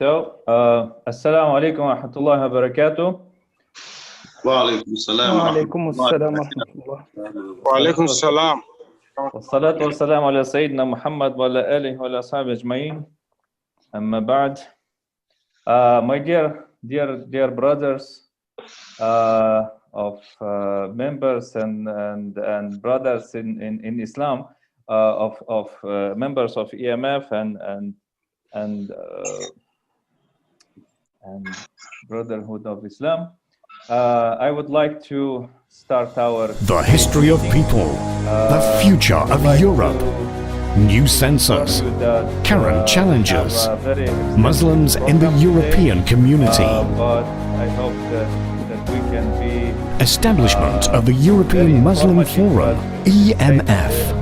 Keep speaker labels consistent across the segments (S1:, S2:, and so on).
S1: Assalamu alaikum wa rahmatullahi wa barakatuh.
S2: وعليكم السلام
S3: وعليكم السلام ورحمة الله. وعليكم السلام.
S1: والصلاة والسلام على سيدنا محمد وعلى آله وعلى أصحابه أجمعين. أما بعد, my dear brothers of members and brothers in Islam, of members of EMF and Brotherhood of Islam, I would like to start
S4: the history of people, the future of Europe, new census, current challenges, Muslims in the European community,
S1: but I hope that we can be
S4: establishment of the European Muslim Forum, EMF.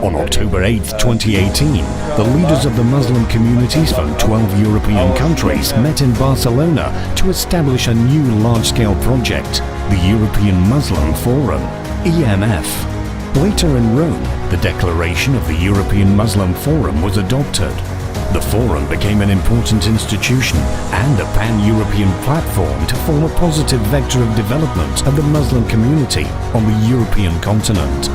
S4: On October 8, 2018, the leaders of the Muslim communities from 12 European countries met in Barcelona to establish a new large-scale project, the European Muslim Forum, EMF. Later in Rome, the declaration of the European Muslim Forum was adopted. The forum became an important institution and a pan-European platform to form a positive vector of development of the Muslim community on the European continent.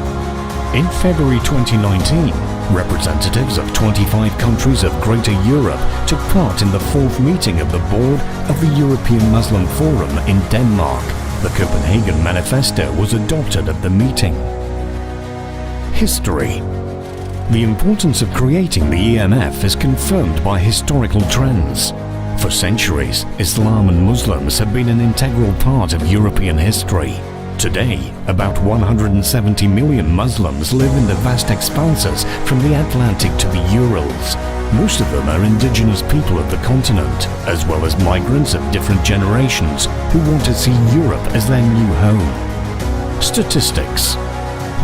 S4: In February 2019, representatives of 25 countries of Greater Europe took part in the fourth meeting of the board of the European Muslim Forum in Denmark. The Copenhagen Manifesto was adopted at the meeting. History. The importance of creating the EMF is confirmed by historical trends. For centuries, Islam and Muslims have been an integral part of European history. Today, about 170 million Muslims live in the vast expanses from the Atlantic to the Urals. Most of them are indigenous people of the continent, as well as migrants of different generations who want to see Europe as their new home. Statistics.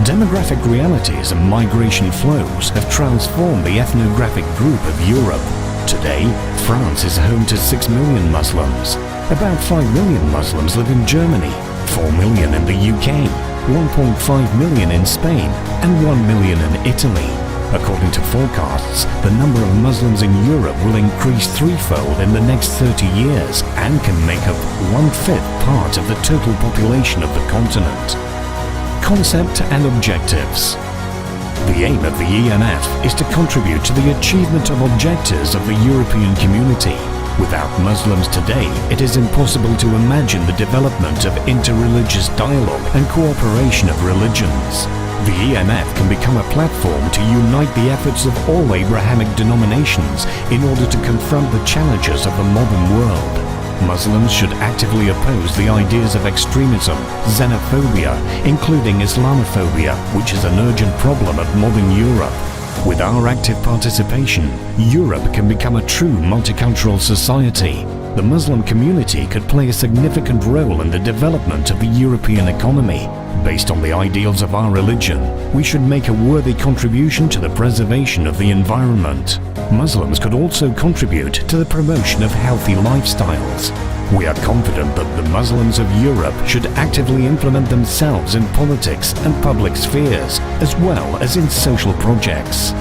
S4: Demographic realities and migration flows have transformed the ethnographic group of Europe. Today, France is home to 6 million Muslims. About 5 million Muslims live in Germany, 4 million in the UK, 1.5 million in Spain, and 1 million in Italy. According to forecasts, the number of Muslims in Europe will increase threefold in the next 30 years and can make up 1/5 part of the total population of the continent. Concept and objectives. The aim of the EMF is to contribute to the achievement of objectives of the European community. Without Muslims today, it is impossible to imagine the development of interreligious dialogue and cooperation of religions. The EMF can become a platform to unite the efforts of all Abrahamic denominations in order to confront the challenges of the modern world. Muslims should actively oppose the ideas of extremism, xenophobia, including Islamophobia, which is an urgent problem of modern Europe. With our active participation, Europe can become a true multicultural society. The Muslim community could play a significant role in the development of the European economy. Based on the ideals of our religion, we should make a worthy contribution to the preservation of the environment. Muslims could also contribute to the promotion of healthy lifestyles. We are confident that the Muslims of Europe should actively implement themselves in politics and public spheres, as well as in social projects.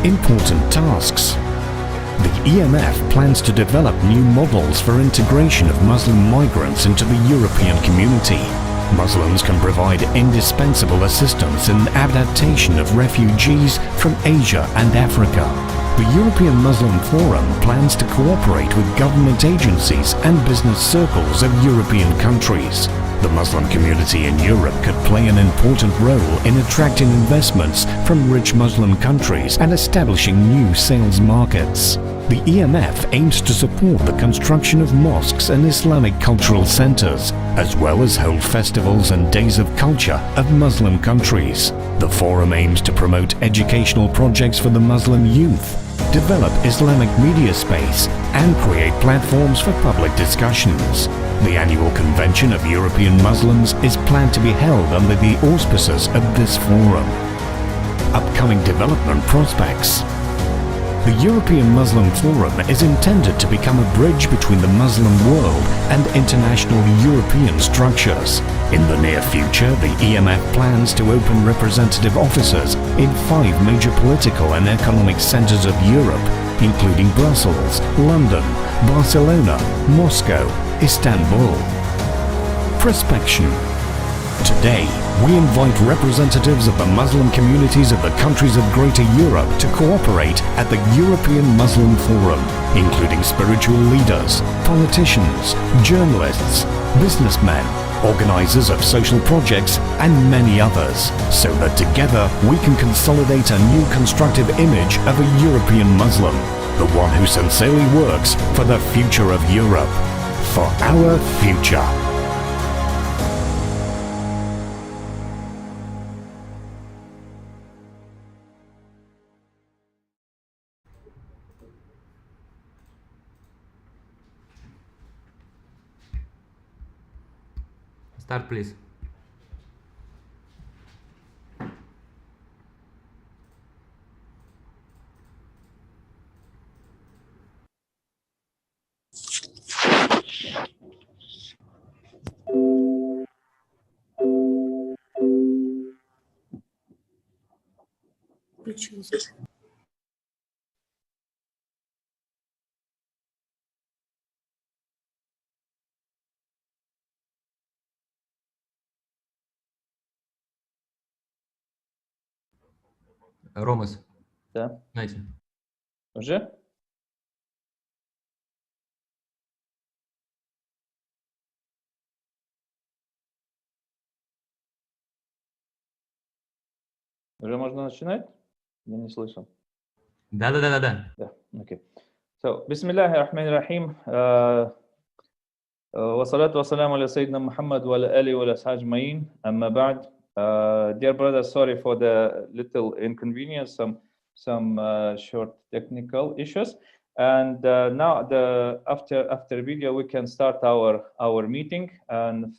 S4: Important tasks. The EMF plans to develop new models for integration of Muslim migrants into the European community. Muslims can provide indispensable assistance in adaptation of refugees from Asia and Africa. The European Muslim Forum plans to cooperate with government agencies and business circles of European countries. The Muslim community in Europe could play an important role in attracting investments from rich Muslim countries and establishing new sales markets. The EMF aims to support the construction of mosques and Islamic cultural centers, as well as hold festivals and days of culture of Muslim countries. The forum aims to promote educational projects for the Muslim youth, develop Islamic media space, and create platforms for public discussions. The annual convention of European Muslims is planned to be held under the auspices of this forum. Upcoming development prospects. The European Muslim Forum is intended to become a bridge between the Muslim world and international European structures. In the near future, the EMF plans to open representative offices in 5 major political and economic centers of Europe, including Brussels, London, Barcelona, Moscow, Istanbul. Prospection. Today, we invite representatives of the Muslim communities of the countries of Greater Europe to cooperate at the European Muslim Forum, including spiritual leaders, politicians, journalists, businessmen, organizers of social projects, and many others, so that together we can consolidate a new constructive image of a European Muslim, the one who sincerely works for the future of Europe, for our future.
S5: Start, please. Ромас,
S1: Да.
S5: знаете.
S1: Уже? Уже можно начинать? Я не слышал.
S5: Да.
S1: Yeah, okay. So, Bismillahir-Rahmanir-Rahim. Wassalatu wassalamu ala Sayyidina Muhammad wa ala alihi wa ala ashabihi ajma'in. Amma ba'd. Dear brothers, sorry for the little inconvenience, some short technical issues. And now after video we can start our meeting. And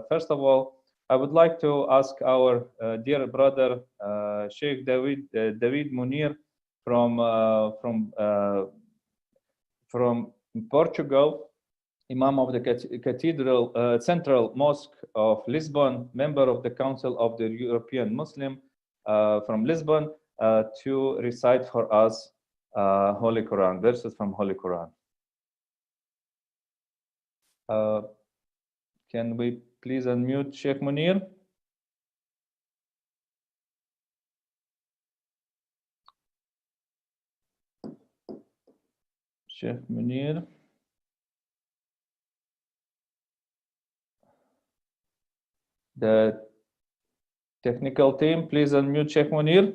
S1: first of all, I would like to ask our dear brother Sheikh David Munir from Portugal, Imam of the Cathedral Central Mosque of Lisbon, member of the Council of the European Muslim from Lisbon, to recite for us Holy Quran, verses from Holy Quran. Can we please unmute Sheikh Munir? Sheikh Munir. The technical team, please unmute Sheikh Munir.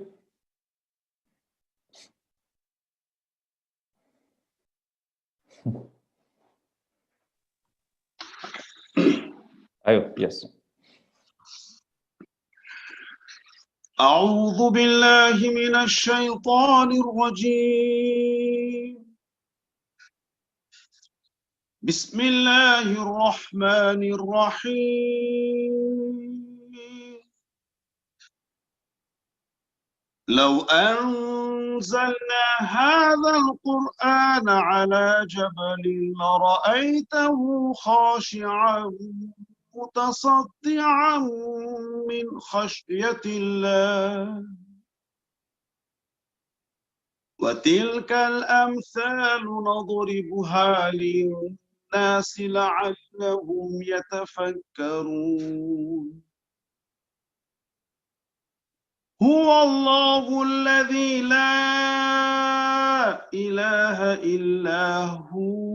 S1: Yes.
S2: أعوذ بالله من الشيطان الرجيم. بسم الله الرحمن الرحيم. لو أنزلنا هذا القرآن على جبل لرأيته خاشعا متصدعا من خشية الله. وتلك الأمثال نضربها للناس لعلهم يتفكرون. هو الله الذي لا إله إلا هو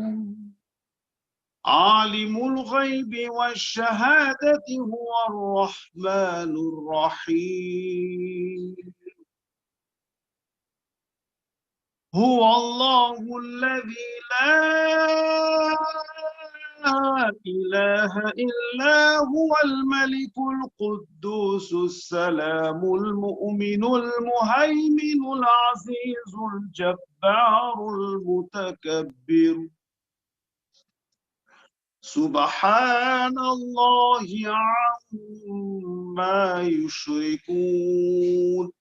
S2: عالم الغيب والشهادة هو الرحمن الرحيم. هو الله الذي لا إله إلا هو الملك القدوس السلام المؤمن المهيمن العزيز الجبار المتكبر. سبحان الله عما يشركون.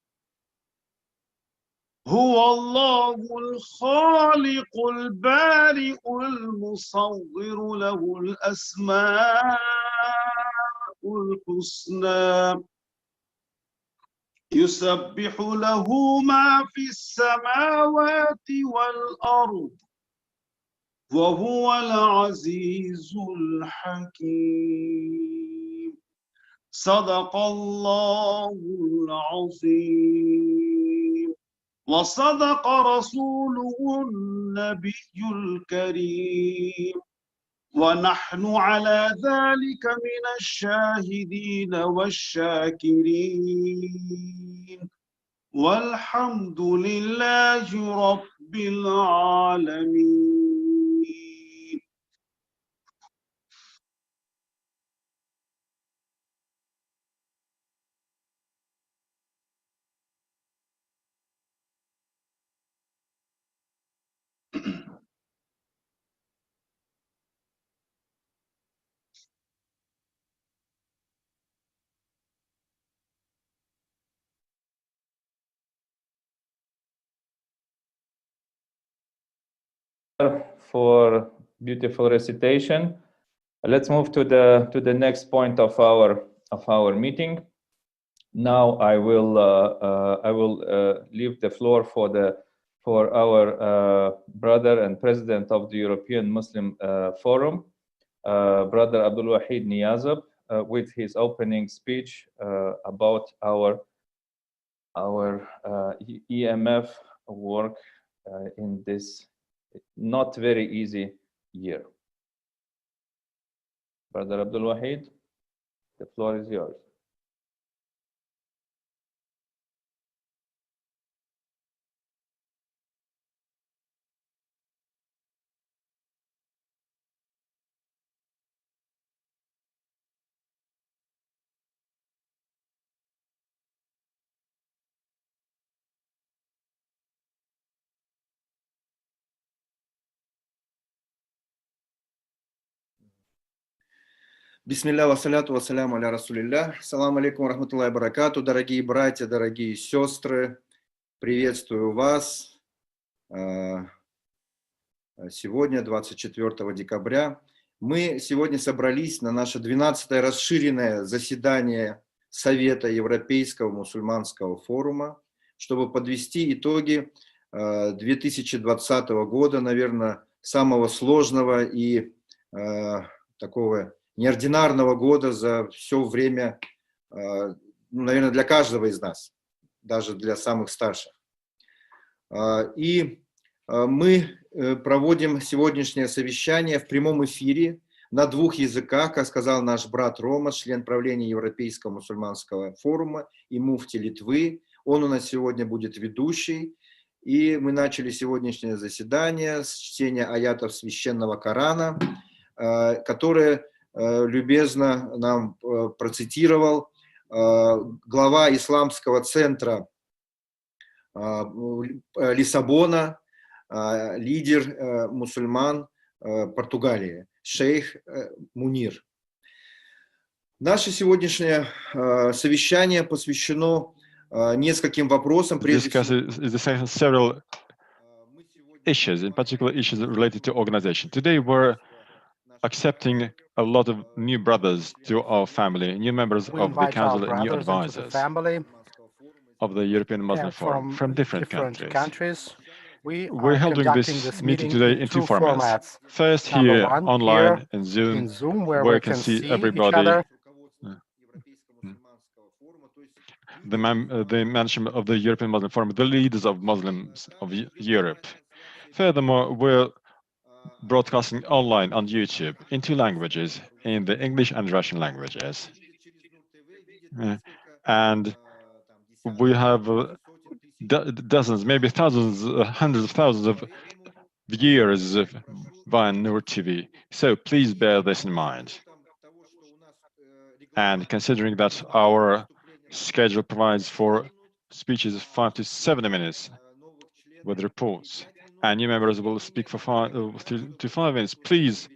S2: هو الله الخالق البارئ المصور له الأسماء الحسنى يسبح له ما في السماوات والأرض وهو العزيز الحكيم صدق الله العظيم وصدق رسوله النبي الكريم ونحن على ذلك من الشاهدين والشاكرين والحمد لله رب العالمين.
S1: For beautiful recitation. Let's move to the next point of our meeting. Now I will leave the floor for our brother and president of the European Muslim Forum, Brother Abdul Wahid Niyazov, with his opening speech about our EMF work in this not very easy year. Brother Abdul Wahid, the floor is yours.
S6: Бисмилля, вассаляту, вассаляму аля расулилля. Салам алейкум, рахматуллахи баракату. Дорогие братья, дорогие сестры, приветствую вас. Сегодня, 24 декабря, мы сегодня собрались на наше 12-е расширенное заседание Совета Европейского мусульманского форума, чтобы подвести итоги 2020 года, наверное, самого сложного и такого неординарного года за все время, наверное, для каждого из нас, даже для самых старших. И мы проводим сегодняшнее совещание в прямом эфире на 2 языках, как сказал наш брат Рома, член правления Европейского мусульманского форума и муфти Литвы. Он у нас сегодня будет ведущий. И мы начали сегодняшнее заседание с чтения аятов священного Корана, которые любезно нам процитировал глава исламского центра Лиссабона, лидер мусульман Португалии, шейх Мунир. Наше сегодняшнее совещание посвящено нескольким вопросам.
S7: Several issues, in particular issues related to organization. Today we're accepting a lot of new brothers to our family, new members of the council, and new advisors of the European Muslim Forum from different countries. We're holding this meeting today in 2 formats. First, here online in Zoom, where you can see everybody, the management of the European Muslim Forum, the leaders of Muslims of Europe. Furthermore, we're broadcasting online on YouTube in 2 languages, in the English and Russian languages. And we have dozens, maybe thousands, hundreds of thousands of viewers via Nur TV. So please bear this in mind. And considering that our schedule provides for speeches of 5 to 7 minutes with reports, and new members will speak for 5 to 5 minutes, please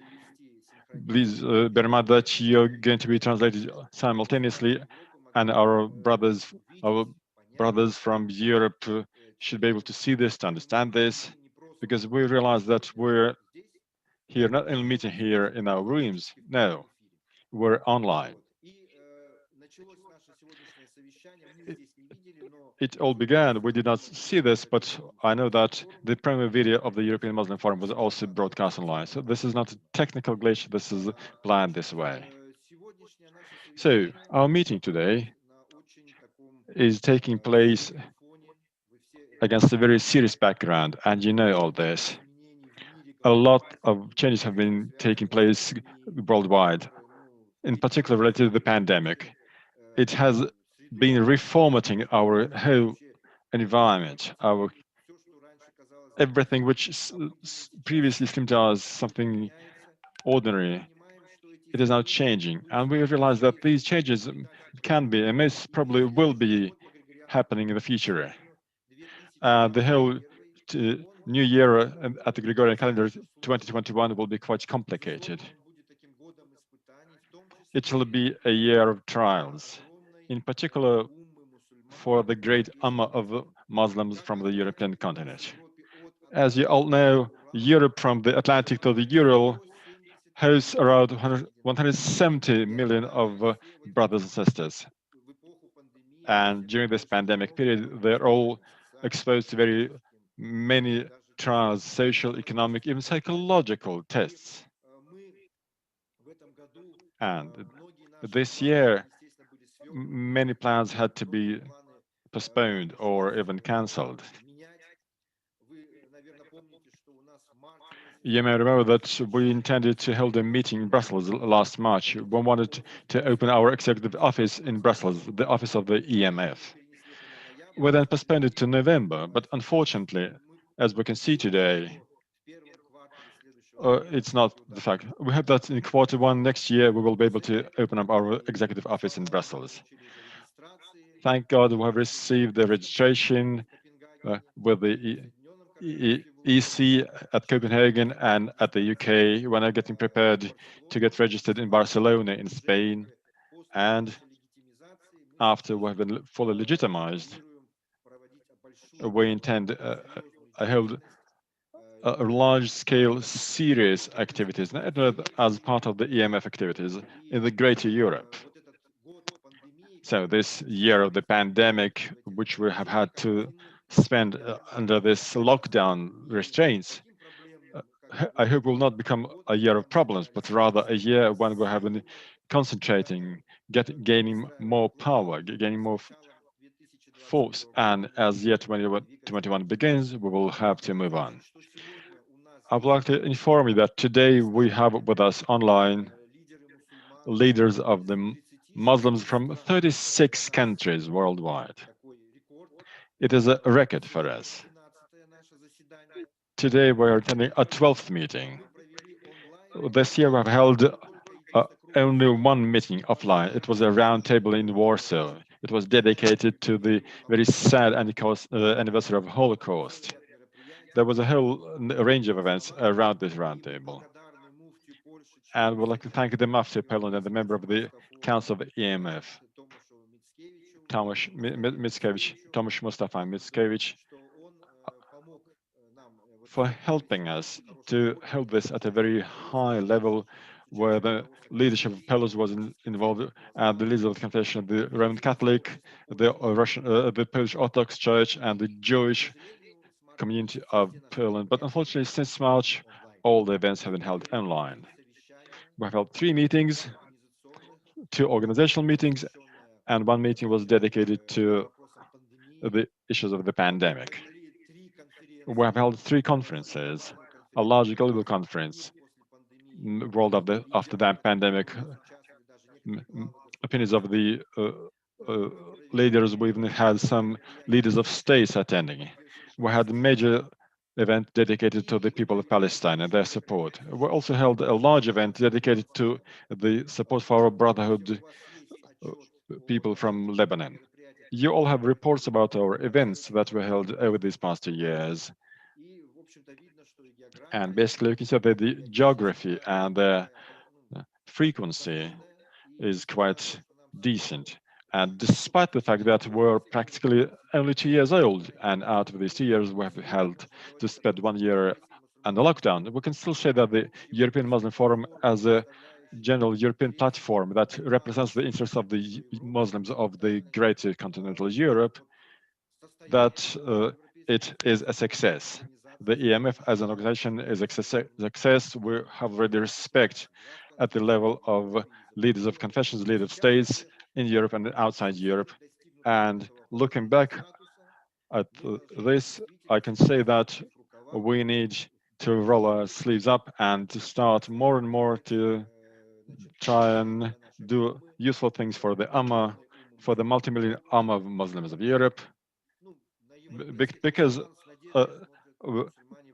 S7: bear in mind that you're going to be translated simultaneously, and our brothers from Europe should be able to see this, to understand this, because we realize that we're here, not only meeting here in our rooms, no, we're online. it all began. We did not see this, but I know that the premier video of the European Muslim Forum was also broadcast online. So this is not a technical glitch, this is planned this way. So our meeting today is taking place against a very serious background, and you know all this. A lot of changes have been taking place worldwide, in particular related to the pandemic. It has been reformatting our whole environment, our everything which previously seemed to us something ordinary. It is now changing, and we realize that these changes can be, and most probably will be, happening in the future. The whole new year at the Gregorian calendar 2021 will be quite complicated. It will be a year of trials, in particular for the great Ummah of Muslims from the European continent. As you all know, Europe from the Atlantic to the Ural hosts around 170 million of brothers and sisters. And during this pandemic period, they're all exposed to very many trials, social, economic, even psychological tests. And this year, many plans had to be postponed or even cancelled. You may remember that we intended to hold a meeting in Brussels last March. We wanted to open our executive office in Brussels, the office of the EMF. We then postponed it to November, but unfortunately, as we can see today, it's not the fact. We hope that in Q1 next year, we will be able to open up our executive office in Brussels. Thank God we have received the registration with the EC at Copenhagen and at the UK. We're now getting prepared to get registered in Barcelona in Spain. And after we have been fully legitimized, we intend I hold a large-scale, serious activities, not as part of the EMF activities in the greater Europe. So this year of the pandemic, which we have had to spend under this lockdown restraints, I hope will not become a year of problems, but rather a year when we have been concentrating, gaining more power, gaining more force. And as year 2021 begins, we will have to move on. I would like to inform you that today we have with us online leaders of the Muslims from 36 countries worldwide. It is a record for us. Today we are attending a 12th meeting. This year we have held only one meeting offline. It was a round table in Warsaw. It was dedicated to the very sad anniversary of Holocaust. There was a whole range of events around this round table. And we'd like to thank the Mufti of Poland and the member of the Council of EMF, Tomasz Mustafa Mickiewicz, for helping us to hold this at a very high level, where the leadership of Poland was involved, and the leaders of the confession of the Roman Catholic, the Polish Orthodox Church, and the Jewish community of Poland. But unfortunately, since March, all the events have been held online. We have held 3 meetings, 2 organizational meetings, and 1 meeting was dedicated to the issues of the pandemic. We have held 3 conferences, a large global conference, world after the pandemic, opinions of the leaders. We even had some leaders of states attending. We had a major event dedicated to the people of Palestine and their support. We also held a large event dedicated to the support for our brotherhood people from Lebanon. You all have reports about our events that were held over these past 2 years. And basically, you can say that the geography and the frequency is quite decent. And despite the fact that we're practically only 2 years old, and out of these 2 years we have held to spend 1 year under lockdown, we can still say that the European Muslim Forum as a general European platform that represents the interests of the Muslims of the greater continental Europe, that it is a success. The EMF as an organization is a success. We have already respect at the level of leaders of confessions, leaders of states in Europe and outside Europe. And looking back at this, I can say that we need to roll our sleeves up and to start more and more to try and do useful things for the Ummah, for the multi-million Ummah of Muslims of Europe, because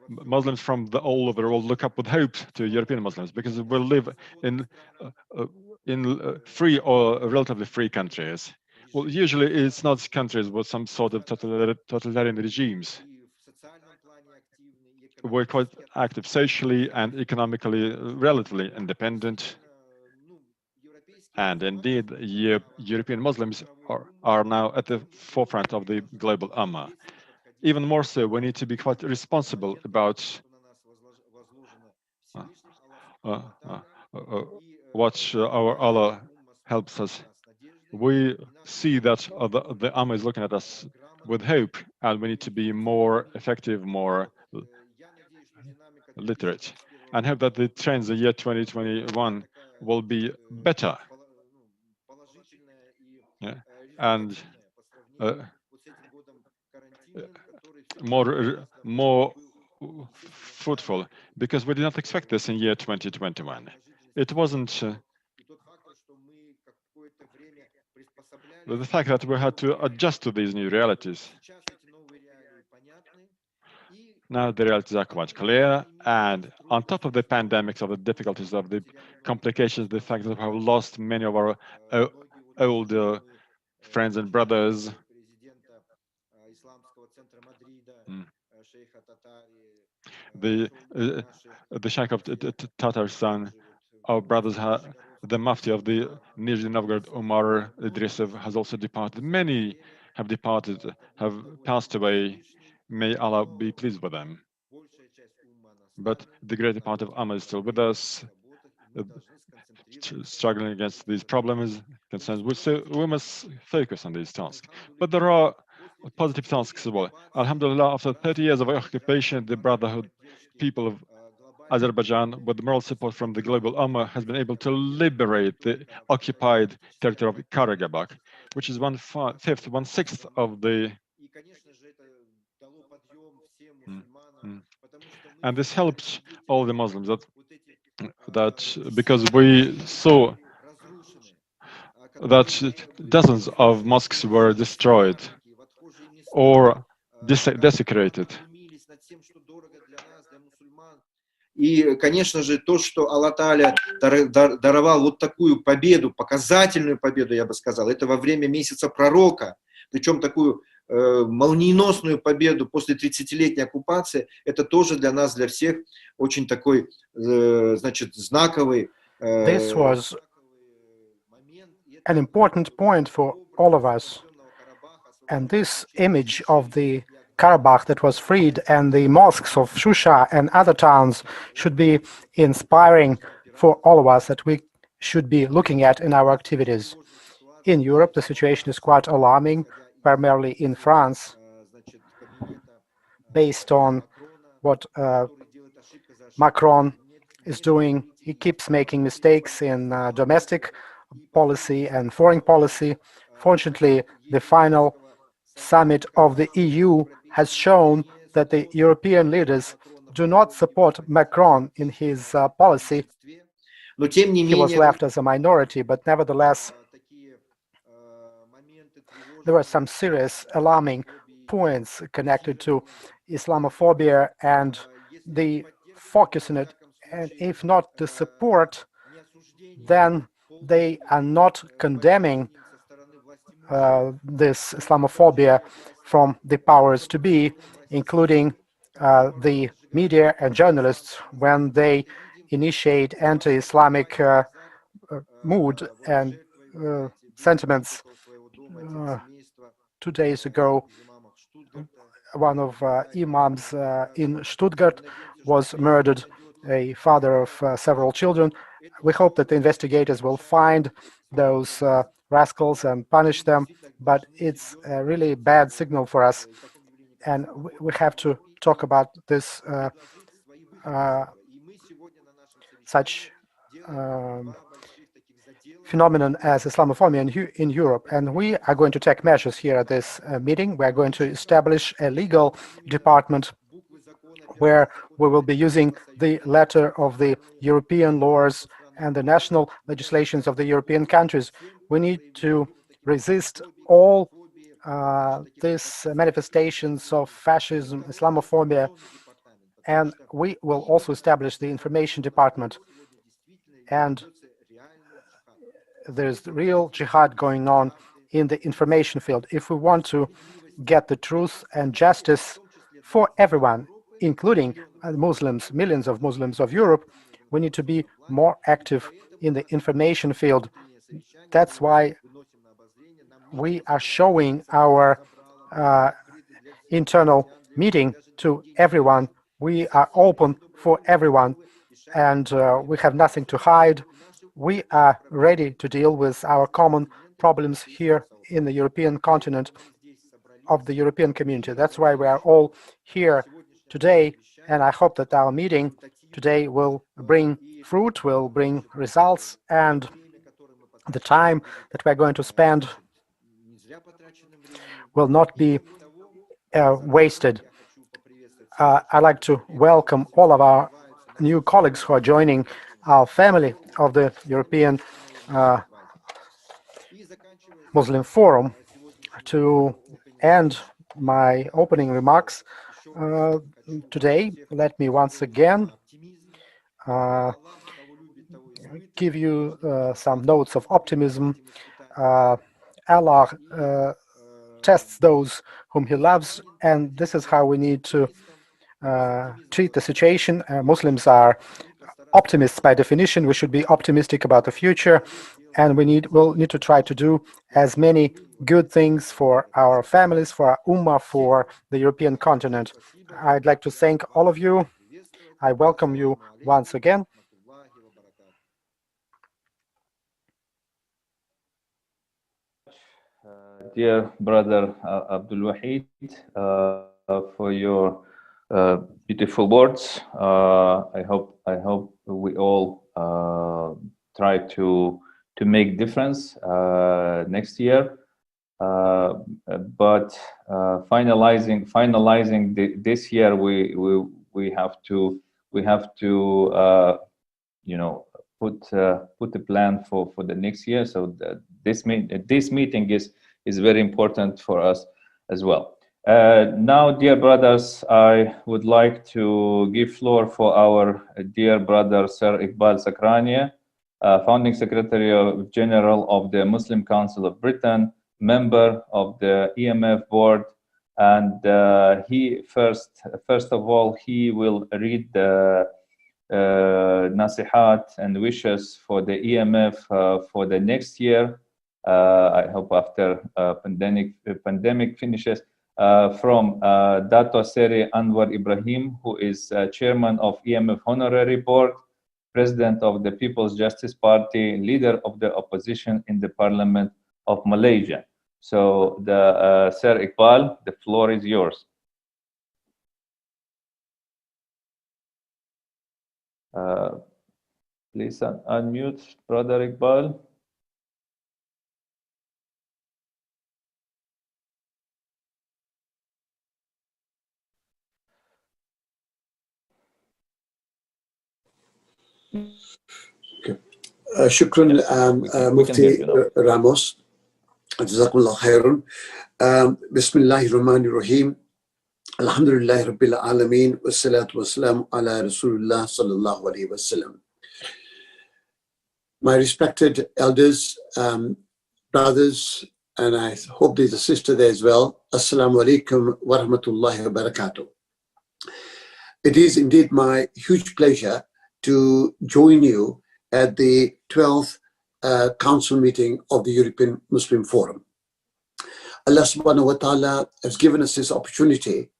S7: Muslims from all over the world look up with hope to European Muslims, because we live in free or relatively free countries. Well, usually it's not countries with some sort of totalitarian regimes. We're quite active socially and economically, relatively independent. And indeed, European Muslims are now at the forefront of the global Ummah. Even more so, we need to be quite responsible about what our Allah helps us. We see that the Ummah is looking at us with hope, and we need to be more effective, more literate, and hope that the trends of the year 2021 will be better. Yeah. And more fruitful, because we did not expect this in year 2021. It wasn't the fact that we had to adjust to these new realities. Now the realities are quite clear, and on top of the pandemics, of the difficulties, of the complications, the fact that we have lost many of our older friends and brothers, the Sheikh of Tatarstan, our brothers, the Mufti of the Nizhny Novgorod, Umar Idrisov, has also departed. Many have departed, have passed away. May Allah be pleased with them. But the greater part of Ummah is still with us, struggling against these problems, concerns. So we must focus on these tasks. But there are positive tasks as well. Alhamdulillah, after 30 years of occupation, the Brotherhood people of Azerbaijan, with moral support from the global Ummah, has been able to liberate the occupied territory of Karabakh, which is 1/5, 1/6 of the. And this helped all the Muslims that because we saw that dozens of mosques were destroyed or desecrated.
S6: И, конечно же, то, что Аллах Тааля даровал вот такую победу, показательную победу, я бы сказал, это во время месяца пророка, причем такую молниеносную победу после 30-летней оккупации, это тоже для нас, для всех, очень такой, значит, знаковый.
S3: This was an important point for all of us. And this image of the Karabakh that was freed and the mosques of Shusha and other towns should be inspiring for all of us, that we should be looking at in our activities. In Europe, the situation is quite alarming, primarily in France, based on what Macron is doing. He keeps making mistakes in domestic policy and foreign policy. Fortunately, the final summit of the EU has shown that the European leaders do not support Macron in his policy. He was left as a minority, but nevertheless, there were some serious alarming points connected to Islamophobia and the focus on it. And if not the support, then they are not condemning this Islamophobia from the powers to be, including the media and journalists, when they initiate anti-Islamic mood and sentiments. 2 days ago, one of imams in Stuttgart was murdered, a father of several children, We hope that the investigators will find those rascals and punish them, but it's a really bad signal for us, and we have to talk about this such phenomenon as Islamophobia in Europe. And we are going to take measures here at this meeting. We are going to establish a legal department where we will be using the letter of the European laws and the national legislations of the European countries. We need to resist all these manifestations of fascism, Islamophobia, and we will also establish the information department. And there's real jihad going on in the information field. If we want to get the truth and justice for everyone, including Muslims, millions of Muslims of Europe, we need to be more active in the information field. That's why we are showing our internal meeting to everyone. We are open for everyone, and we have nothing to hide. We are ready to deal with our common problems here in the European continent of the European community. That's why we are all here today, and I hope that our meeting today will bring fruit, will bring results, and the time that we're going to spend will not be wasted. I'd like to welcome all of our new colleagues who are joining our family of the European Muslim Forum. To end my opening remarks today, let me once again give you some notes of optimism. Allah tests those whom He loves, and this is how we need to treat the situation. Muslims are optimists by definition. We should be optimistic about the future, and we'll need to try to do as many good things for our families, for our ummah, for the European continent. I'd like to thank all of you. I welcome you once again.
S1: Dear brother Abdul Wahid, for your beautiful words. I hope we all try to make difference next year. But finalizing this year, we have to you know, put a plan for the next year. So this meeting is very important for us as well. Now, dear brothers, I would like to give floor for our dear brother Sir Iqbal Sakrania, founding Secretary General of the Muslim Council of Britain, member of the EMF board, and he first of all he will read the nasihat and wishes for the EMF for the next year. I hope after pandemic finishes, from Dato Seri Anwar Ibrahim, who is chairman of EMF Honorary Board, president of the People's Justice Party, leader of the opposition in the Parliament of Malaysia. So, Sir Iqbal, the floor is yours. Please unmute, brother Iqbal.
S8: شكرا مفتي راموس جزاكم الله خيرا. بسم الله الرحمن الرحيم. الحمد لله رب العالمين والصلاة والسلام على رسول الله صلى الله عليه وسلم. My respected elders, brothers, and I hope there's a sister there as well. Assalamu alaikum wa rahmatullahi wa barakatuh. It is indeed my huge pleasure to join you at the 12th Council meeting of the European Muslim Forum. Allah subhanahu wa ta'ala has given us this opportunity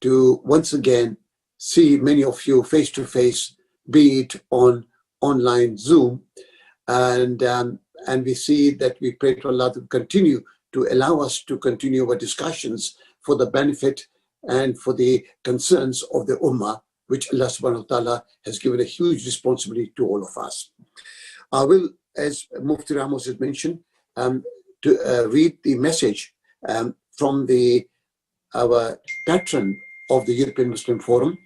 S8: to once again see many of you face to face, be it on online Zoom, and we see that we pray to Allah to continue to allow us to continue our discussions for the benefit and for the concerns of the Ummah, which Allah subhanahu wa ta'ala has given a huge responsibility to all of us. I will, as Mufti Ramos has mentioned, to read the message from our patron of the European Muslim Forum,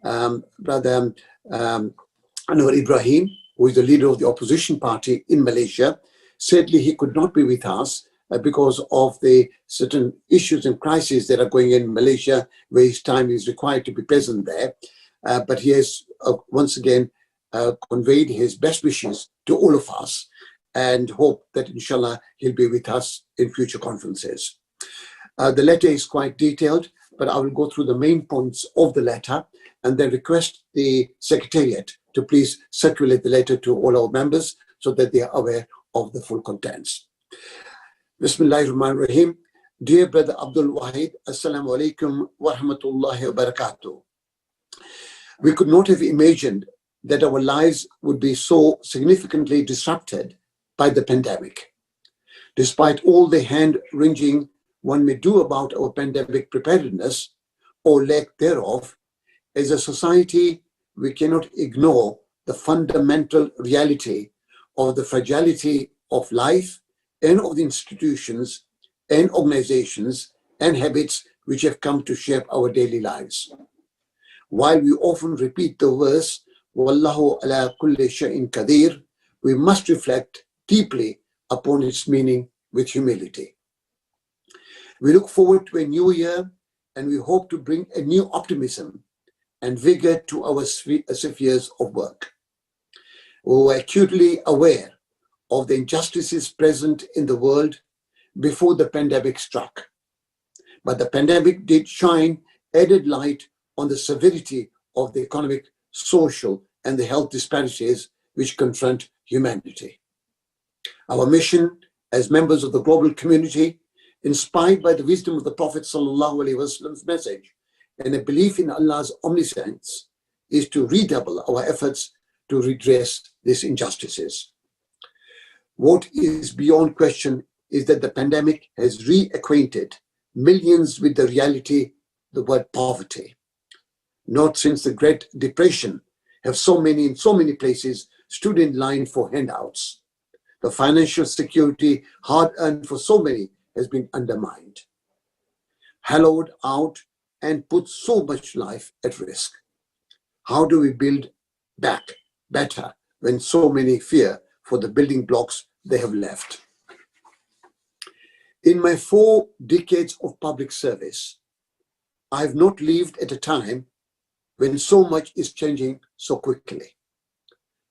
S8: Brother Anwar Ibrahim, who is the leader of the opposition party in Malaysia. Sadly, he could not be with us because of the certain issues and crises that are going in Malaysia, where his time is required to be present there. But he has once again conveyed his best wishes to all of us and hope that inshallah he'll be with us in future conferences. The letter is quite detailed, but I will go through the main points of the letter and then request the Secretariat to please circulate the letter to all our members so that they are aware of the full contents. Bismillahirrahmanirrahim. Dear Brother Abdul Wahid, Assalamu alaikum wa rahmatullahi wa barakatuh. We could not have imagined that our lives would be so significantly disrupted by the pandemic. Despite all the hand-wringing one may do about our pandemic preparedness or lack thereof, as a society, we cannot ignore the fundamental reality of the fragility of life and of the institutions and organizations and habits which have come to shape our daily lives. While we often repeat the verse, Wallahu ala kulli shay'in qadir, we must reflect deeply upon its meaning with humility. We look forward to a new year and we hope to bring a new optimism and vigor to our spheres of work. We were acutely aware of the injustices present in the world before the pandemic struck. But the pandemic did shine added light on the severity of the economic, social, and the health disparities which confront humanity. Our mission as members of the global community, inspired by the wisdom of the Prophet ﷺ's message and a belief in Allah's omniscience, is to redouble our efforts to redress these injustices. What is beyond question is that the pandemic has reacquainted millions with the reality, the word poverty. Not since the Great Depression have so many in so many places stood in line for handouts. The financial security hard earned for so many has been undermined, hollowed out, and put so much life at risk. How do we build back better when so many fear for the building blocks they have left? In my 4 decades of public service, I have not lived at a time when so much is changing so quickly.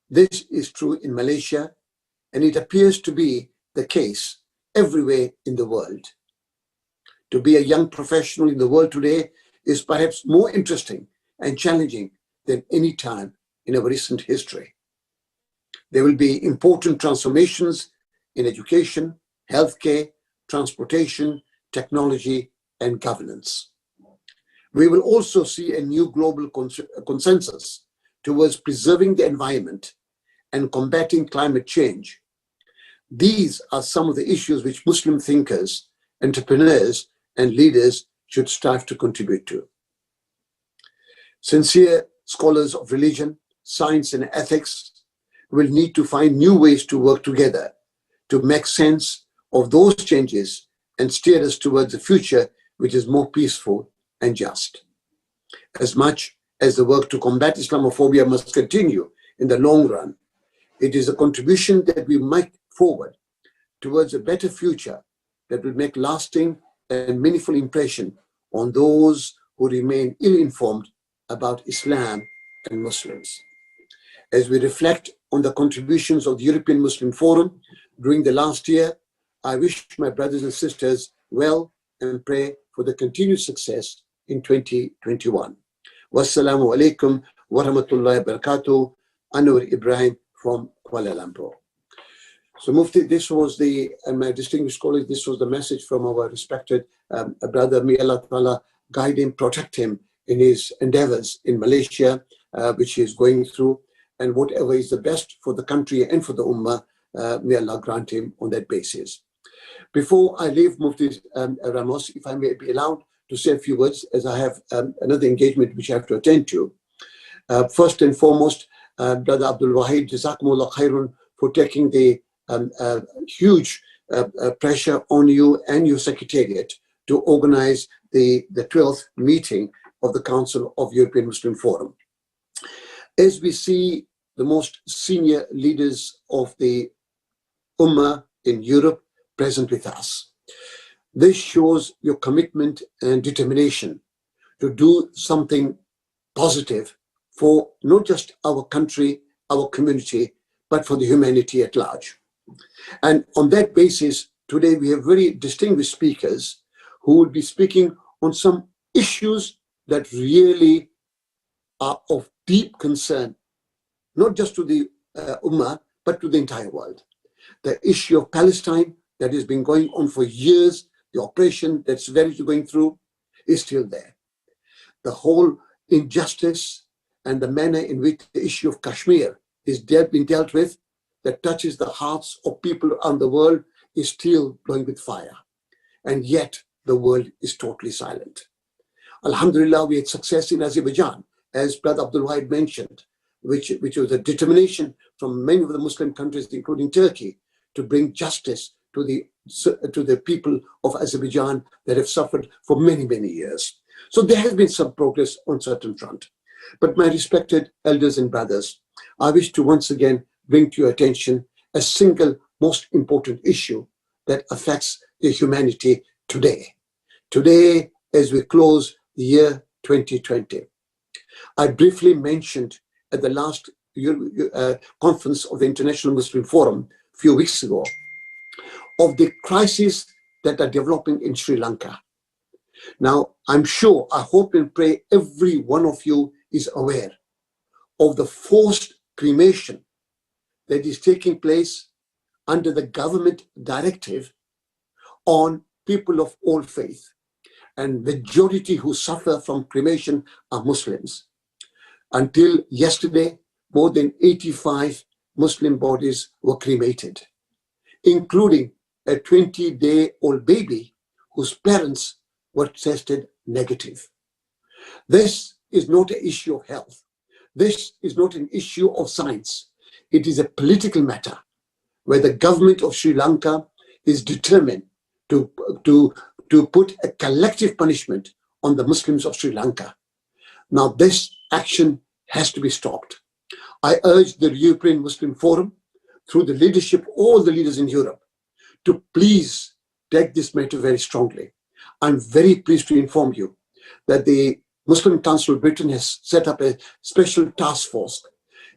S8: This is true in Malaysia, and it appears to be the case everywhere in the world. To be a young professional in the world today is perhaps more interesting and challenging than any time in our recent history. There will be important transformations in education, healthcare, transportation, technology, and governance. We will also see a new global consensus towards preserving the environment and combating climate change. These are some of the issues which Muslim thinkers, entrepreneurs, and leaders should strive to contribute to. Sincere scholars of religion, science, and ethics will need to find new ways to work together to make sense of those changes and steer us towards a future which is more peaceful and just. As much as the work to combat Islamophobia must continue in the long run, it is a contribution that we make forward towards a better future that will make lasting and meaningful impression on those who remain ill-informed about Islam and Muslims. As we reflect on the contributions of the European Muslim Forum during the last year, I wish my brothers and sisters well and pray for the continued success in 2021. Wassalamu alaikum wa rahmatullahi wa barakatuh. Anwar Ibrahim from Kuala Lumpur. So Mufti, this was my distinguished colleague, this was the message from our respected brother. May Allah Ta'ala guide him, protect him in his endeavors in Malaysia, which he is going through. and whatever is the best for the country and for the Ummah, may Allah grant him on that basis. Before I leave Mufti Ramos, if I may be allowed to say a few words, as I have another engagement which I have to attend to. First and foremost, Brother Abdul Wahid, Jazakumullah Khairun, for taking the huge pressure on you and your secretariat to organize the 12th meeting of the Council of European Muslim Forum. As we see the most senior leaders of the Ummah in Europe present with us, this shows your commitment and determination to do something positive for not just our country, our community, but for the humanity at large. And on that basis, today we have very distinguished speakers who will be speaking on some issues that really are of deep concern, not just to the Ummah, but to the entire world. The issue of Palestine that has been going on for years, the oppression that's very going through, is still there. The whole injustice and the manner in which the issue of Kashmir is being dealt with, that touches the hearts of people around the world, is still blowing with fire. And yet the world is totally silent. Alhamdulillah, we had success in Azerbaijan, as Brother Abdul Wahid mentioned, which was a determination from many of the Muslim countries, including Turkey, to bring justice to the people of Azerbaijan that have suffered for many, many years. So there has been some progress on certain front. But my respected elders and brothers, I wish to once again bring to your attention a single most important issue that affects the humanity today. Today, as we close the year 2020, I briefly mentioned at the last conference of the International Muslim Forum a few weeks ago of the crises that are developing in Sri Lanka. Now, I'm sure, I hope and pray every one of you is aware of the forced cremation that is taking place under the government directive on people of all faith. And majority who suffer from cremation are Muslims. Until yesterday, more than 85 Muslim bodies were cremated, including a 20-day-old baby whose parents were tested negative. This is not an issue of health. This is not an issue of science. It is a political matter where the government of Sri Lanka is determined to put a collective punishment on the Muslims of Sri Lanka. Now, this action has to be stopped. I urge the European Muslim Forum, through the leadership, all the leaders in Europe, to please take this matter very strongly. I'm very pleased to inform you that the Muslim Council of Britain has set up a special task force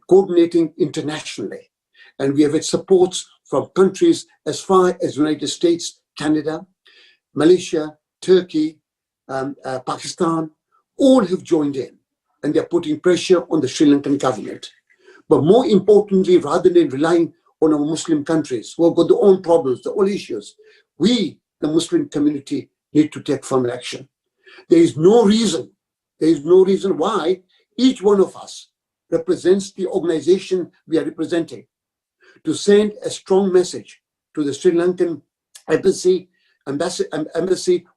S8: coordinating internationally. And we have had supports from countries as far as United States, Canada, Malaysia, Turkey, Pakistan, all have joined in, and they're putting pressure on the Sri Lankan government. But more importantly, rather than relying on our Muslim countries who have got their own problems, their own issues, we, the Muslim community, need to take firm action. There is no reason why each one of us represents the organization we are representing, to send a strong message to the Sri Lankan embassy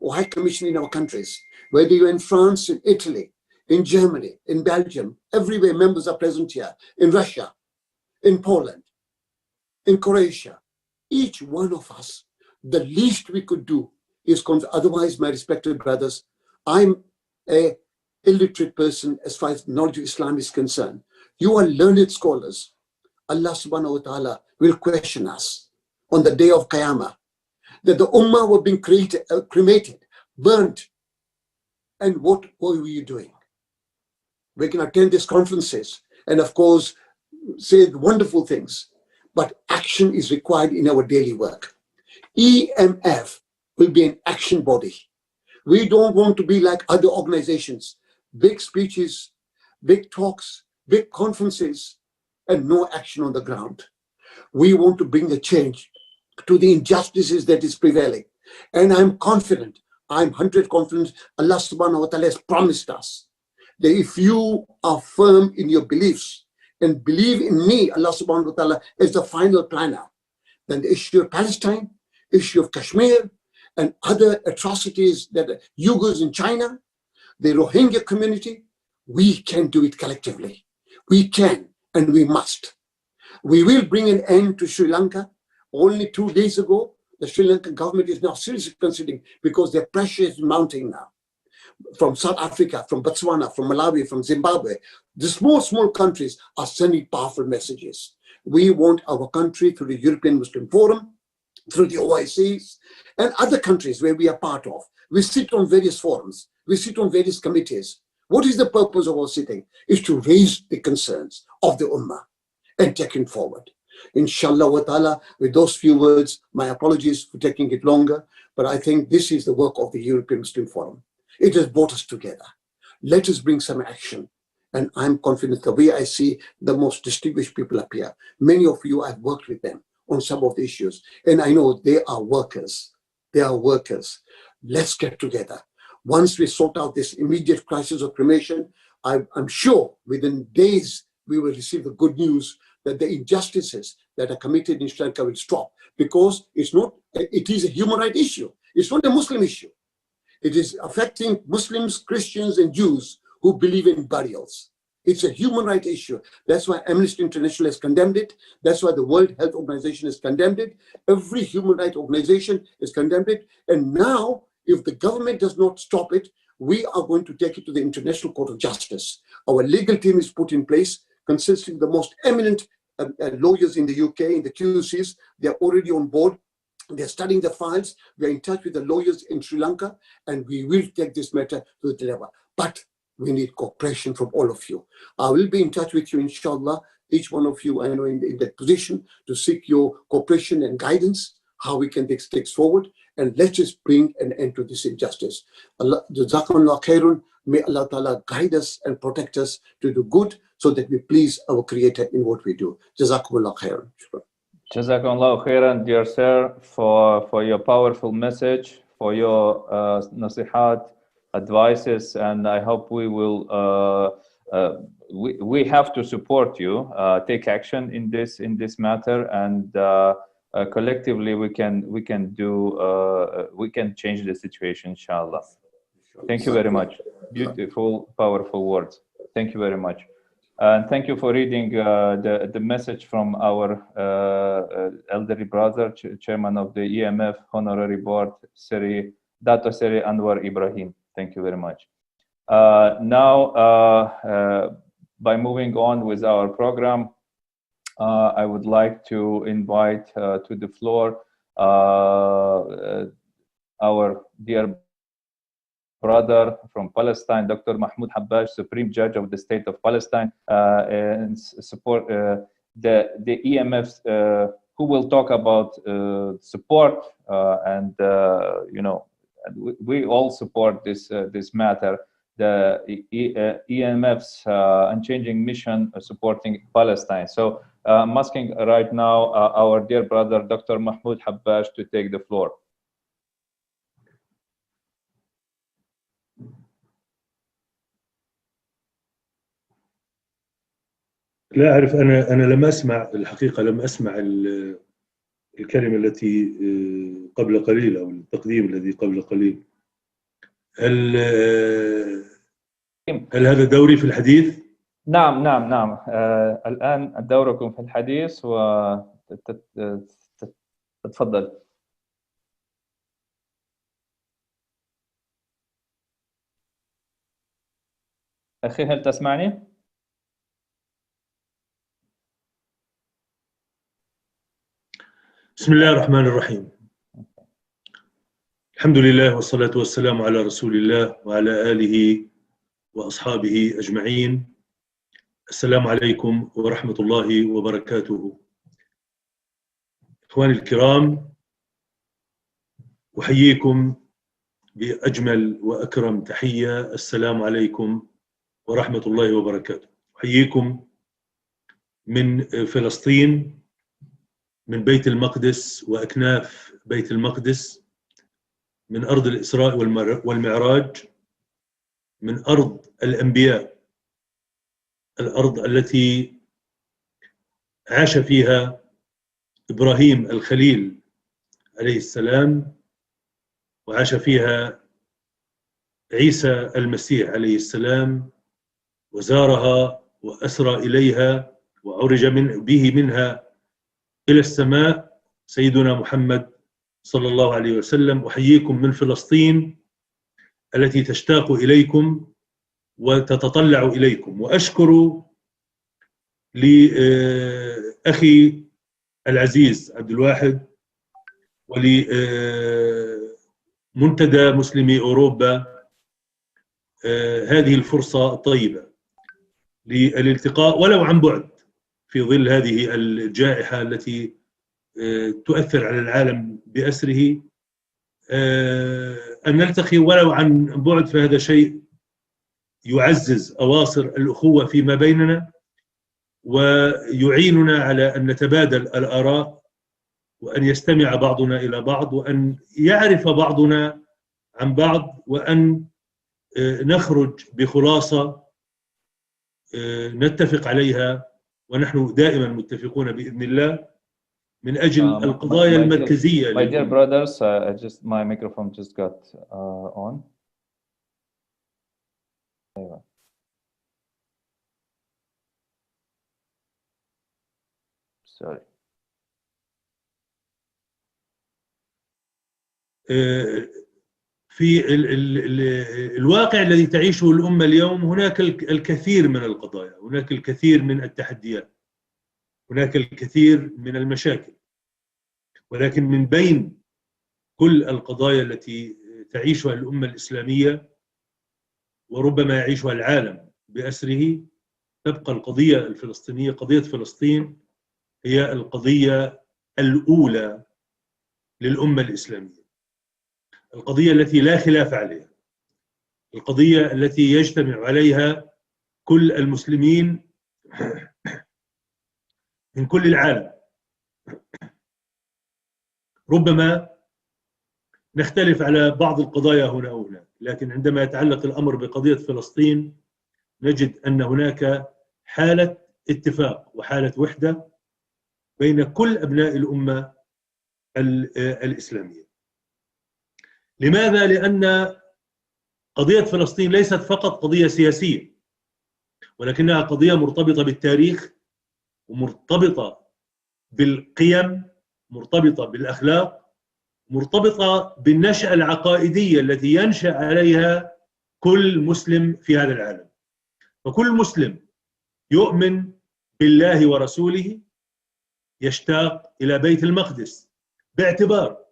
S8: or high commission in our countries, whether you're in France, in Italy, in Germany, in Belgium, everywhere members are present here, in Russia, in Poland, in Croatia. Each one of us, the least we could do is, otherwise, my respected brothers, I'm a illiterate person as far as knowledge of Islam is concerned. You are learned scholars. Allah subhanahu wa ta'ala will question us on the day of Qiyamah, that the Ummah were being cremated, burnt. And what were you doing? We can attend these conferences and, of course, say wonderful things, but action is required in our daily work. EMF will be an action body. We don't want to be like other organizations, big speeches, big talks, big conferences, and no action on the ground. We want to bring a change to the injustices that is prevailing. And I'm confident, I'm 100% confident, Allah subhanahu wa ta'ala has promised us that if you are firm in your beliefs and believe in me, Allah subhanahu wa ta'ala, is the final planner, then the issue of Palestine, issue of Kashmir, and other atrocities that are Uyghurs in China, the Rohingya community, we can do it collectively. We can and we must. We will bring an end to Sri Lanka. Only 2 days ago, the Sri Lankan government is now seriously considering, because their pressure is mounting now. From South Africa, from Botswana, from Malawi, from Zimbabwe, the small countries are sending powerful messages. We want our country, through the European Muslim Forum, through the OICs, and other countries where we are part of. We sit on various forums. We sit on various committees. What is the purpose of our sitting? Is to raise the concerns of the Ummah and take it forward. Inshallah wa ta'ala, with those few words, my apologies for taking it longer, but I think this is the work of the European Muslim Forum. It has brought us together. Let us bring some action. And I'm confident the way I see the most distinguished people up here, many of you, I've worked with them on some of the issues, and I know they are workers. They are workers. Let's get together. Once we sort out this immediate crisis of cremation, I'm sure within days we will receive the good news that the injustices that are committed in Sri Lanka will stop, because it is a human rights issue. It's not a Muslim issue. It is affecting Muslims, Christians, and Jews who believe in burials. It's a human rights issue. That's why Amnesty International has condemned it. That's why the World Health Organization has condemned it. Every human rights organization has condemned it. And now, if the government does not stop it, we are going to take it to the International Court of Justice. Our legal team is put in place, consisting of the most eminent lawyers in the UK, in the QCs. They're already on board. They're studying the files. We're in touch with the lawyers in Sri Lanka, and we will take this matter to the level. But we need cooperation from all of you. I will be in touch with you, inshallah, each one of you, I know, in that position, to seek your cooperation and guidance, how we can take steps forward, and let's just bring an end to this injustice. Allah, Jazakumullah khairun. May Allah Ta'ala guide us and protect us to do good, so that we please our Creator in what we do. Jazakumullah khairun.
S1: Jazakallah khairan, dear sir, for your powerful message, for your nasihat, advices, and I hope we will we have to support you, take action in this matter, and collectively we can change the situation, inshallah. Thank you very much. Beautiful, powerful words. Thank you very much. And thank you for reading the message from our elderly brother, chairman of the EMF Honorary Board, Dato Seri Anwar Ibrahim. Thank you very much. Now, by moving on with our program, I would like to invite to the floor our dear brother from Palestine, Dr. Mahmoud Habbash, Supreme Judge of the State of Palestine, and support the EMFs, who will talk about support, and you know, we all support this matter. The EMF's unchanging mission supporting Palestine. So I'm asking right now our dear brother, Dr. Mahmoud Habbash, to take the floor.
S9: لا أعرف، أنا لم أسمع الحقيقة، لم أسمع الكلمة التي قبل قليل، أو التقديم الذي قبل قليل. هل هذا دوري في الحديث؟
S1: نعم نعم نعم. الآن دوركم في الحديث، وتفضل. أخي، هل تسمعني؟
S9: بسم الله الرحمن الرحيم. الحمد لله والصلاة والسلام على رسول الله وعلى آله وأصحابه أجمعين. السلام عليكم ورحمة الله وبركاته. إخواني الكرام، أحييكم بأجمل وأكرم تحية. السلام عليكم ورحمة الله وبركاته. أحييكم من فلسطين، من بيت المقدس وأكناف بيت المقدس، من أرض الإسراء والمعراج، من أرض الأنبياء، الأرض التي عاش فيها إبراهيم الخليل عليه السلام، وعاش فيها عيسى المسيح عليه السلام، وزارها وأسرى إليها وعرج به منها إلى السماء سيدنا محمد صلى الله عليه وسلم. أحييكم من فلسطين التي تشتاق إليكم وتتطلع إليكم، وأشكر لأخي العزيز عبد الواحد ولمنتدى مسلمي أوروبا هذه الفرصة الطيبة للالتقاء ولو عن بعد في ظل هذه الجائحة التي تؤثر على العالم بأسره. أن نلتقي ولو عن بعد، فهذا شيء يعزز أواصر الأخوة فيما بيننا ويعيننا على أن نتبادل الآراء وأن يستمع بعضنا إلى بعض وأن يعرف بعضنا عن بعض وأن نخرج بخلاصة نتفق عليها، ونحن دائما متفقون بإذن الله من أجل القضايا المركزية.
S1: My dear brothers, my microphone just got on. Sorry.
S9: في الواقع الذي تعيشه الأمة اليوم هناك الكثير من القضايا، هناك الكثير من التحديات، هناك الكثير من المشاكل، ولكن من بين كل القضايا التي تعيشها الأمة الإسلامية وربما يعيشها العالم بأسره تبقى القضية الفلسطينية، قضية فلسطين هي القضية الأولى للأمة الإسلامية، القضية التي لا خلاف عليها، القضية التي يجتمع عليها كل المسلمين من كل العالم. ربما نختلف على بعض القضايا هنا وهناك، لكن عندما يتعلق الأمر بقضية فلسطين نجد أن هناك حالة اتفاق وحالة وحدة بين كل أبناء الأمة الإسلامية. لماذا؟ لأن قضية فلسطين ليست فقط قضية سياسية، ولكنها قضية مرتبطة بالتاريخ ومرتبطة بالقيم، مرتبطة بالأخلاق، مرتبطة بالنشأة العقائدية التي ينشأ عليها كل مسلم في هذا العالم. فكل مسلم يؤمن بالله ورسوله يشتاق إلى بيت المقدس، باعتبار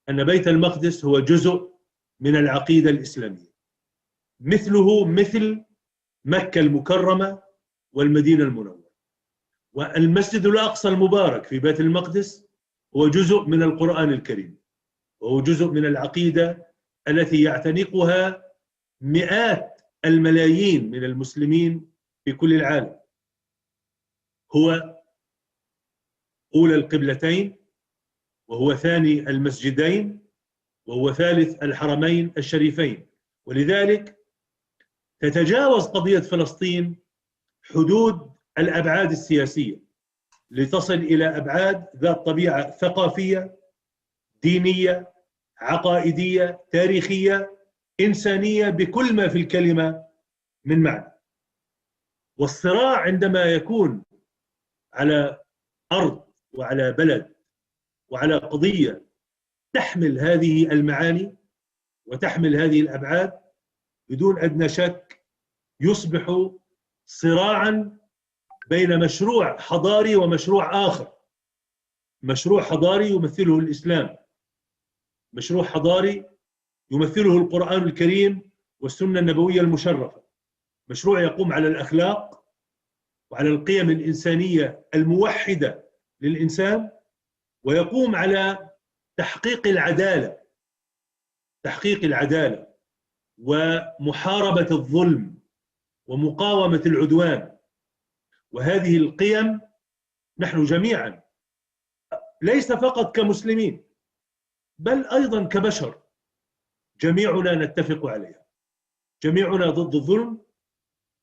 S9: أن بيت المقدس هو جزء من العقيدة الإسلامية، مثله مثل مكة المكرمة والمدينة المنورة. والمسجد الأقصى المبارك في بيت المقدس هو جزء من القرآن الكريم، وهو جزء من العقيدة التي يعتنقها مئات الملايين من المسلمين في كل العالم. هو أولى القبلتين، وهو ثاني المسجدين، وهو ثالث الحرمين الشريفين. ولذلك تتجاوز قضية فلسطين حدود الأبعاد السياسية لتصل إلى أبعاد ذات طبيعة ثقافية، دينية، عقائدية، تاريخية، إنسانية، بكل ما في الكلمة من معنى. والصراع عندما يكون على أرض وعلى بلد وعلى قضية تحمل هذه المعاني وتحمل هذه الأبعاد، بدون أدنى شك يصبح صراعاً بين مشروع حضاري ومشروع آخر. مشروع حضاري يمثله الإسلام، مشروع حضاري يمثله القرآن الكريم والسنة النبوية المشرفة، مشروع يقوم على الأخلاق وعلى القيم الإنسانية الموحدة للإنسان، ويقوم على تحقيق العدالة ومحاربة الظلم ومقاومة العدوان. وهذه القيم نحن جميعا ليس فقط كمسلمين بل أيضا كبشر جميعنا نتفق عليها، جميعنا ضد الظلم،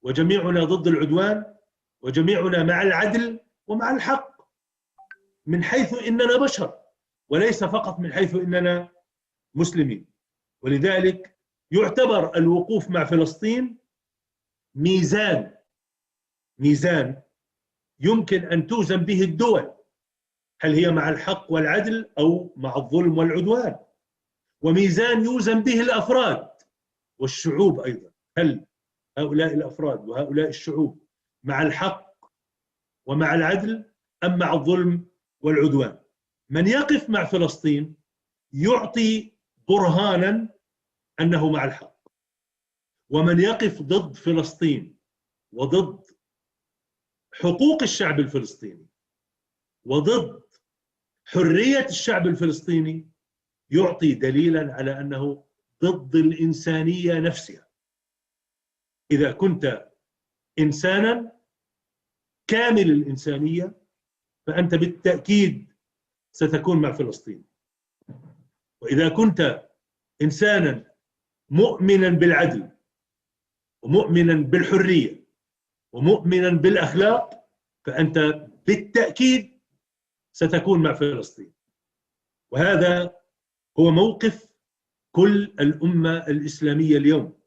S9: وجميعنا ضد العدوان، وجميعنا مع العدل، ومع الحق من حيث إننا بشر، وليس فقط من حيث إننا مسلمين. ولذلك يعتبر الوقوف مع فلسطين ميزان يمكن أن توزن به الدول، هل هي مع الحق والعدل أو مع الظلم والعدوان، وميزان يوزن به الأفراد والشعوب أيضا، هل هؤلاء الأفراد وهؤلاء الشعوب مع الحق ومع العدل أم مع الظلم والعدوان. من يقف مع فلسطين يعطي برهانا أنه مع الحق، ومن يقف ضد فلسطين وضد حقوق الشعب الفلسطيني وضد حرية الشعب الفلسطيني يعطي دليلا على أنه ضد الإنسانية نفسها. إذا كنت إنسانا كامل الإنسانية فأنت بالتأكيد ستكون مع فلسطين، وإذا كنت إنسانا مؤمنا بالعدل ومؤمنا بالحرية ومؤمنا بالأخلاق فأنت بالتأكيد ستكون مع فلسطين. وهذا هو موقف كل الأمة الإسلامية اليوم.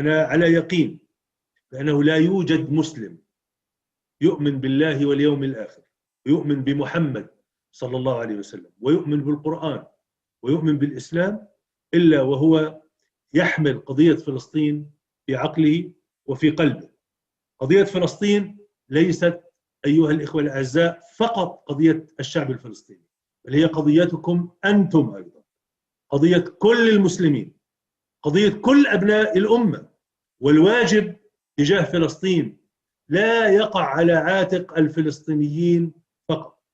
S9: أنا على يقين بأنه لا يوجد مسلم يؤمن بالله واليوم الآخر ويؤمن بمحمد صلى الله عليه وسلم ويؤمن بالقرآن ويؤمن بالإسلام إلا وهو يحمل قضية فلسطين في عقله وفي قلبه. قضية فلسطين ليست أيها الإخوة الأعزاء فقط قضية الشعب الفلسطيني، بل هي قضيتكم أنتم أيضا، قضية كل المسلمين، قضية كل أبناء الأمة. والواجب تجاه فلسطين لا يقع على عاتق الفلسطينيين فقط،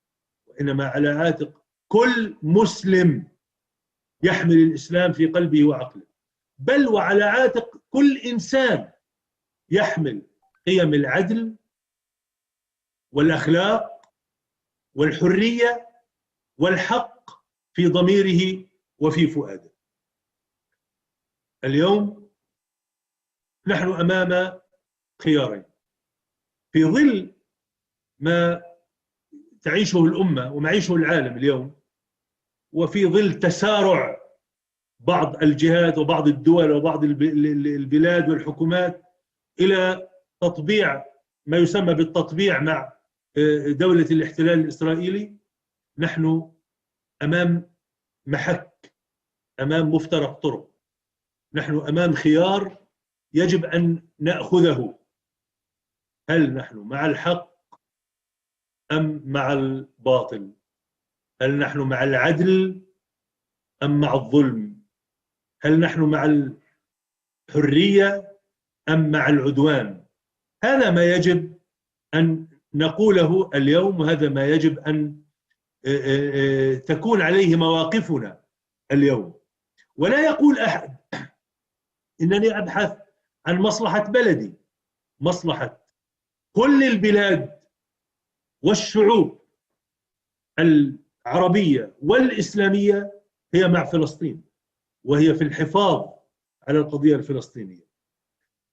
S9: وإنما على عاتق كل مسلم يحمل الإسلام في قلبه وعقله، بل وعلى عاتق كل إنسان يحمل قيم العدل والأخلاق والحرية والحق في ضميره وفي فؤاده. اليوم نحن أمام خيارين في ظل ما تعيشه الأمة وما يعيشه العالم اليوم، وفي ظل تسارع بعض الجهات وبعض الدول وبعض البلاد والحكومات إلى تطبيع ما يسمى بالتطبيع مع دولة الاحتلال الإسرائيلي. نحن أمام محك، أمام مفترق طرق، نحن أمام خيار يجب أن نأخذه. هل نحن مع الحق أم مع الباطل؟ هل نحن مع العدل أم مع الظلم؟ هل نحن مع الحرية أم مع العدوان؟ هذا ما يجب أن نقوله اليوم، وهذا ما يجب أن تكون عليه مواقفنا اليوم. ولا يقول أحد إنني أبحث عن مصلحة بلدي. مصلحة كل البلاد والشعوب العربية والإسلامية هي مع فلسطين، وهي في الحفاظ على القضية الفلسطينية.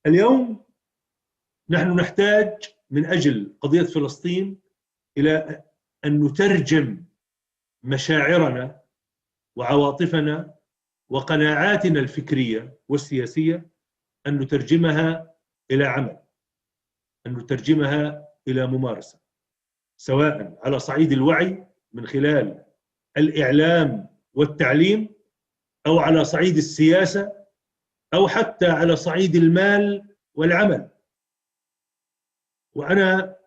S9: اليوم نحن نحتاج من أجل قضية فلسطين إلى أن نترجم مشاعرنا وعواطفنا وقناعاتنا الفكرية والسياسية، أن نترجمها إلى عمل، أن نترجمها إلى ممارسة، سواء على صعيد الوعي من خلال الإعلام والتعليم، أو على صعيد السياسة، أو حتى على صعيد المال والعمل. وأنا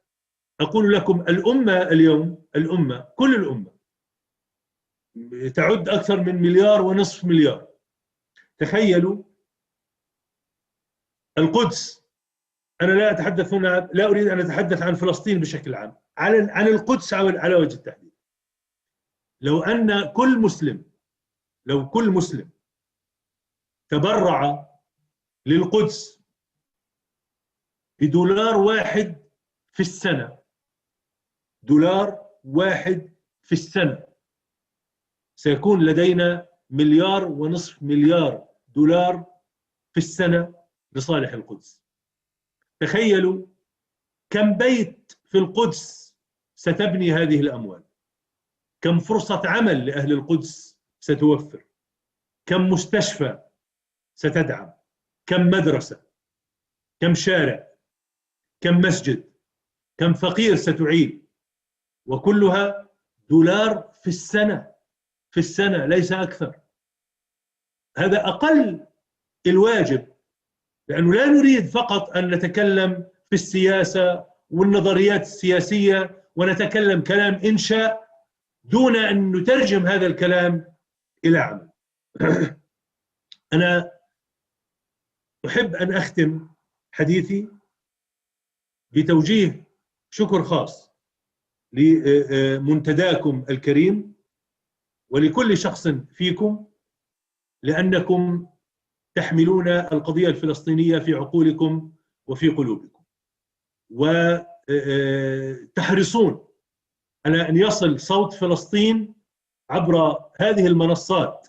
S9: أقول لكم الأمة اليوم، الأمة كل الأمة تعد أكثر من 1.5 مليار. تخيلوا القدس، أنا لا أتحدث هنا، لا أريد أن أتحدث عن فلسطين بشكل عام، عن القدس على وجه التحديد. لو أن كل مسلم تبرع للقدس $1 في السنة، $1 في السنة، سيكون لدينا 1.5 مليار دولار في السنة لصالح القدس. تخيلوا كم بيت في القدس ستبني هذه الأموال؟ كم فرصة عمل لأهل القدس ستوفر؟ كم مستشفى ستدعم؟ كم مدرسة؟ كم شارع؟ كم مسجد؟ كم فقير ستعيد؟ وكلها دولار في السنة، في السنة ليس أكثر. هذا أقل الواجب، لأنه لا نريد فقط أن نتكلم في السياسة والنظريات السياسية ونتكلم كلام إنشاء دون أن نترجم هذا الكلام إلى عمل. أنا أحب أن أختم حديثي بتوجيه شكر خاص لمنتداكم الكريم ولكل شخص فيكم، لأنكم تحملون القضية الفلسطينية في عقولكم وفي قلوبكم، وتحرصون على أن يصل صوت فلسطين عبر هذه المنصات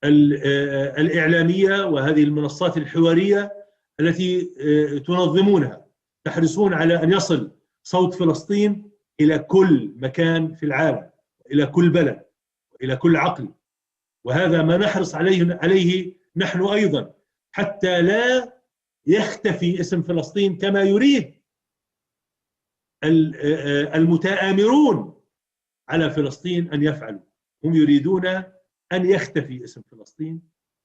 S9: الإعلامية وهذه المنصات الحوارية التي تنظمونها. تحرصون على أن يصل صوت فلسطين إلى كل مكان في العالم، إلى كل بلد، إلى كل عقل، وهذا ما نحرص عليه نحن أيضا، حتى لا يختفي اسم فلسطين كما يريد المتآمرون على فلسطين أن يفعلوا. هم يريدون أن يختفي اسم فلسطين،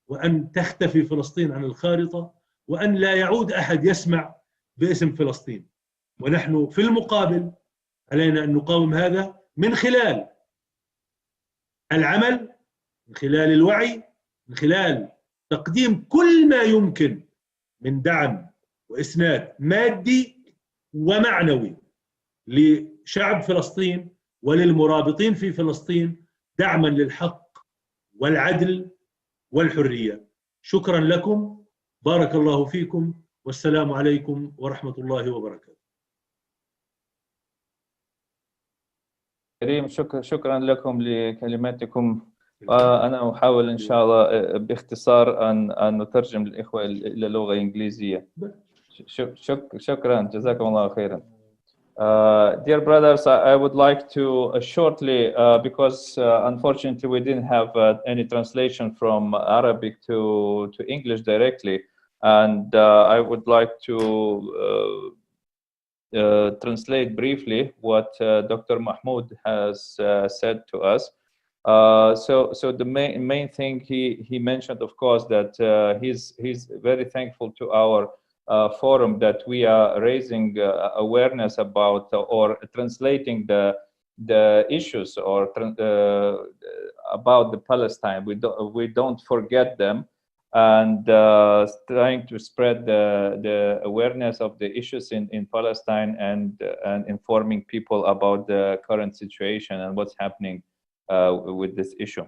S9: وأن تختفي فلسطين عن الخارطة، وأن لا يعود أحد يسمع باسم فلسطين. ونحن في المقابل علينا أن نقاوم هذا من خلال العمل، من خلال الوعي، من خلال تقديم كل ما يمكن من دعم وإسناد مادي ومعنوي لشعب فلسطين وللمرابطين في فلسطين، دعما للحق والعدل والحرية. شكرا لكم، بارك الله فيكم، والسلام عليكم ورحمة الله وبركاته.
S1: كريم، شكرا لكم لكلماتكم. أنا أحاول إن شاء الله باختصار أن نترجم للإخوة إلى لغة إنجليزية. شكرا، جزاكم الله خيرا. Dear brothers, I would like to shortly, because unfortunately we didn't have any translation from Arabic to English directly, and I would like to translate briefly what Dr. Mahmoud has said to us. So the main thing he mentioned, of course, that he's very thankful to our forum that we are raising awareness about or translating the issues or about the Palestine. We don't forget them, and trying to spread the awareness of the issues in Palestine and informing people about the current situation and what's happening with this issue.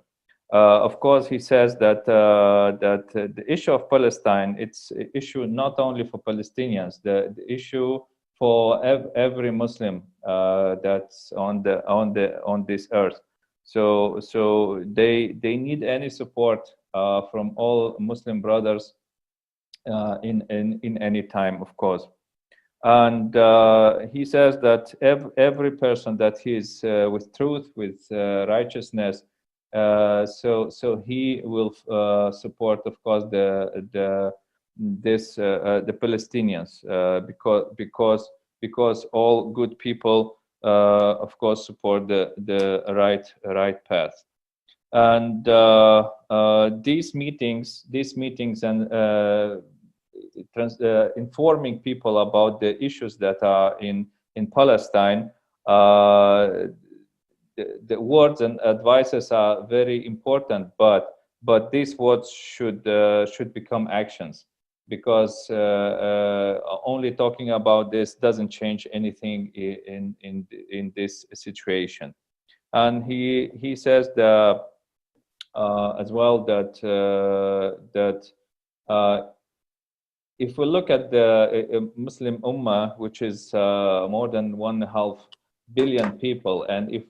S1: Of course, he says that the issue of Palestine, it's an issue not only for Palestinians, the issue for every Muslim that's on this earth. So they need any support from all Muslim brothers in any time, of course. And he says that every person that is with truth, with righteousness, so he will support, of course, the Palestinians, because all good people, of course, support the right path. And these meetings and informing people about the issues that are in Palestine, the words and advices are very important, but these words should become actions, because only talking about this doesn't change anything in this situation. And he says as well that if we look at the Muslim Ummah, which is more than 1.5 billion people, and if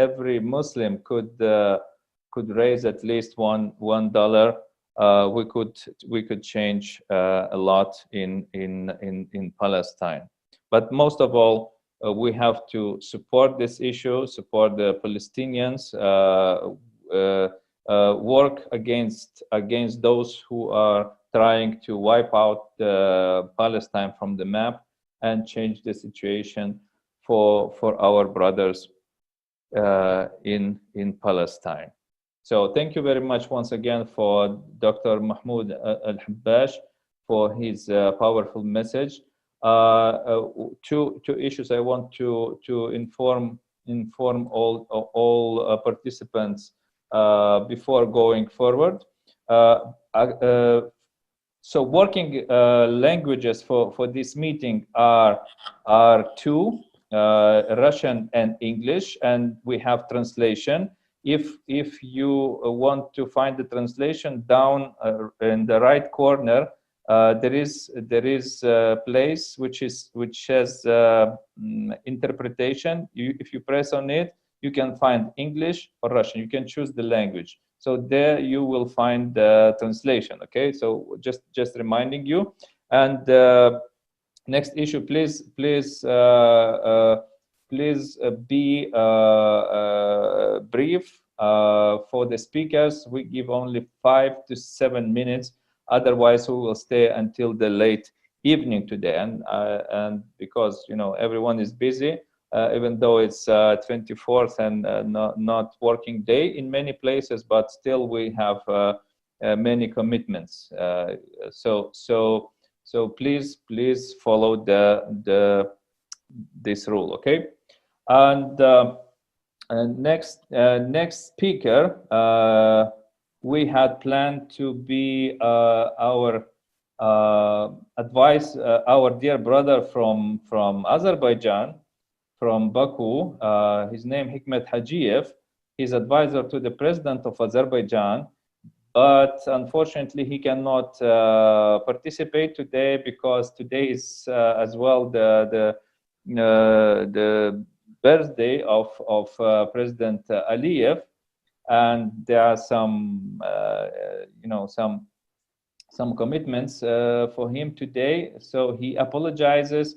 S1: every Muslim could raise at least $1, we could change a lot in Palestine. But most of all, we have to support this issue, support the Palestinians, work against those who are trying to wipe out Palestine from the map and change the situation for our brothers in Palestine. So thank you very much once again for Dr. Mahmoud Al-Habbash for his powerful message. Two issues I want to inform all participants before going forward. So working languages for this meeting are two, Russian and English, and we have translation. If you want to find the translation, down in the right corner, there is a place which has interpretation. If you press on it, you can find English or Russian. You can choose the language. So there you will find the translation. Okay, so just reminding you. And next issue, please be brief for the speakers. We give only 5 to 7 minutes. Otherwise, we will stay until the late evening today. And because everyone is busy, even though it's 24th and not working day in many places, but still we have many commitments. So please follow this rule, okay? And next speaker, we had planned to be our dear brother from Azerbaijan, from Baku. His name Hikmet Hajiev. He's advisor to the president of Azerbaijan, but unfortunately he cannot participate today because today is as well the birthday of President Aliyev, and there are some commitments for him today. So he apologizes.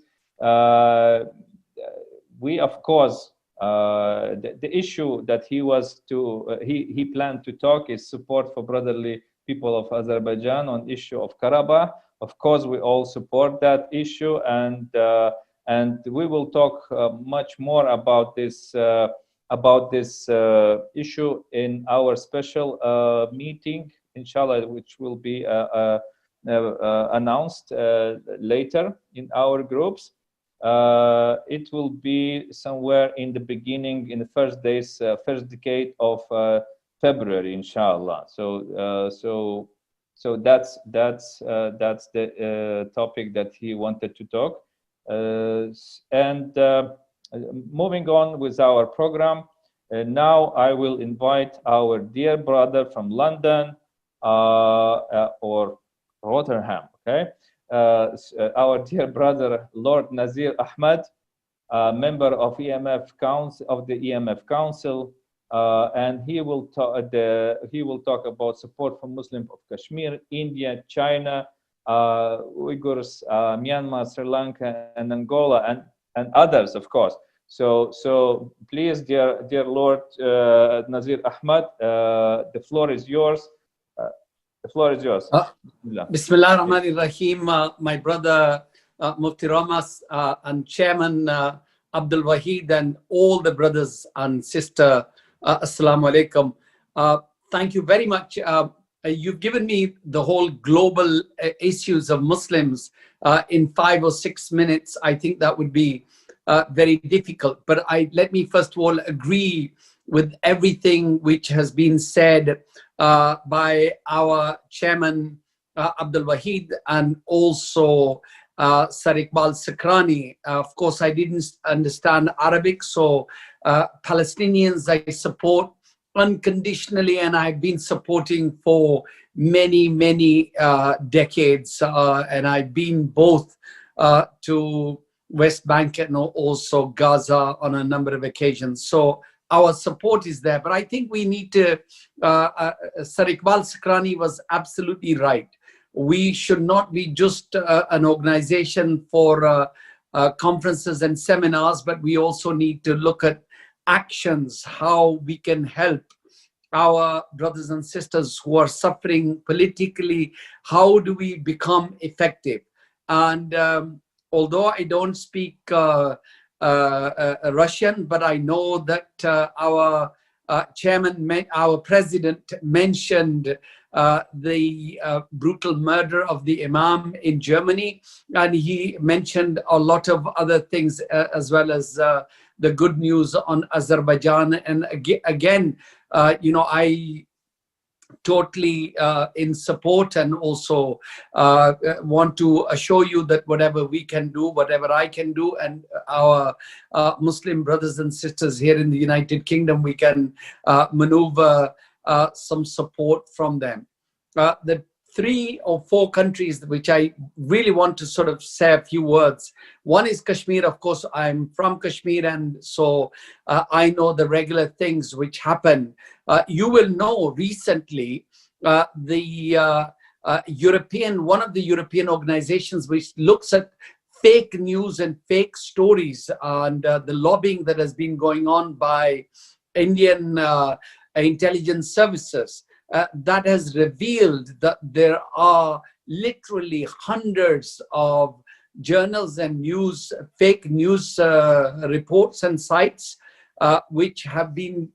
S1: We, of course, the issue that he planned to talk is support for brotherly people of Azerbaijan on issue of Karabakh. Of course, we all support that issue, and we will talk much more about this issue in our special meeting, inshallah, which will be announced later in our groups. It will be somewhere in the beginning, in the first decade of February, inshallah. So that's the topic that he wanted to talk. Moving on with our program, now I will invite our dear brother from London or Rotterdam, okay? Our dear brother Lord Nazir Ahmad, member of the EMF Council, and he will talk about support for Muslims of Kashmir, India, China, Uyghurs, Myanmar, Sri Lanka, and Angola, and others, of course. So please, dear Lord Nazir Ahmad, the floor is yours. The floor is yours.
S10: Bismillah ar-Rahman ar-Rahim. My brother Mufti Ramas and Chairman Abdul Wahid and all the brothers and sister, Assalamu alaikum. Thank you very much. You've given me the whole global issues of Muslims in 5 or 6 minutes. I think that would be very difficult. But let me first of all agree with everything which has been said by our chairman Abdul Wahid and also Sir Iqbal Sakrani. Of course, I didn't understand Arabic, so Palestinians I support unconditionally, and I've been supporting for many decades, and I've been both to West Bank and also Gaza on a number of occasions. So our support is there. But I think we need to, Sir Iqbal Sakrani was absolutely right. We should not be just an organization for conferences and seminars, but we also need to look at actions, how we can help our brothers and sisters who are suffering politically. How do we become effective? And although I don't speak Russian, but I know that our chairman, our president mentioned the brutal murder of the Imam in Germany, and he mentioned a lot of other things as well as the good news on Azerbaijan. And again, I totally in support, and also want to assure you that whatever we can do, whatever I can do, and our Muslim brothers and sisters here in the United Kingdom, we can maneuver some support from them. The 3 or 4 countries which I really want to sort of say a few words. One is Kashmir. Of course, I'm from Kashmir, and so I know the regular things which happen. You will know recently the one of the European organizations which looks at fake news and fake stories, and the lobbying that has been going on by Indian intelligence services. That has revealed that there are literally hundreds of journals and fake news reports and sites which have been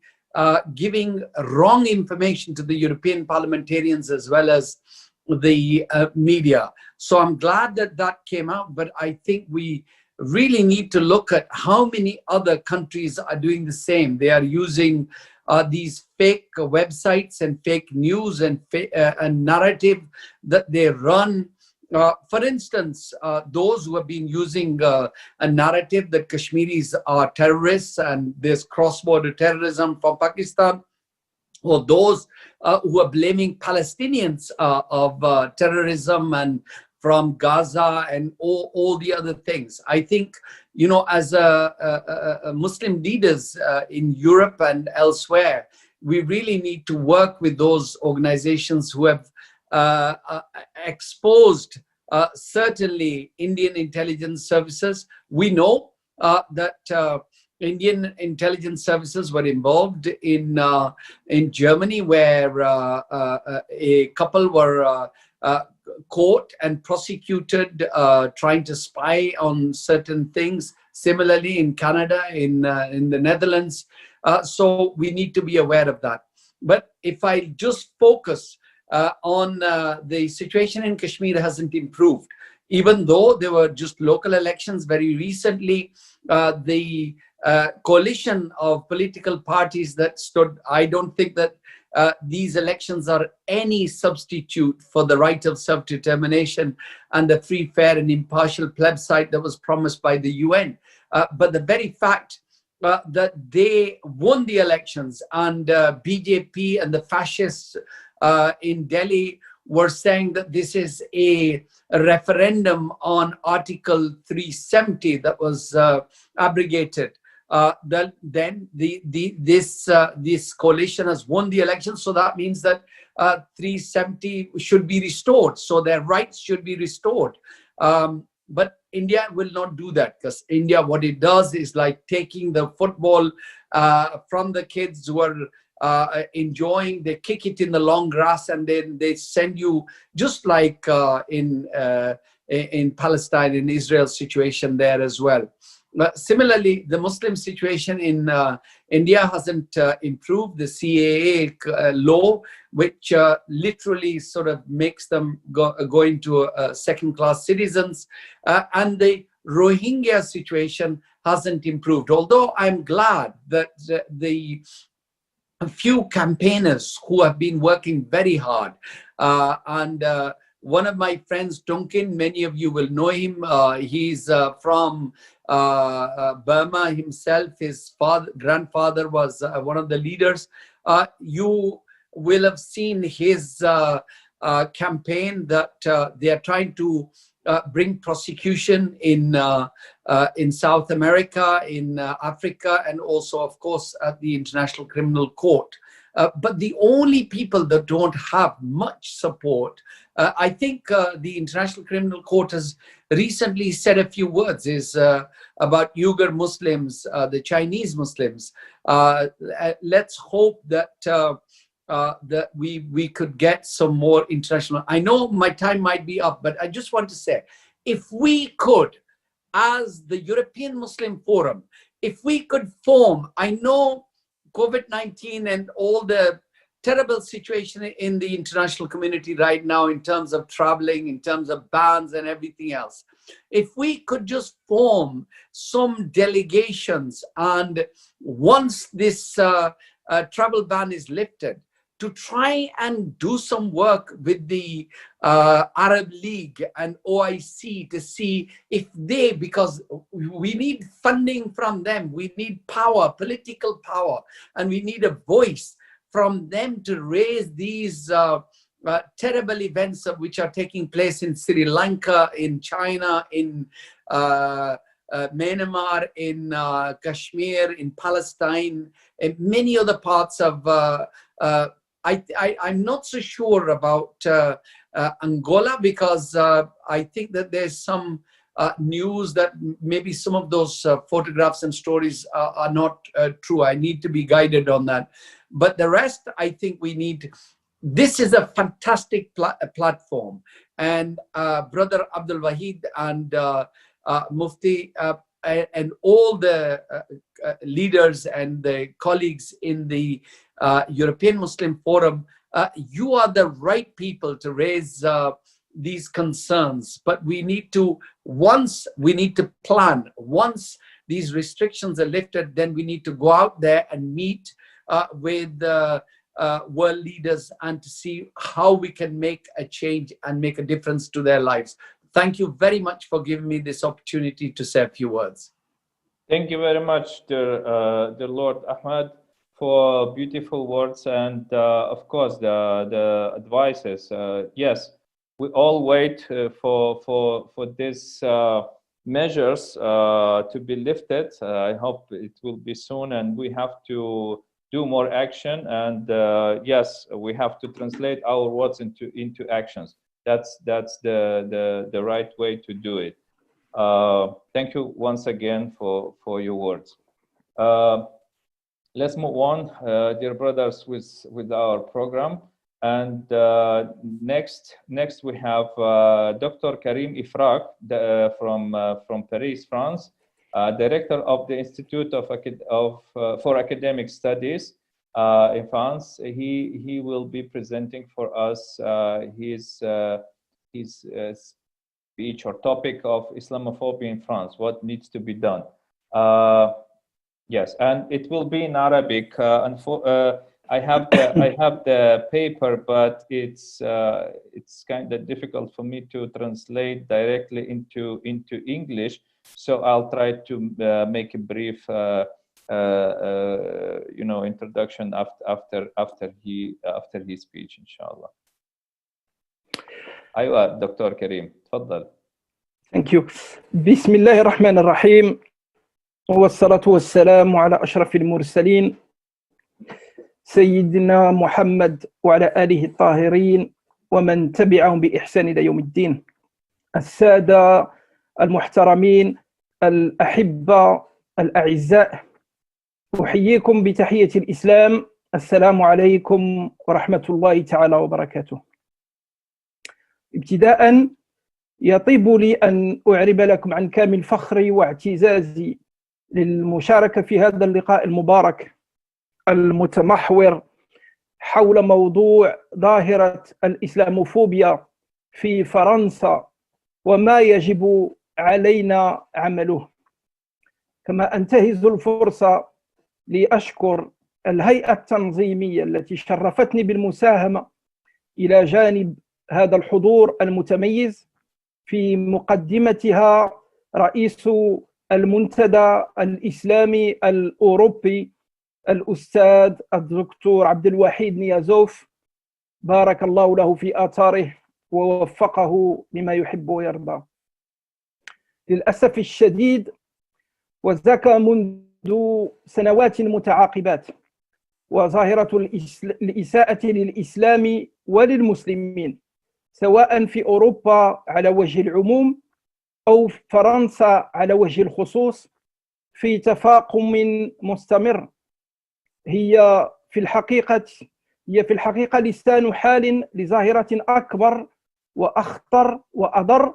S10: giving wrong information to the European parliamentarians as well as the media. So I'm glad that that came out, but I think we really need to look at how many other countries are doing the same. They are using these fake websites and fake news and narrative that they run. For instance, those who have been using a narrative that Kashmiris are terrorists and there's cross-border terrorism from Pakistan, or those who are blaming Palestinians of terrorism and from Gaza and all the other things. I think, as Muslim leaders in Europe and elsewhere, we really need to work with those organizations who have exposed certainly Indian intelligence services. We know that Indian intelligence services were involved in Germany, where a couple were caught and prosecuted trying to spy on certain things. Similarly, in Canada, in the Netherlands. So we need to be aware of that. But if I just focus on the situation in Kashmir, hasn't improved. Even though there were just local elections very recently, the coalition of political parties that stood, I don't think that these elections are any substitute for the right of self-determination and the free, fair and impartial plebiscite that was promised by the UN. But the very fact that they won the elections, and BJP and the fascists in Delhi were saying that this is a referendum on Article 370 that was abrogated. Then this coalition has won the election, so that means that 370 should be restored, so their rights should be restored. But India will not do that, because India, what it does is like taking the football from the kids who are enjoying, they kick it in the long grass, and then they send you, just like in Palestine, in Israel's situation there as well. Similarly, the Muslim situation in India hasn't improved. The CAA law, which literally sort of makes them go into second-class citizens, and the Rohingya situation hasn't improved. Although I'm glad that the few campaigners who have been working very hard, and one of my friends, Tonkin, many of you will know him. He's from Burma himself. His grandfather was one of the leaders. You will have seen his campaign that they are trying to bring prosecution in South America, in Africa, and also, of course, at the International Criminal Court. But the only people that don't have much support, I think the International Criminal Court has recently said a few words is about Uyghur Muslims, the Chinese Muslims. Let's hope that that we could get some more international. I know my time might be up, but I just want to say, if we could, as the European Muslim Forum, if we could form, I know COVID-19 and all the terrible situation in the international community right now in terms of traveling, in terms of bans and everything else. If we could just form some delegations, and once this travel ban is lifted, to try and do some work with the Arab League and OIC to see if they, because we need funding from them, we need power, political power, and we need a voice from them to raise these terrible events which are taking place in Sri Lanka, in China, in Myanmar, in Kashmir, in Palestine, and many other parts of I'm not so sure about Angola, because I think that there's some news that maybe some of those photographs and stories are not true. I need to be guided on that. But the rest, I think we need. This is a fantastic platform. And Brother Abdul Wahid and Mufti and all the leaders and the colleagues in the European Muslim Forum, you are the right people to raise these concerns. But we need to, we need to plan. Once these restrictions are lifted, then we need to go out there and meet with world leaders and to see how we can make a change and make a difference to their lives. Thank you very much for giving me this opportunity to say a few words.
S1: Thank you very much, dear Lord Ahmad, for beautiful words and, of course, the advices. Yes, we all wait for these measures to be lifted. I hope it will be soon, and we have to do more action. And yes, we have to translate our words into actions. That's the right way to do it. Thank you once again for your words. Let's move on, dear brothers, with our program. And next we have Dr. Karim Ifraq from Paris, France, director of the Institute for Academic Studies in France. He will be presenting for us his speech or topic of Islamophobia in France, what needs to be done. Yes, and it will be in Arabic. I have the paper, but it's kind of difficult for me to translate directly into English. So I'll try to make a brief, introduction after his speech, inshallah. أيوة دكتور كريم تفضل.
S11: Thank you. بسم الله الرحمن الرحيم والصلاة والسلام على أشرف المرسلين سيدنا محمد وعلى آله الطاهرين ومن تبعهم بإحسان إلى يوم الدين. السادة المحترمين الأحبة الأعزاء، أحييكم بتحية الإسلام. السلام عليكم ورحمة الله تعالى وبركاته. ابتداء يطيب لي أن أعرب لكم عن كامل فخري واعتزازي للمشاركة في هذا اللقاء المبارك المتمحور حول موضوع ظاهرة الإسلاموفوبيا في فرنسا وما يجب علينا عمله. كما أنتهز الفرصة لأشكر الهيئة التنظيمية التي شرفتني بالمساهمة إلى جانب هذا الحضور المتميز، في مقدمتها رئيس المنتدى الإسلامي الأوروبي الأستاذ الدكتور عبد الوحيد نيازوف، بارك الله له في آثاره ووفقه لما يحب ويرضى. للأسف الشديد، وذاك منذ سنوات متعاقبات، وظاهرة الإساءة للإسلام وللمسلمين سواء في أوروبا على وجه العموم أو فرنسا على وجه الخصوص في تفاقم مستمر. هي في الحقيقة لسان حال لظاهرة أكبر وأخطر وأضر،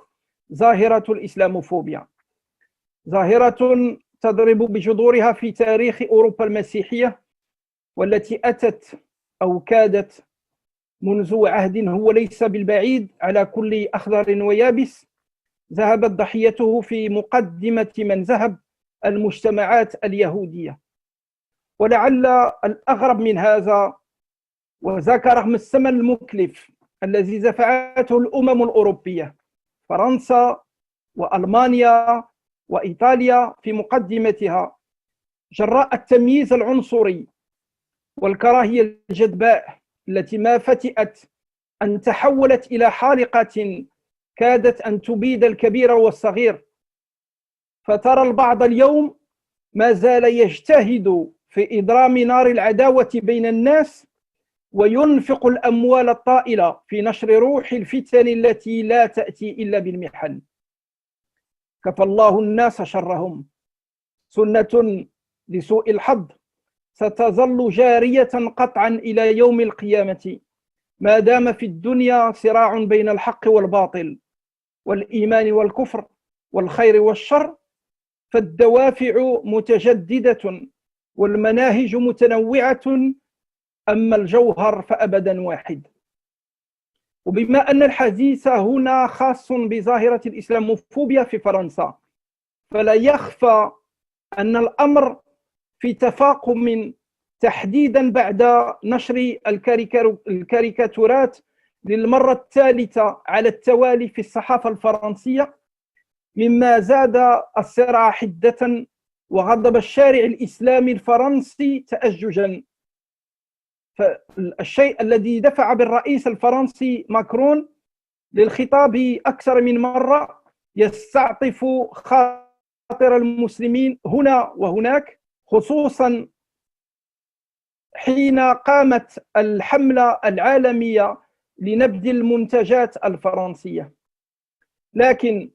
S11: ظاهرة الإسلاموفوبيا، ظاهرة تضرب بجذورها في تاريخ أوروبا المسيحية، والتي أتت أو كادت منذ عهد هو ليس بالبعيد على كل أخضر ويابس، ذهبت ضحيته في مقدمة من ذهب المجتمعات اليهودية. ولعل الأغرب من هذا، وذاك رغم الثمن المكلف الذي دفعته الأمم الأوروبية، فرنسا وألمانيا وإيطاليا في مقدمتها، جراء التمييز العنصري والكراهية الجدباء التي ما فتئت أن تحولت إلى حالقة كادت أن تبيد الكبير والصغير. فترى البعض اليوم ما زال يجتهد في إضرام نار العداوة بين الناس، وينفق الأموال الطائلة في نشر روح الفتن التي لا تأتي إلا بالمحن. كفى الله الناس شرهم. سنة لسوء الحظ ستظل جارية قطعا إلى يوم القيامة، ما دام في الدنيا صراع بين الحق والباطل، والإيمان والكفر، والخير والشر، فالدوافع متجددة والمناهج متنوعة، أما الجوهر فأبدا واحد. وبما أن الحديث هنا خاص بظاهرة الإسلاموفوبيا في فرنسا، فلا يخفى أن الأمر في تفاقم، تحديدا بعد نشر الكاريكاتورات للمرة الثالثة على التوالي في الصحافة الفرنسية، مما زاد الصراع حدة وغضب الشارع الإسلامي الفرنسي تأججا. فالشيء الذي دفع بالرئيس الفرنسي ماكرون للخطاب أكثر من مرة يستعطف خاطر المسلمين هنا وهناك، خصوصا حين قامت الحملة العالمية لنبذ المنتجات الفرنسية. لكن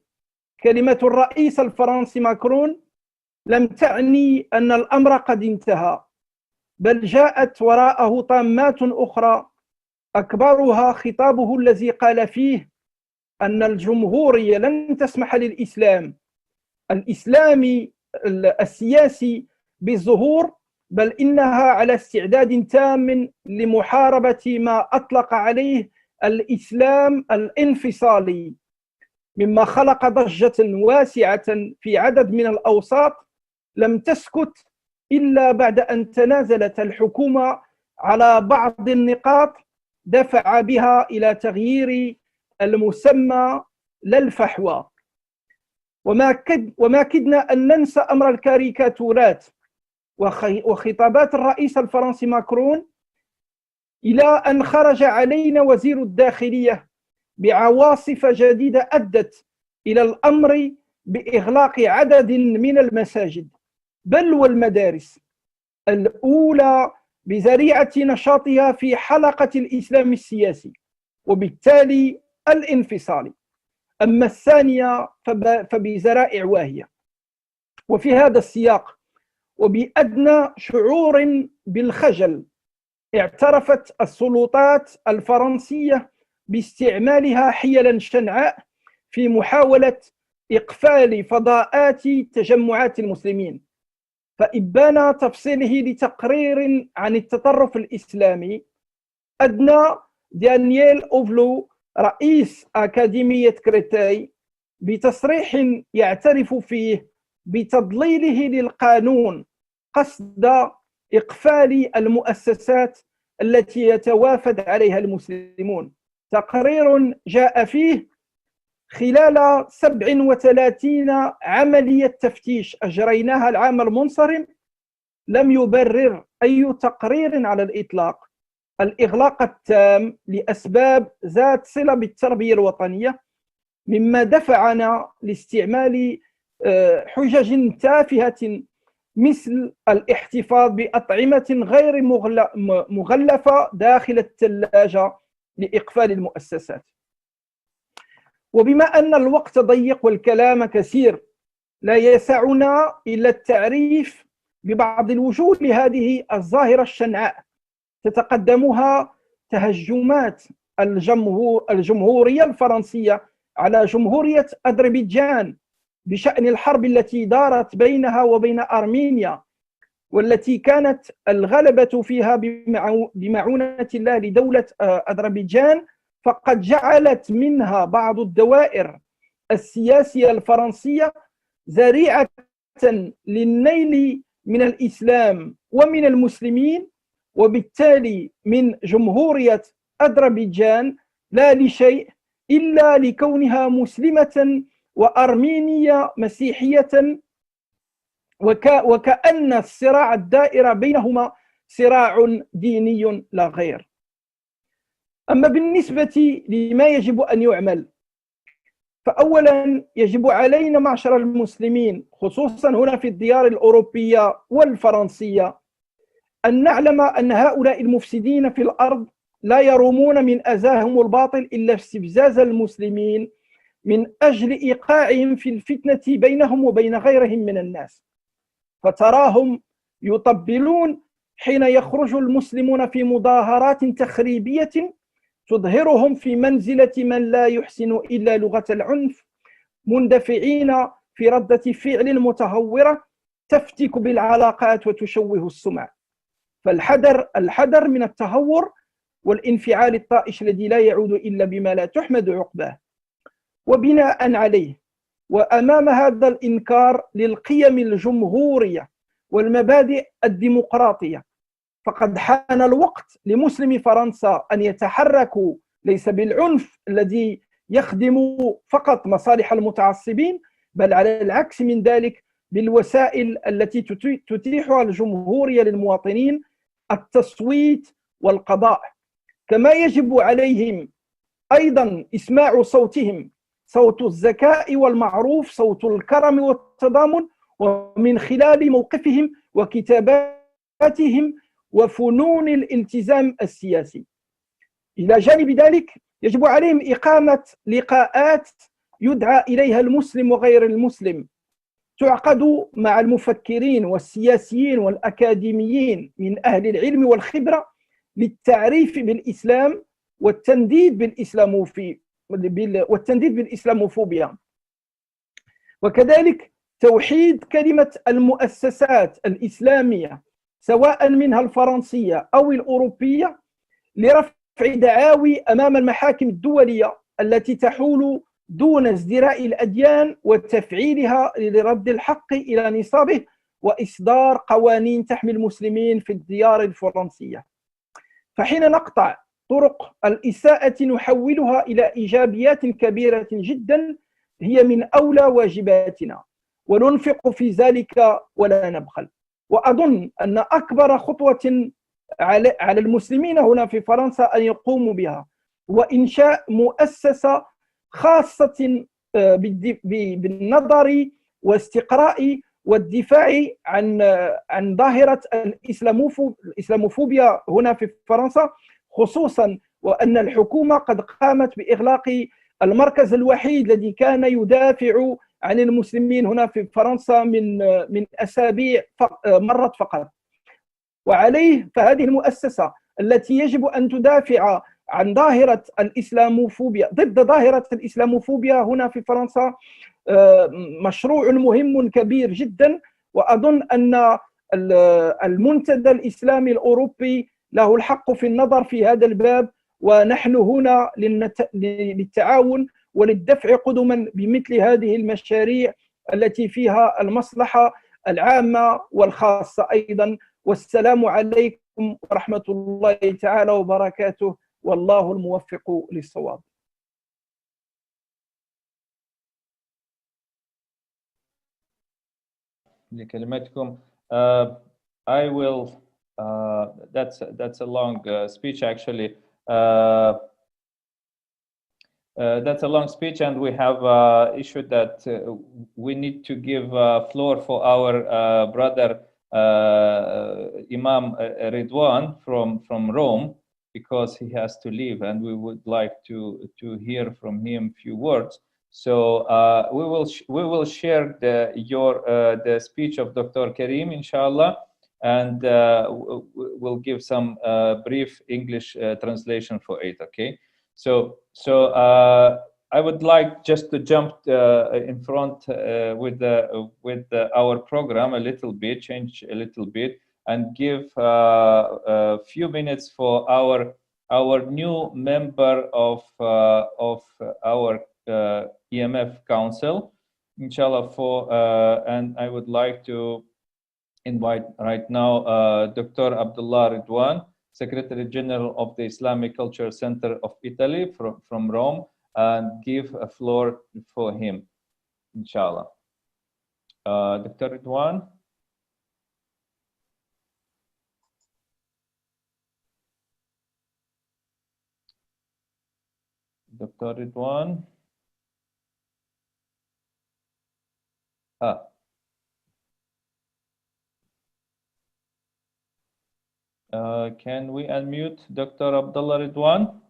S11: كلمة الرئيس الفرنسي ماكرون لم تعني أن الأمر قد انتهى، بل جاءت وراءه طامات أخرى، أكبرها خطابه الذي قال فيه أن الجمهورية لن تسمح للإسلام الإسلامي السياسي بالظهور، بل إنها على استعداد تام لمحاربة ما أطلق عليه الإسلام الانفصالي، مما خلق ضجة واسعة في عدد من الأوساط لم تسكت إلا بعد أن تنازلت الحكومة على بعض النقاط دفع بها إلى تغيير المسمى للفحوى. وما كدنا أن ننسى أمر الكاريكاتورات وخطابات الرئيس الفرنسي ماكرون، إلى أن خرج علينا وزير الداخلية بعواصف جديدة أدت إلى الأمر بإغلاق عدد من المساجد بل والمدارس الأولى بذريعة نشاطها في حلقة الإسلام السياسي وبالتالي الانفصالي، أما الثانية فبذرائع واهية. وفي هذا السياق وبأدنى شعور بالخجل، اعترفت السلطات الفرنسية باستعمالها حيلا شنعاء في محاولة إقفال فضاءات تجمعات المسلمين. فإبان تفصيله لتقرير عن التطرف الإسلامي، أدنى دانييل أوفلو رئيس أكاديمية كريتاي بتصريح يعترف فيه بتضليله للقانون قصد إقفال المؤسسات التي يتوافد عليها المسلمون. تقرير جاء فيه خلال 37 عملية تفتيش أجريناها العام المنصرم، لم يبرر أي تقرير على الإطلاق الإغلاق التام لأسباب ذات صلة بالتربية الوطنية، مما دفعنا لاستعمال حجج تافهة مثل الاحتفاظ بأطعمة غير مغلفة داخل الثلاجة لإقفال المؤسسات. وبما أن الوقت ضيق والكلام كثير لا يسعنا إلا التعريف ببعض الوجوه لهذه الظاهرة الشنعاء تتقدمها تهجمات الجمهورية الفرنسية على جمهورية أذربيجان بشأن الحرب التي دارت بينها وبين أرمينيا، والتي كانت الغلبة فيها بمعونة الله لدولة أذربيجان، فقد جعلت منها بعض الدوائر السياسية الفرنسية ذريعة للنيل من الإسلام ومن المسلمين، وبالتالي من جمهورية أذربيجان لا لشيء إلا لكونها مسلمة وأرمينية مسيحية، وكأن الصراع الدائر بينهما صراع ديني لا غير. أما بالنسبة لما يجب أن يعمل، فأولا يجب علينا معشر المسلمين خصوصا هنا في الديار الأوروبية والفرنسية أن نعلم أن هؤلاء المفسدين في الأرض لا يرومون من أذاهم الباطل إلا استفزاز المسلمين من أجل إيقاعهم في الفتنة بينهم وبين غيرهم من الناس، فتراهم يطبلون حين يخرج المسلمون في مظاهرات تخريبية تظهرهم في منزلة من لا يحسن إلا لغة العنف، مندفعين في ردة فعل متهورة تفتك بالعلاقات وتشوه السمعة. فالحذر من التهور والانفعال الطائش الذي لا يعود إلا بما لا تحمد عقباه. وبناء عليه وأمام هذا الإنكار للقيم الجمهورية والمبادئ الديمقراطية، فقد حان الوقت لمسلمي فرنسا أن يتحركوا ليس بالعنف الذي يخدم فقط مصالح المتعصبين، بل على العكس من ذلك بالوسائل التي تتيحها الجمهورية للمواطنين، التصويت والقضاء. كما يجب عليهم أيضا إسماع صوتهم، صوت الذكاء والمعروف، صوت الكرم والتضامن، ومن خلال موقفهم وكتاباتهم وفنون الالتزام السياسي. إلى جانب ذلك يجب عليهم إقامة لقاءات يدعى إليها المسلم وغير المسلم، تعقد مع المفكرين والسياسيين والأكاديميين من أهل العلم والخبرة للتعريف بالإسلام والتنديد بالإسلاموفوبيا، وكذلك توحيد كلمة المؤسسات الإسلامية سواء منها الفرنسية أو الأوروبية لرفع دعاوي أمام المحاكم الدولية التي تحول دون ازدراء الأديان وتفعيلها لرد الحق إلى نصابه وإصدار قوانين تحمي المسلمين في الديار الفرنسية. فحين نقطع طرق الإساءة نحولها إلى إيجابيات كبيرة جدا هي من أولى واجباتنا، وننفق في ذلك ولا نبخل. وأظن أن أكبر خطوة على المسلمين هنا في فرنسا أن يقوموا بها هو إنشاء مؤسسة خاصة بالنظر واستقراء والدفاع عن ظاهرة الإسلاموفوبيا هنا في فرنسا، خصوصا وأن الحكومة قد قامت بإغلاق المركز الوحيد الذي كان يدافع عن المسلمين هنا في فرنسا من أسابيع مرت فقط. وعليه فهذه المؤسسة التي يجب أن تدافع عن ظاهرة الإسلاموفوبيا ضد ظاهرة الإسلاموفوبيا هنا في فرنسا مشروع مهم كبير جدا. وأظن أن المنتدى الإسلامي الأوروبي له الحق في النظر في هذا الباب، ونحن هنا للتعاون وللدفع قدما بمثل هذه المشاريع التي فيها المصلحة العامة والخاصة أيضا. والسلام عليكم ورحمة الله تعالى وبركاته، والله الموفق للصواب.
S1: لكلماتكم. I will. That's a long speech actually. that's a long speech, and we have issued that we need to give floor for our brother Imam Ridwan from Rome, because he has to leave, and we would like to hear from him a few words. So we will share the speech of Dr. Karim, inshallah, and we'll give some brief English translation for it. Okay. So I would like just to jump in front with our program a little bit, change a little bit, and give a few minutes for our new member of our EMF Council, inshallah. And I would like to invite right now Dr. Abdullah Ridwan, Secretary General of the Islamic Culture Center of Italy from Rome, and give a floor for him, inshallah. Dr. Ridwan. Dr. Ridwan. Can we unmute Dr. Abdullah Ridwan?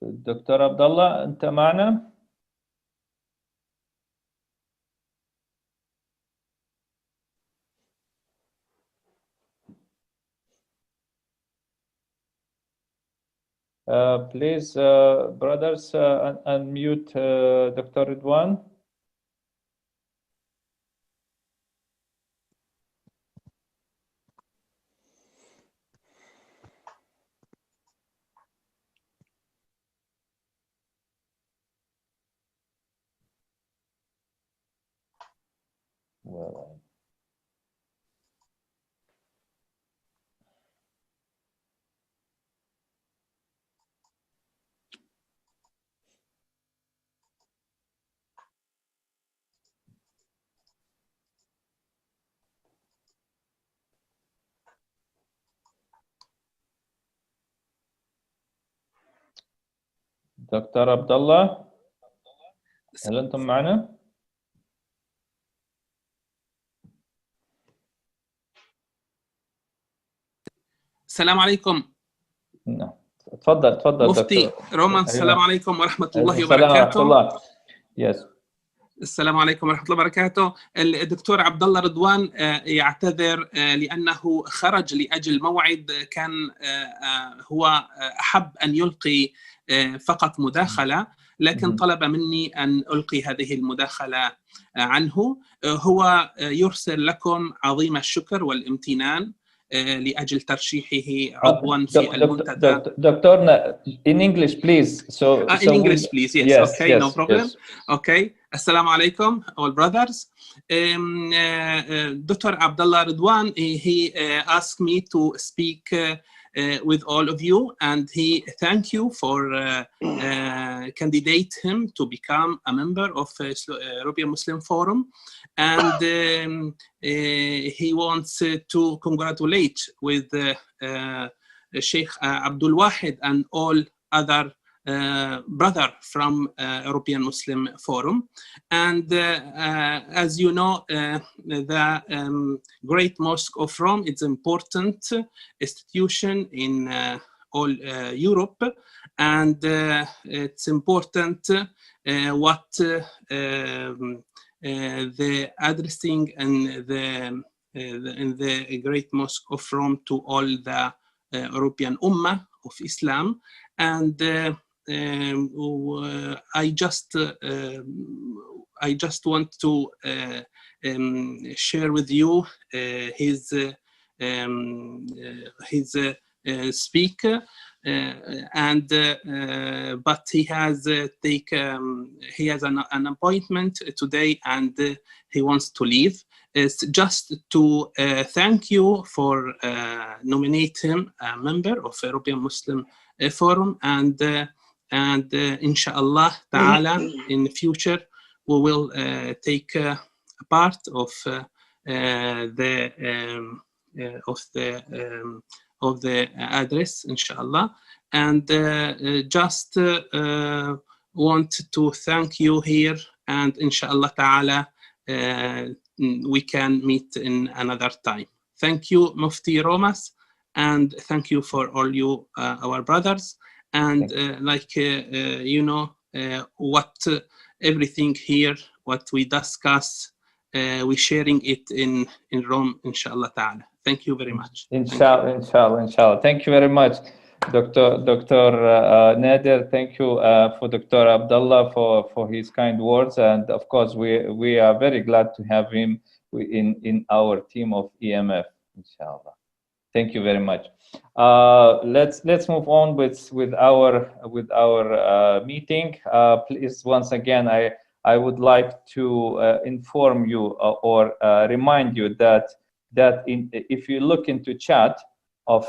S1: دكتور عبد الله أنت معنا؟ Please, brothers, unmute Dr. Ridwan. Well, دكتور عبد الله، هل أنتم معنا؟
S12: السلام عليكم.
S1: نعم، تفضل
S12: مفتي
S1: دكتور.
S12: رومان. السلام عليكم ورحمة الله
S1: السلام ورحمة
S12: وبركاته.
S1: الله. Yes.
S12: السلام عليكم ورحمة الله وبركاته. الدكتور عبد الله رضوان يعتذر لأنه خرج لأجل موعد، كان هو أحب أن يلقي فقط مداخلة، لكن طلب مني أن ألقي هذه المداخلة عنه. هو يرسل لكم عظيم الشكر والامتنان لأجل ترشيحه عضواً في المنتدى.
S1: دكتورنا, in English please. So
S12: in English please. Yes.
S1: Yes,
S12: okay,
S1: yes,
S12: no problem.
S1: Yes.
S12: Okay. Assalamu alaikum, all brothers. Dr. Abdullah Ridwan, he asked me to speak with all of you, and he thank you for candidate him to become a member of European Muslim Forum, and he wants to congratulate with Sheikh Abdul Wahid and all other brother from European Muslim Forum. And as you know, the Great Mosque of Rome is an important institution in all Europe, and it's important what the addressing in the Great Mosque of Rome to all the European Ummah of Islam. And I just want to share with you his speak, and but he has he has an appointment today, and he wants to leave. It's just to thank you for nominating him a member of European Muslim Forum, and inshallah ta'ala in the future we will take a part of the address, inshallah, and just want to thank you here, and inshallah ta'ala we can meet in another time. Thank you, Mufti Romas, and thank you for all you our brothers, and you know what everything here, what we discuss, we sharing it in Rome, inshallah ta'ala. Thank you very much.
S1: Inshallah. Thank you very much, Dr. Nader. Thank you for Dr. Abdullah for his kind words, and of course we are very glad to have him in our team of EMF, inshallah. Thank you very much. Let's move on with our meeting. Please, once again, I would like to inform you or remind you that if you look into chat of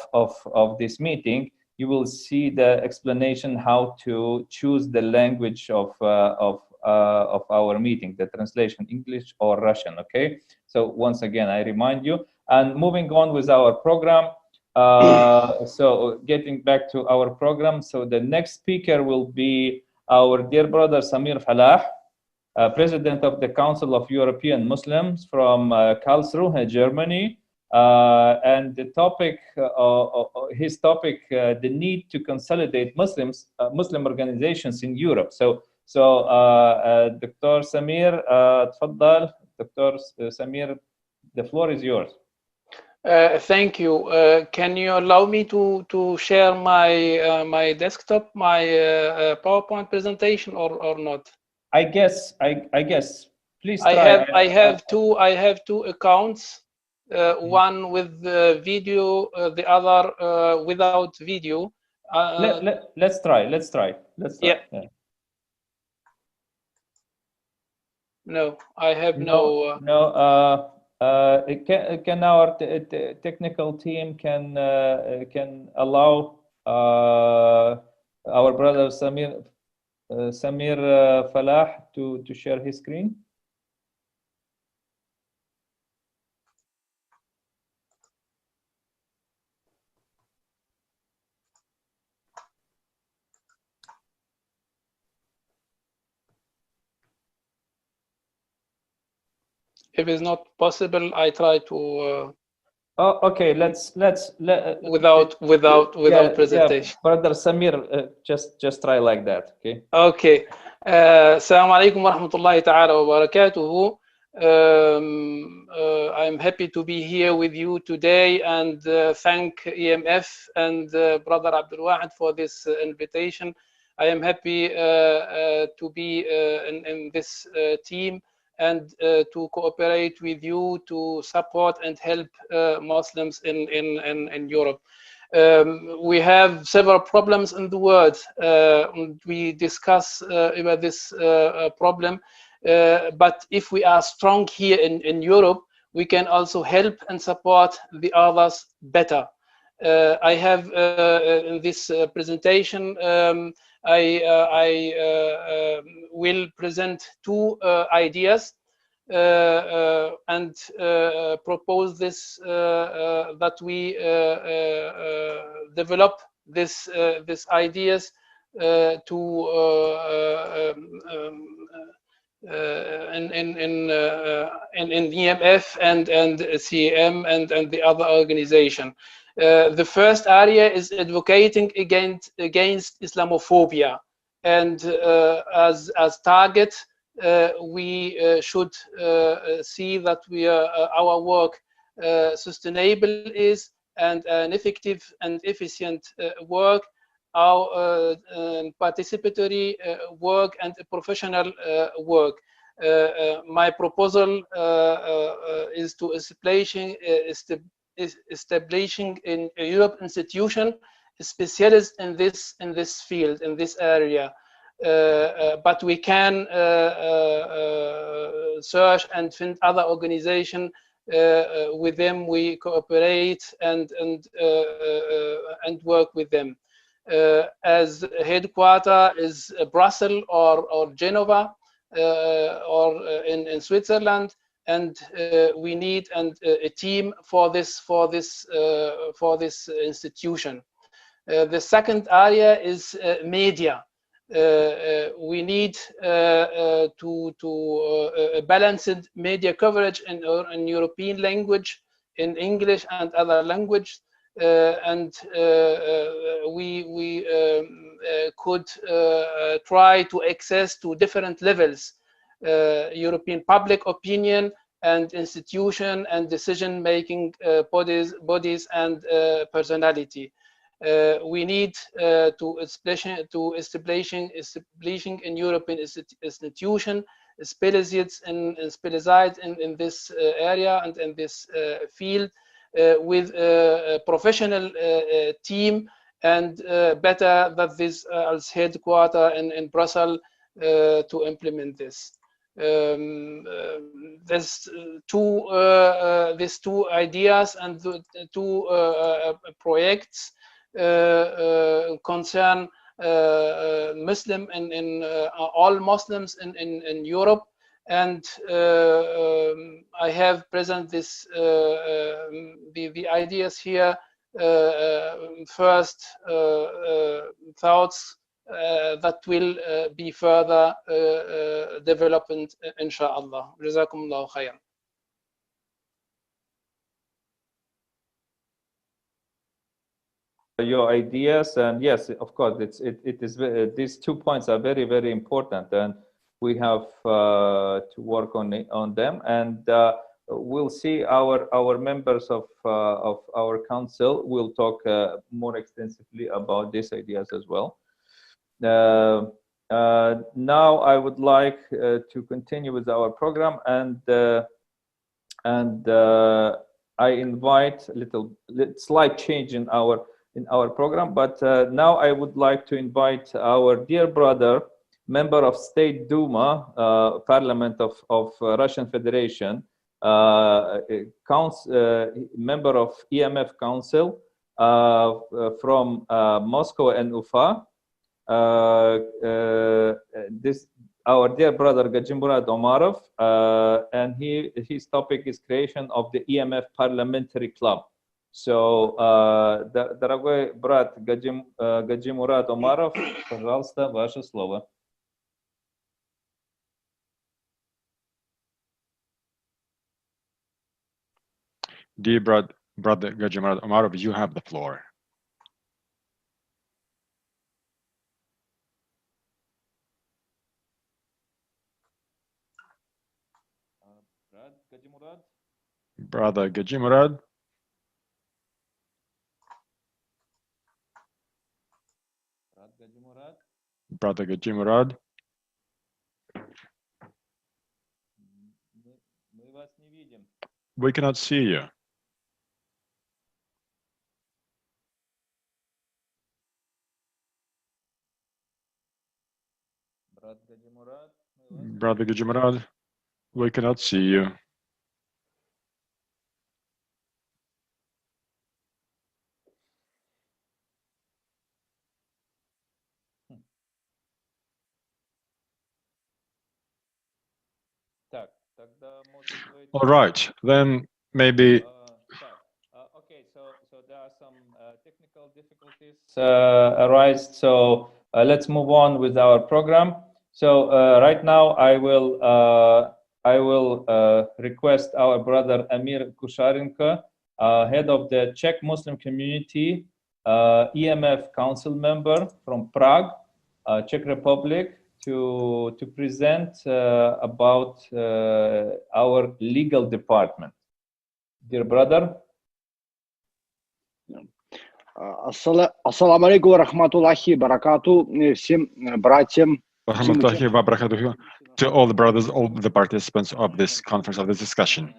S1: this meeting, you will see the explanation how to choose the language of our meeting, the translation, English or Russian. Okay, so once again I remind you. And moving on with our program, so getting back to our program, so the next speaker will be our dear brother Samir Falah, President of the Council of European Muslims from Karlsruhe, Germany. And the topic, his topic, the need to consolidate Muslim organizations in Europe. So Dr. Samir, tfaddal. Dr. Samir, the floor is yours.
S13: Thank you. Can you allow me to share my my desktop, my PowerPoint presentation, or not?
S1: I guess. Please try.
S13: I have two accounts. One with the video, the other without video.
S1: Let's try.
S13: Yeah. No, I have no.
S1: Can our technical team can allow our brother Samir Falah to share his screen?
S13: If it's not possible, I try to.
S1: Oh, okay. Let's
S13: without presentation.
S1: Yeah. Brother Samir, just try like that. Okay.
S13: Okay. Assalamu alaikum wa rahmatullahi ta'ala wa barakatuhu. I'm happy to be here with you today and thank EMF and Brother Abdul Wahid for this invitation. I am happy to be in this team and to cooperate with you to support and help Muslims in Europe. We have several problems in the world. We discuss about this problem, but if we are strong here in Europe, we can also help and support the others better. I have in this presentation, I will present two ideas and propose this that we develop these ideas to in EMF and CEM and the other organization. The first area is advocating against Islamophobia, and as target, we should see that our work sustainable is and an effective and efficient work, our participatory work and professional work. My proposal is to establishing in Europe institution specialist in this field, in this area. But we can search and find other organizations. With them we cooperate and work with them. As headquarter is Brussels or Geneva, or in Switzerland, and we need a team for this institution. The second area is media. We need to balanced media coverage in European language, in English and other languages, and we could try to access to different levels, European public opinion and institution and decision-making bodies and personality. We need to establishing in European institution specialized in this area and in this field, with a professional team, and better that this as headquarter in Brussels to implement this. There's these two ideas and two projects concern Muslim in all Muslims in Europe, and I have present this the ideas here. First thoughts that will be further development, inshallah. Jazakumullahu khairan.
S1: Your ideas, and yes, of course, it is these 2 points are very, very important, and we have to work on them, and we'll see our members of our council will talk more extensively about these ideas as well. Now I would like to continue with our program, and I invite slight change in our program, but now I would like to invite our dear brother, member of State Duma, Parliament of Russian Federation, member of EMF Council from Moscow and Ufa. Our dear brother Gajimurad Omarov, and his topic is creation of the EMF Parliamentary Club. So, дорогой брат Гаджимурад Омаров, пожалуйста, ваше слово.
S7: Dear brother Gajimurad Omarov, you have the floor. Brother Gajimurad. Brother Gajimurad. We cannot see you. Brother Gajimurad, we cannot see you. All right, then maybe.
S1: Okay, so there are some technical difficulties arise. So let's move on with our program. So right now I will request our brother Amir Kusharenko, head of the Czech Muslim community, EMF council member from Prague, Czech Republic, to present about our legal department. Dear brother.
S14: Ассаламу алейкум ва рахматуллахи баракату всем братьям.
S7: To all the brothers, all the participants of this conference, of this discussion.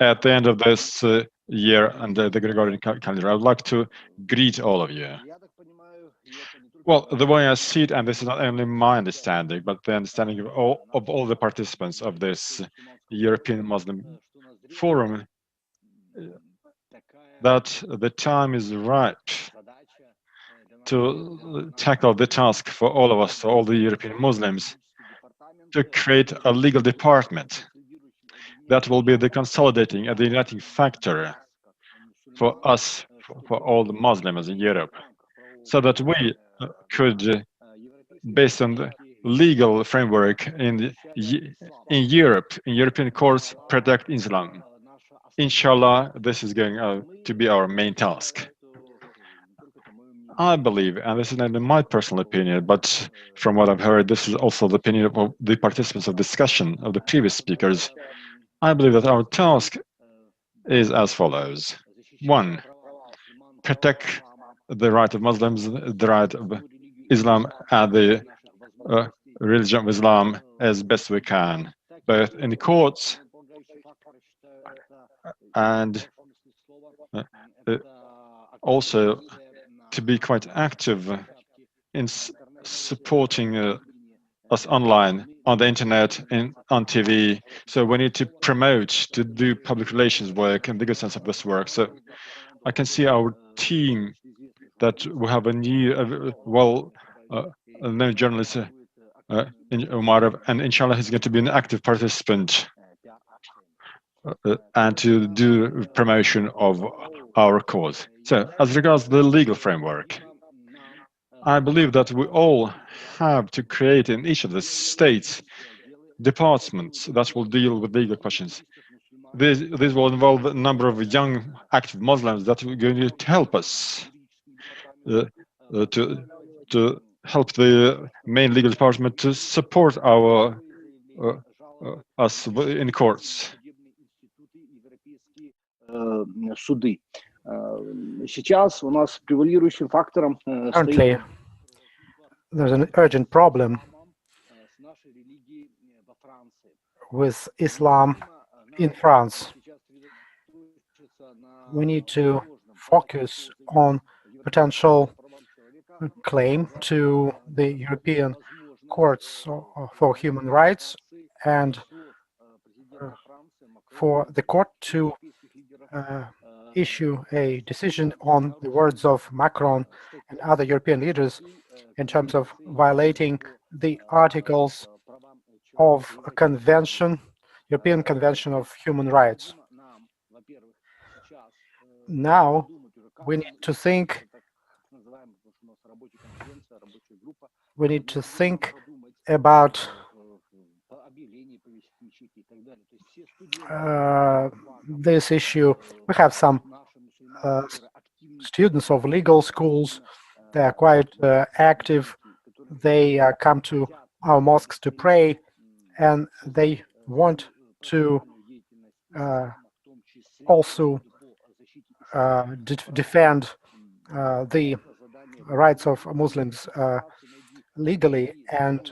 S7: At the end of this year under the Gregorian calendar, I would like to greet all of you. Well, the way I see it, and this is not only my understanding, but the understanding of all the participants of this European Muslim Forum, that the time is ripe to tackle the task for all of us, all the European Muslims, to create a legal department that will be the consolidating and the uniting factor for us, for all the Muslims in Europe, so that we could, based on the legal framework in Europe, in European courts, protect Islam. Inshallah, this is going to be our main task. I believe, and this is not my personal opinion, but from what I've heard, this is also the opinion of the participants of discussion of the previous speakers. I believe that our task is as follows. One, protect the right of Muslims, the right of Islam, and the religion of Islam as best we can, both in the courts and also to be quite active in supporting us online, on the internet, on TV. So we need to promote, to do public relations work in the good sense of this work. So I can see our team that we have a new, well-known journalist in Umarov, and inshallah he's going to be an active participant and to do promotion of our cause. So as regards the legal framework, I believe that we all have to create in each of the states departments that will deal with legal questions. This will involve a number of young active Muslims that are going to help us to help the main legal department to support our us in courts.
S14: Суды. Сейчас у нас превалирующим фактором
S3: Currently, there's an urgent problem with Islam in France. We need to focus on potential claim to the European courts for human rights and for the court to issue a decision on the words of Macron and other European leaders in terms of violating the articles of a convention, European Convention of Human Rights. Now we need to think about this issue. We have some students of legal schools. They are quite active. They come to our mosques to pray, and they want to also defend the rights of Muslims legally. And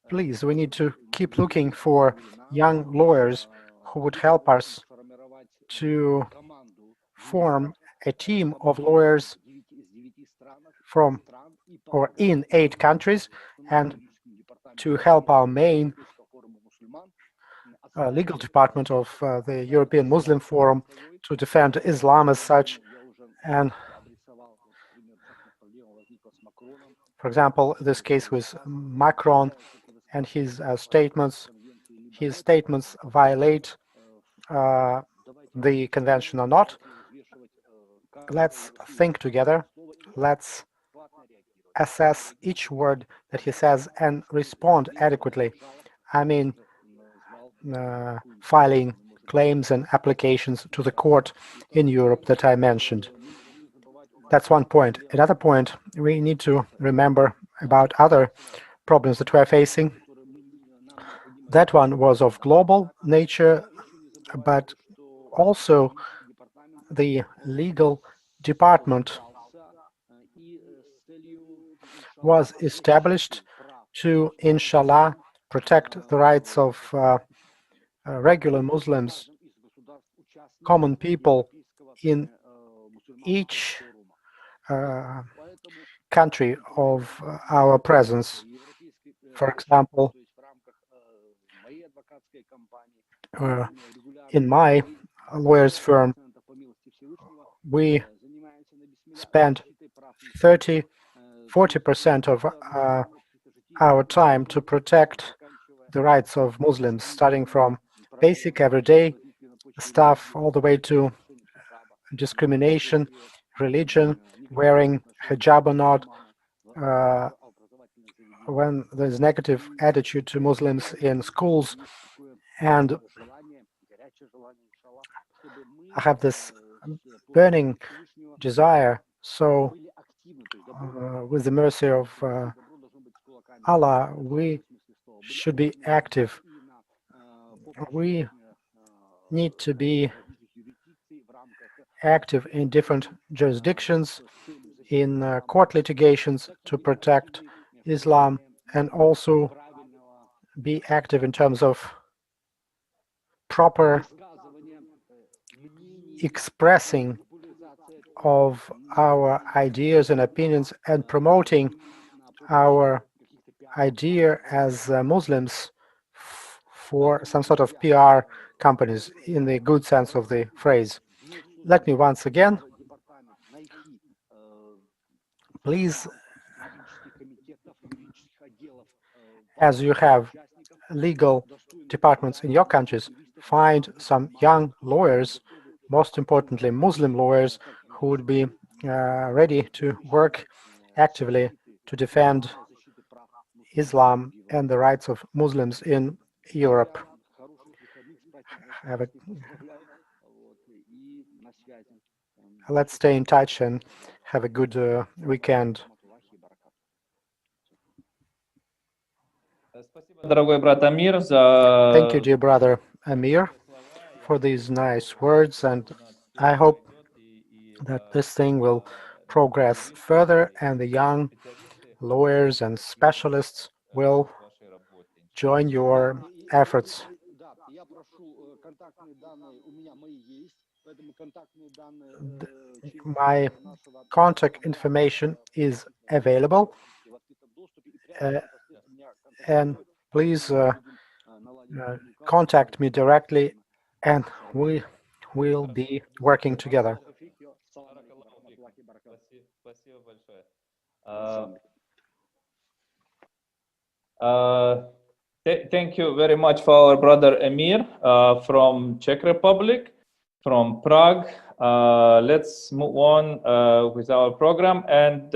S3: please, we need to keep looking for young lawyers who would help us to form a team of lawyers from or in 8 countries and to help our main legal department of the European Muslim Forum to defend Islam as such. And for example, this case with Macron and his statements violate the convention or not. Let's think together. Let's assess each word that he says and respond adequately. I mean, filing claims and applications to the court in Europe that I mentioned. That's one point. Another point, we need to remember about other problems that we're facing. That one was of global nature, but also the legal department was established to, inshallah, protect the rights of regular Muslims, common people in each country of our presence. For example, in my lawyer's firm, we spend 40% of our time to protect the rights of Muslims, starting from basic everyday stuff all the way to discrimination, religion, wearing hijab or not, when there's negative attitude to Muslims in schools. And I have this burning desire, so with the mercy of Allah, we should be active. We need to be active in different jurisdictions, in court litigations to protect Islam, and also be active in terms of proper expressing of our ideas and opinions and promoting our idea as Muslims for some sort of PR companies in the good sense of the phrase. Let me once again, please, as you have legal departments in your countries, find some young lawyers, most importantly Muslim lawyers, who would be ready to work actively to defend Islam and the rights of Muslims in Europe. Let's stay in touch and have a good weekend. Thank you, dear brother Amir, for these nice words, and I hope that this thing will progress further and the young lawyers and specialists will join your efforts. My contact information is available, and please contact me directly, and we will be working together.
S1: Thank you very much for our brother Amir from Czech Republic, from Prague. Let's move on with our program. And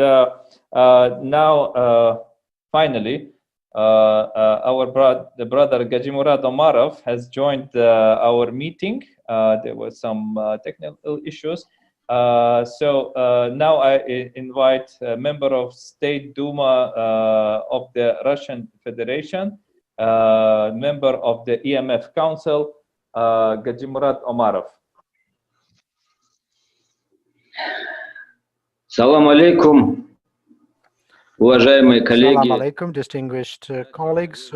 S1: now, finally, the brother Gajimurad Omarov has joined our meeting. There were some technical issues. So now I invite a member of State Duma of the Russian Federation, member of the EMF Council, Gajimurad Omarov.
S15: Salam alaikum, уважаемые коллеги.
S3: Salam alaikum, distinguished colleagues,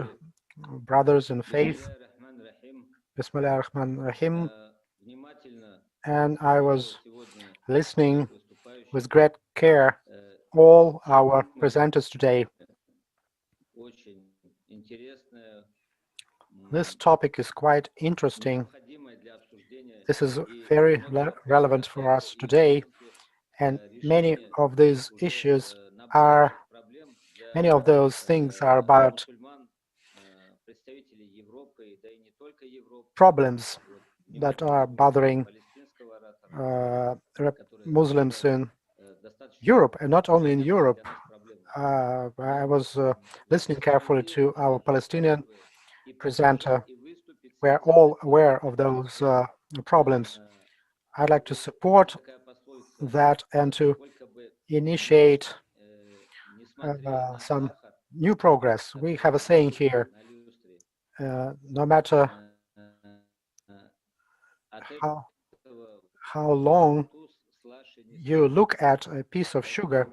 S3: brothers in faith. Bismillah ar-Rahman ar-Rahim. And I was listening with great care all our presenters today. This topic is quite interesting. This is very relevant for us today, and many of these issues are, many of those things are about problems that are bothering Muslims in Europe, and not only in Europe. I was listening carefully to our Palestinian presenter. We're all aware of those problems. I'd like to support that and to initiate some new progress. We have a saying here, no matter how long you look at a piece of sugar,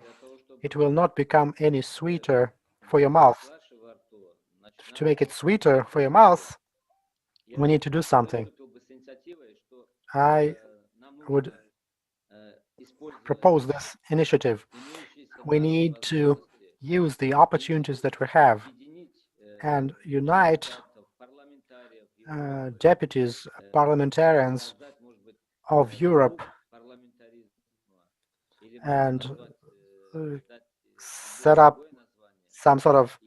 S3: it will not become any sweeter for your mouth. To make it sweeter for your mouth, we need to do something. I would propose this initiative. We need to use the opportunities that we have and unite deputies, parliamentarians of Europe, and set up some sort of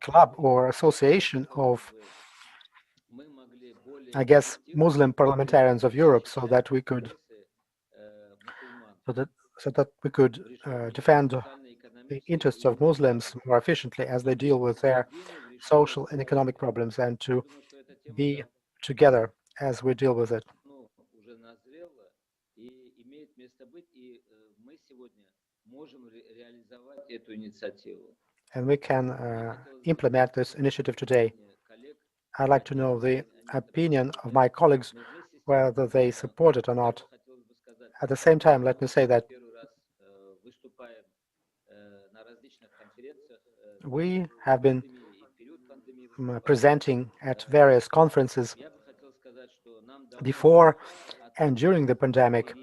S3: club or association of, I guess, Muslim parliamentarians of Europe, so that we could defend the interests of Muslims more efficiently as they deal with their social and economic problems, and to be together as we deal with it. And we can implement this initiative today. I'd like to know the opinion of my colleagues, whether they support it or not. At the same time, let me say that we have been presenting at various conferences before and during the pandemic.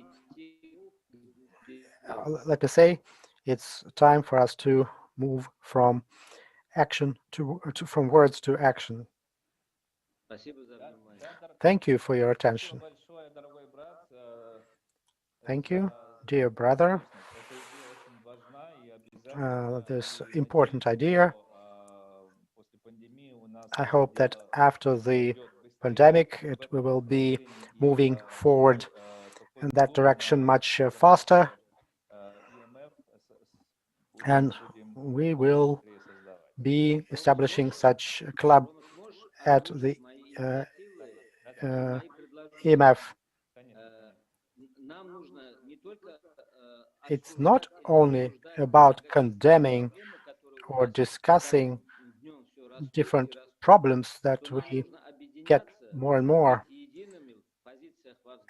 S3: Let me say, it's time for us to move from action from words to action. Thank you for your attention. Thank you, dear brother. This important idea. I hope that after the pandemic, we will be moving forward in that direction much faster, and we will be establishing such a club at the EMF. It's not only about condemning or discussing different problems that we get more and more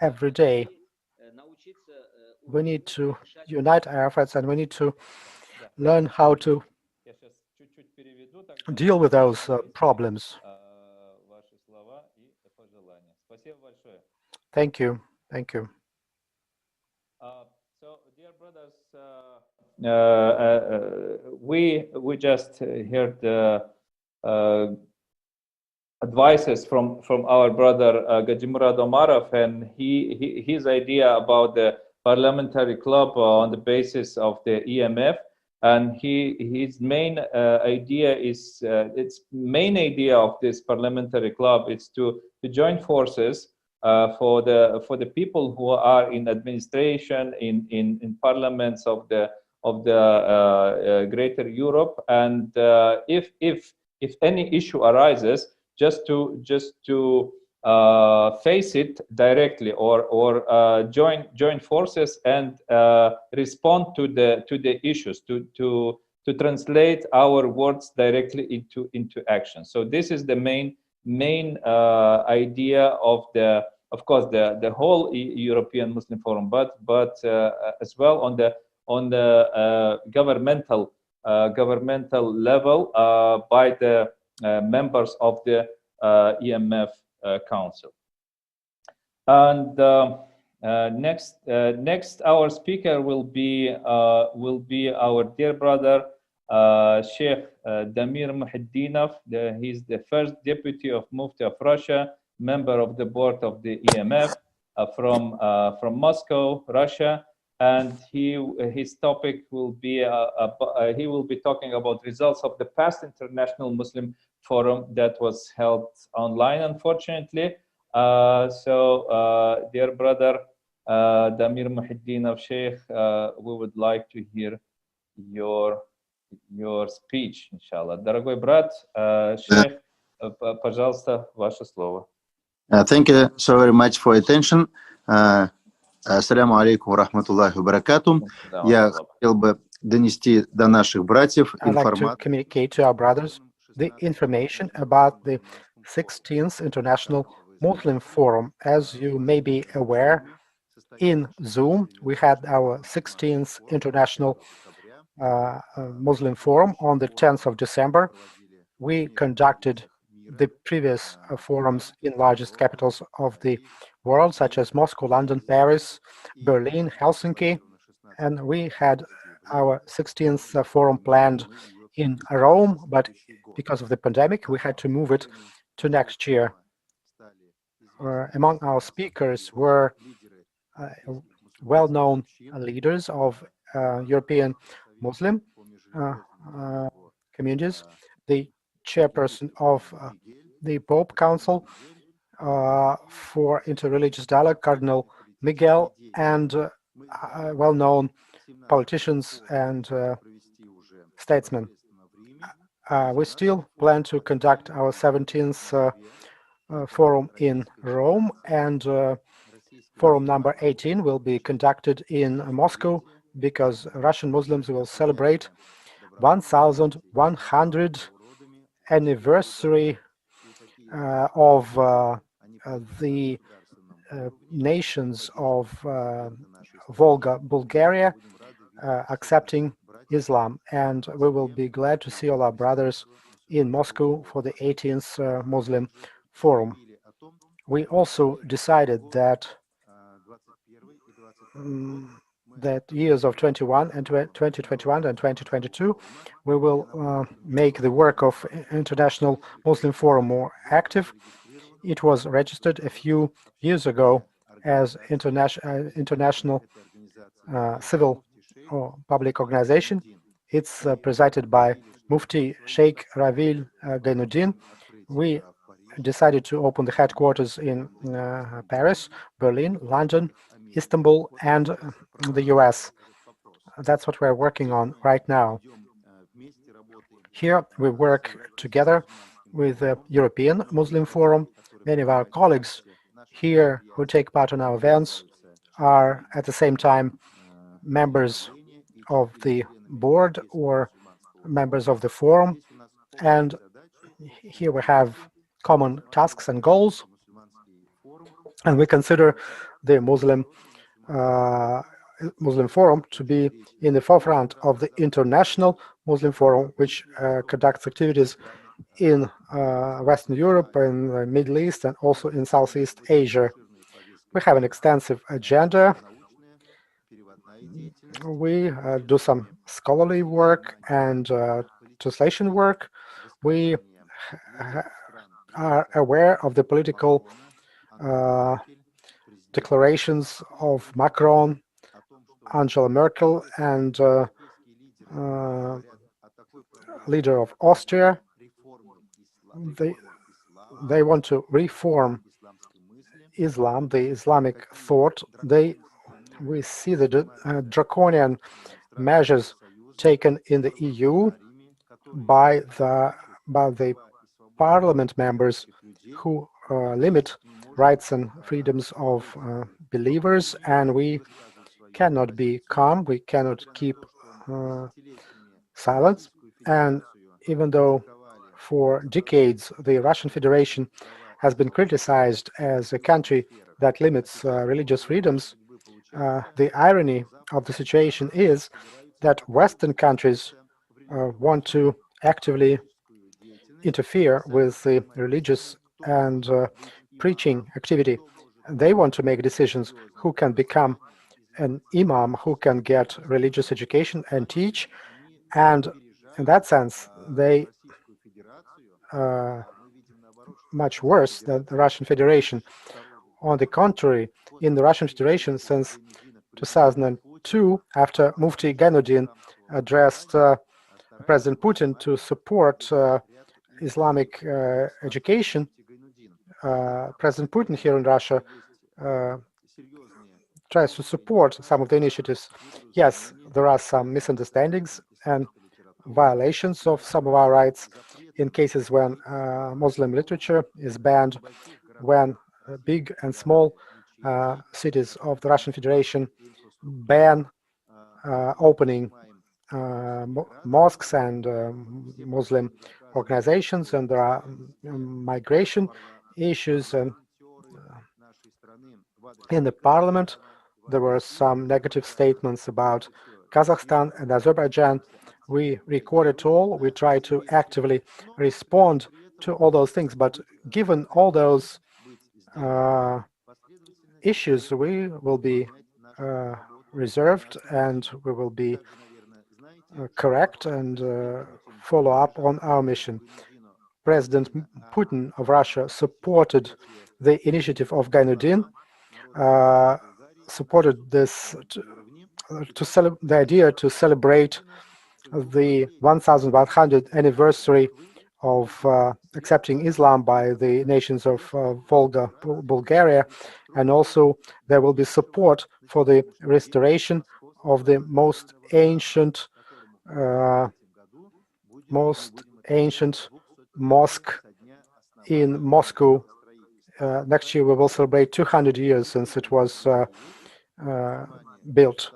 S3: every day. We need to unite our efforts, and we need to learn how to deal with those problems. Thank you. Thank you.
S1: So, dear brothers, we just heard advices from our brother Gajimurad Omarov, and his idea about the parliamentary club on the basis of the EMF, and his main idea is its main idea of this parliamentary club is to join forces for the people who are in administration, in parliaments of the greater Europe, and if any issue arises, just to face it directly, or join forces and respond to the issues, to translate our words directly into action. So this is the main idea of the whole European Muslim Forum, but as well on the governmental level by the members of the EMF Council. And next our speaker will be our dear brother Sheikh Damir Muhiddinov. He's the first deputy of Mufti of Russia, member of the board of the EMF from Moscow, Russia, and his topic will be he will be talking about results of the past International Muslim Forum that was held online, unfortunately. So, dear brother Damir Muhiddinov, Sheikh, we would like to hear your speech, inshallah. Дорогой брат, Sheikh, пожалуйста, ваше слово.
S16: Thank you so very much for attention. Ассаляму алейкум ва рахматуллахи ва баракату. Я хотел бы донести до наших братьев информацию.
S3: I'd like to communicate to our brothers the information about the 16th International Muslim Forum. As you may be aware, in Zoom, we had our 16th International Muslim Forum on the 10th of December. We conducted the previous forums in largest capitals of the world, such as Moscow, London, Paris, Berlin, Helsinki, and we had our 16th forum planned in Rome, but because of the pandemic, we had to move it to next year. Among our speakers were well-known leaders of European Muslim communities, the chairperson of the Pope Council for Interreligious Dialogue, Cardinal Miguel, and well-known politicians and statesmen. We still plan to conduct our 17th forum in Rome, and forum number 18 will be conducted in Moscow because Russian Muslims will celebrate 1,100th anniversary of the nations of Volga, Bulgaria, accepting Islam, and we will be glad to see all our brothers in Moscow for the 18th Muslim Forum. We also decided that years of 2021 and 2022, we will make the work of International Muslim Forum more active. It was registered a few years ago as international civil or public organization. It's presided by Mufti Sheikh Ravil Gainuddin. We decided to open the headquarters in Paris, Berlin, London, Istanbul, and the US. That's what we're working on right now. Here we work together with the European Muslim Forum. Many of our colleagues here who take part in our events are at the same time members of the board or members of the forum, and here we have common tasks and goals, and we consider the Muslim Forum to be in the forefront of the International Muslim Forum, which conducts activities in Western Europe and the Middle East and also in Southeast Asia. We have an extensive agenda. We do some scholarly work and translation work. We are aware of the political declarations of Macron, Angela Merkel, and leader of Austria. They want to reform Islam, the Islamic thought. We see the draconian measures taken in the EU by the parliament members who limit rights and freedoms of believers, and we cannot be calm, we cannot keep silence. And even though for decades the Russian Federation has been criticized as a country that limits religious freedoms, the irony of the situation is that Western countries want to actively interfere with the religious and preaching activity. They want to make decisions who can become an imam, who can get religious education and teach, and in that sense they much worse than the Russian Federation. On the contrary, in the Russian Federation since 2002, after Mufti Gainuddin addressed President Putin to support Islamic education, President Putin here in Russia tries to support some of the initiatives. Yes, there are some misunderstandings and violations of some of our rights in cases when Muslim literature is banned, when big and small cities of the Russian Federation ban opening mosques and Muslim organizations, and there are migration issues. And in the parliament, there were some negative statements about Kazakhstan and Azerbaijan. We record it all. We try to actively respond to all those things. But given all those issues, we will be reserved, and we will be correct and follow up on our mission. President Putin of Russia supported the initiative of Gainuddin, supported this the idea to celebrate the 1100th anniversary of accepting Islam by the nations of Volga, Bulgaria, and also there will be support for the restoration of the most ancient mosque in Moscow. Next year we will celebrate 200 years since it was built.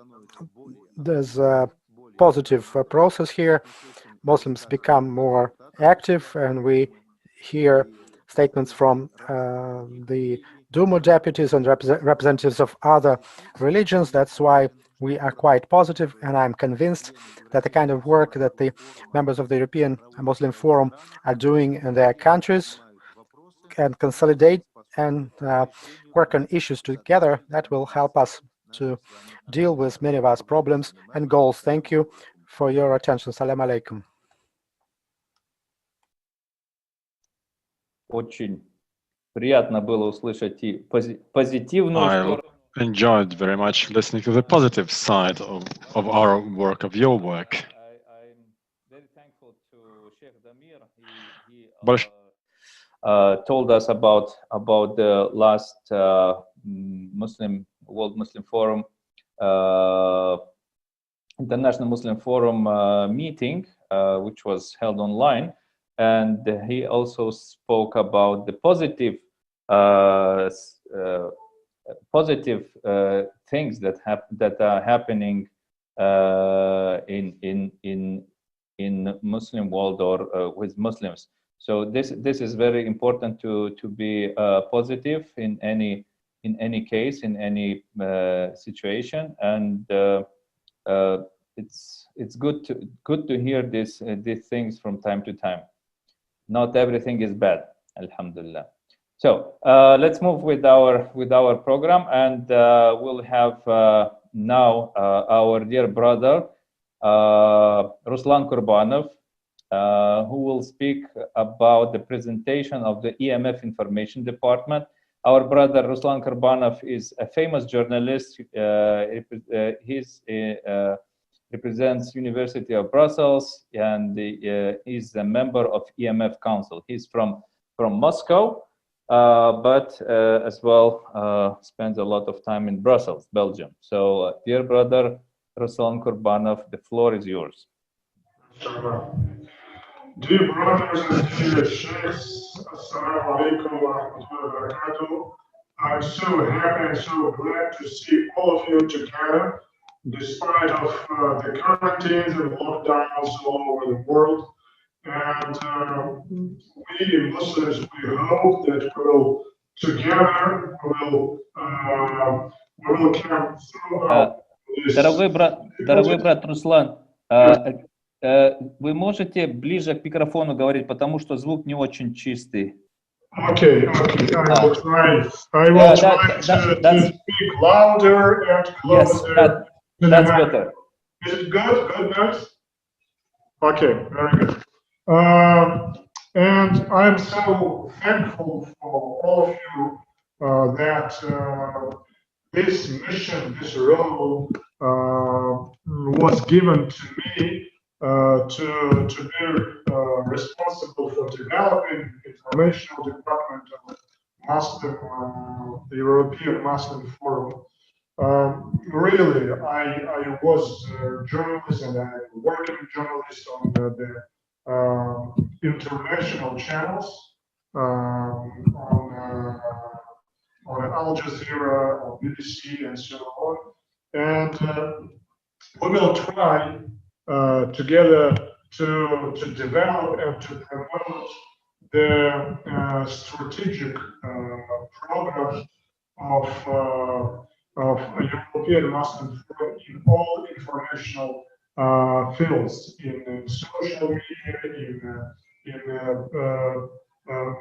S3: There's a positive process here. Muslims become more active, and we hear statements from the Duma deputies and representatives of other religions. That's why we are quite positive, and I'm convinced that the kind of work that the members of the European Muslim Forum are doing in their countries can consolidate and work on issues together that will help us to deal with many of our problems and goals. Thank you for your attention. Salam alaikum.
S1: Очень приятно было услышать и позитивную сторону.
S7: I enjoyed very much listening to the positive side of our work, of your work.
S1: I'm very thankful to Sheikh Damir. He told us about the last World Muslim Forum, International Muslim Forum meeting, which was held online, and he also spoke about the positive things that are happening in Muslim world or with Muslims. So this is very important to be positive in any case, in any situation, and it's good to hear these things from time to time. Not everything is bad, alhamdulillah. So let's move with our program, and we'll have now our dear brother Ruslan Kurbanov, who will speak about the presentation of the EMF Information Department. Our brother Ruslan Kurbanov is a famous journalist. He represents University of Brussels, and he's a member of EMF Council. He's from Moscow, but as well spends a lot of time in Brussels, Belgium. So, dear brother Ruslan Kurbanov, the floor is yours.
S17: Dear brothers and dear sheikhs, assalamu alaikum wa rahmatullahi wa barakatuh. I'm so happy and so glad to see all of you together, despite of the quarantines and lockdowns all over the world. And we Muslims, we hope that we will together we will come through this.
S1: Дорогой брат Руслан, вы можете ближе к микрофону говорить, потому что звук не очень чистый.
S17: Okay, I will try to speak louder and closer.
S1: Yes, that's better.
S17: Is it good? Good. Okay, very good. And I'm so thankful for all of you that this mission, this role was given to me to be responsible for developing informational department of the European Muslim Forum. Really, I was a journalist and I working journalist on the international channels, on Al Jazeera, on BBC, and so on. And we will try together to develop and to promote the strategic program of a European Muslim Forum in all informational fields, in social media, in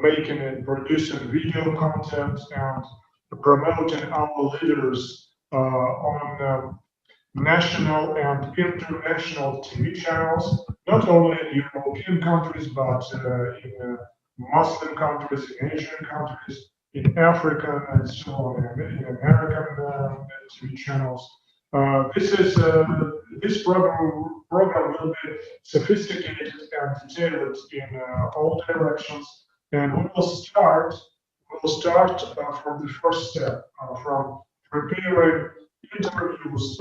S17: making and producing video content, and promoting our leaders on national and international TV channels, not only in European countries, but in Muslim countries, in Asian countries, in Africa and so on, in American TV channels. This program will be sophisticated and detailed in all directions, and we will start from the first step, from preparing interviews,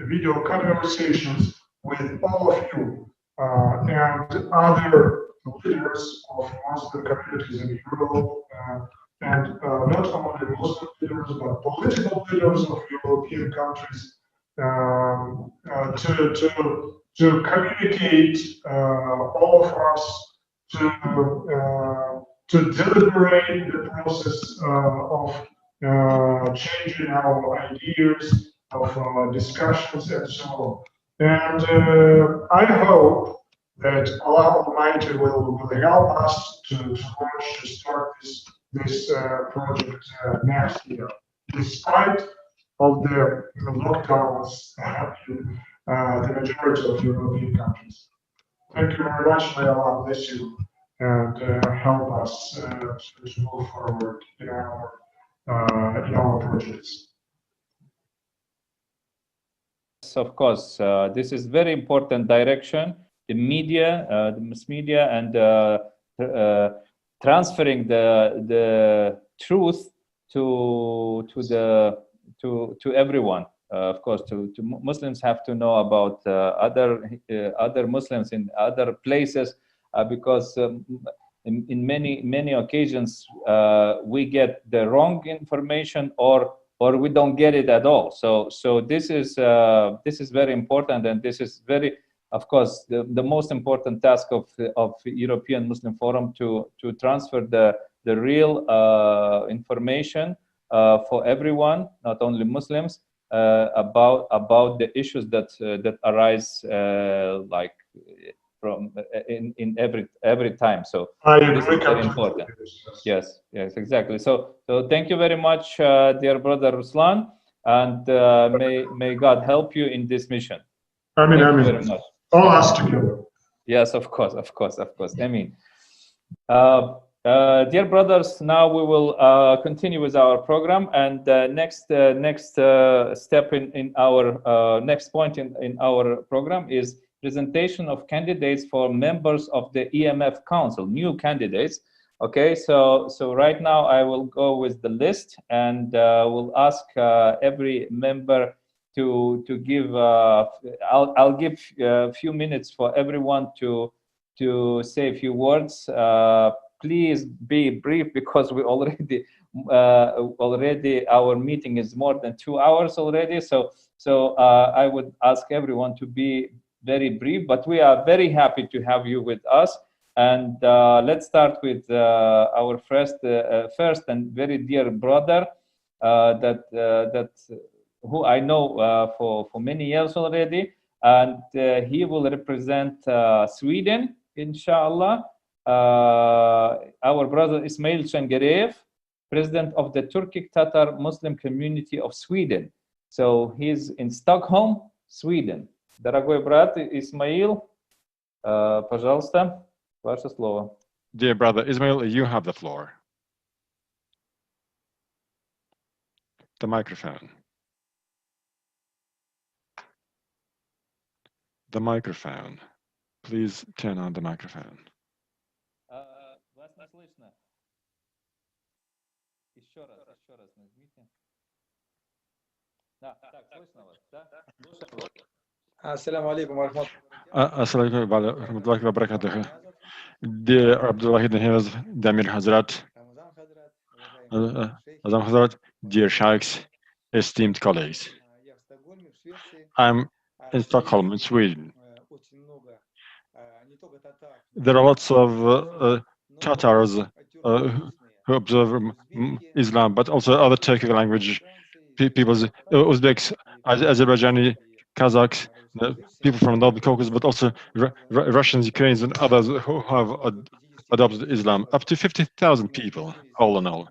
S17: video conversations with all of you and other leaders of Muslim communities in Europe, and not only Muslim leaders, but political leaders of European countries, to communicate all of us, to deliberate the process of changing our ideas, of discussions, and so on. And I hope that Allah Almighty will help us to start this project next year, despite of the lockdowns in the majority of European countries. Thank you very much. May Allah bless you and help us to move forward in our projects.
S1: Of course, this is very important direction. The media, the mass media, and transferring the truth to everyone. Of course, to Muslims have to know about other Muslims in other places, because in many occasions we get the wrong information or we don't get it at all. So this is very important, and this is very, of course, the most important task of European Muslim Forum to transfer the real information for everyone, not only Muslims, about the issues that arise like from in every time. So this is very important. Yes, exactly. So thank you very much, dear brother Ruslan, and may God help you in this mission.
S17: Amen.
S1: Thank
S17: Amen.
S1: you very much.
S17: All us together.
S1: Yes, of course. Amen. Dear brothers, now we will continue with our program, and next step in our next point in our program is presentation of candidates for members of the EMF Council, new candidates. Okay, so right now I will go with the list, and we'll ask every member to give. I'll give a few minutes for everyone to say a few words. Please be brief, because we already our meeting is more than 2 hours already. So I would ask everyone to be very brief, but we are very happy to have you with us. And let's start with our first and very dear brother that who I know for many years already, and he will represent Sweden, inshallah. Our brother Ismail Shangarev, president of the Turkic Tatar Muslim community of Sweden. So he's in Stockholm, Sweden. Дорогой брат Исмаил, пожалуйста, ваше слово.
S7: Dear brother Ismail, you have the floor. The microphone. The microphone. Please turn on the microphone.
S1: Вас не слышно. Еще раз нажмите. Да, так, слышно вас, да? Слушаем вас.
S18: Assalamu alaikum wa
S7: Assalamu alaikum wa rahmatullahi wa barakatuh. Dear Abdulwahid Hafez, the Amir Hazrat, Azam Hazrat, dear Sheikhs, esteemed colleagues. I'm in Stockholm, in Sweden. There are lots of Tatars who observe Islam, but also other Turkic language peoples, Uzbeks, Azerbaijani, Kazakhs, people from the Northern Caucasus, but also Russians, Ukrainians, and others who have adopted Islam. Up to 50,000 people, all in all.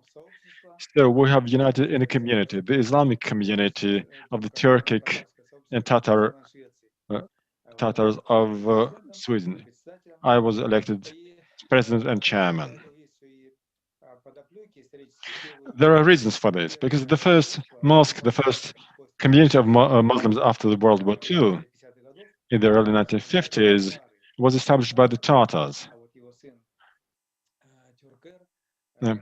S7: So we have united in a community, the Islamic community of the Turkic and Tatars of Sweden. I was elected president and chairman. There are reasons for this, because the first mosque, the first community of Muslims after the World War II, in the early 1950s, was established by the Tatars. And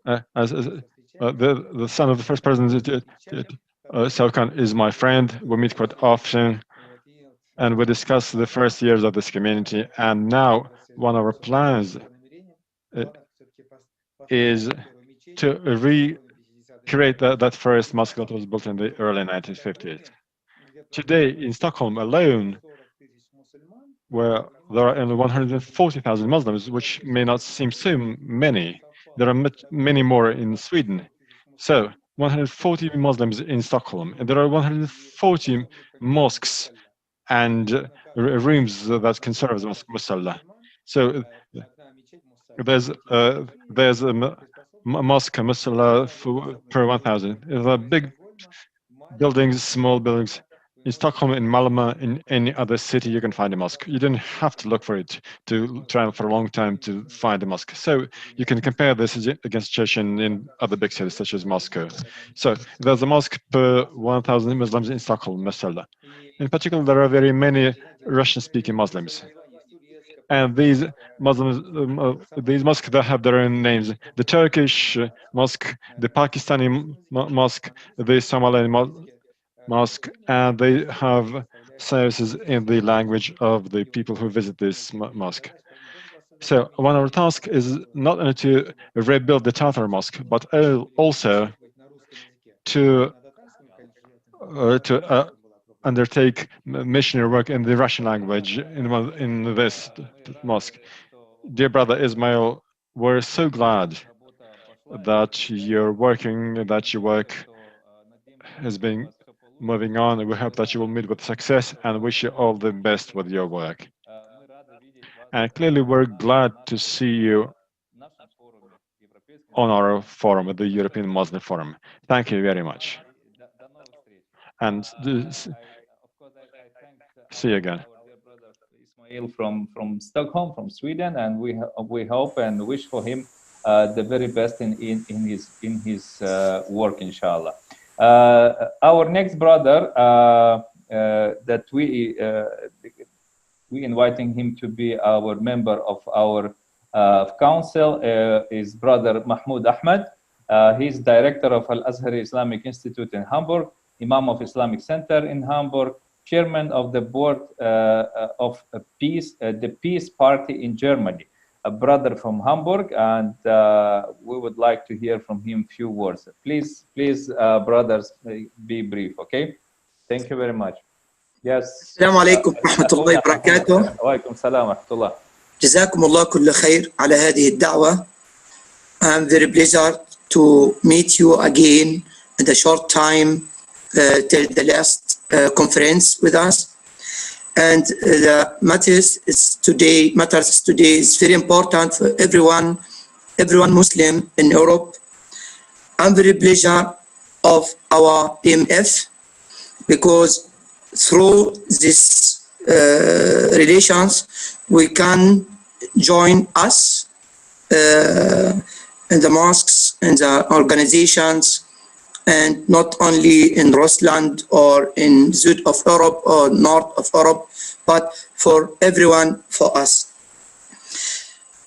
S7: the son of the first president, Saukan, is my friend. We meet quite often, and we discuss the first years of this community. And now one of our plans is to recreate that first mosque that was built in the early 1950s. Today, in Stockholm alone, where there are only 140,000 Muslims, which may not seem so many, there are many more in Sweden. So 140 Muslims in Stockholm, and there are 140 mosques and rooms that can serve as musalla. So there's a mosque, musalla per 1,000. There are big buildings, small buildings. In Stockholm, in Malmö, in any other city, you can find a mosque. You don't have to look for it, to travel for a long time to find a mosque. So you can compare this against Chechen in other big cities, such as Moscow. So there's a mosque per 1,000 Muslims in Stockholm, mashallah. In particular, there are very many Russian-speaking Muslims. And these Muslims, these mosques that have their own names: the Turkish mosque, the Pakistani mosque, the Somali mosque, and they have services in the language of the people who visit this mosque. So one of our tasks is not only to rebuild the Tatar mosque, but also to undertake missionary work in the Russian language in this mosque. Dear brother Ismail, we're so glad that you're working, that your work has been moving on. We hope that you will meet with success and wish you all the best with your work. And clearly, we're glad to see you on our forum, the European Muslim Forum. Thank you very much. And see you again.
S1: Ismail from Stockholm, from Sweden, and we hope and wish for him the very best in his work, inshallah. Our next brother that we inviting him to be our member of our council is brother Mahmoud Ahmed. He's director of Al-Azhari Islamic Institute in Hamburg, Imam of Islamic Center in Hamburg, chairman of the board of the Peace Party in Germany, a brother from Hamburg, and we would like to hear from him a few words. Please, brothers, be brief, okay? Thank you very much. Yes.
S19: السلام عليكم ورحمة الله وبركاته.
S1: وعليكم السلام ورحمة الله.
S19: جزاكم الله كل خير على هذه الدعوة. I'm very pleased to meet you again in a short time till the last conference with us. And the matters today is very important for everyone Muslim in Europe. I'm very pleased of our EMF because through this relations we can join us in the mosques and the organizations, and not only in Rusland or in South of Europe or North of Europe, but for everyone, for us.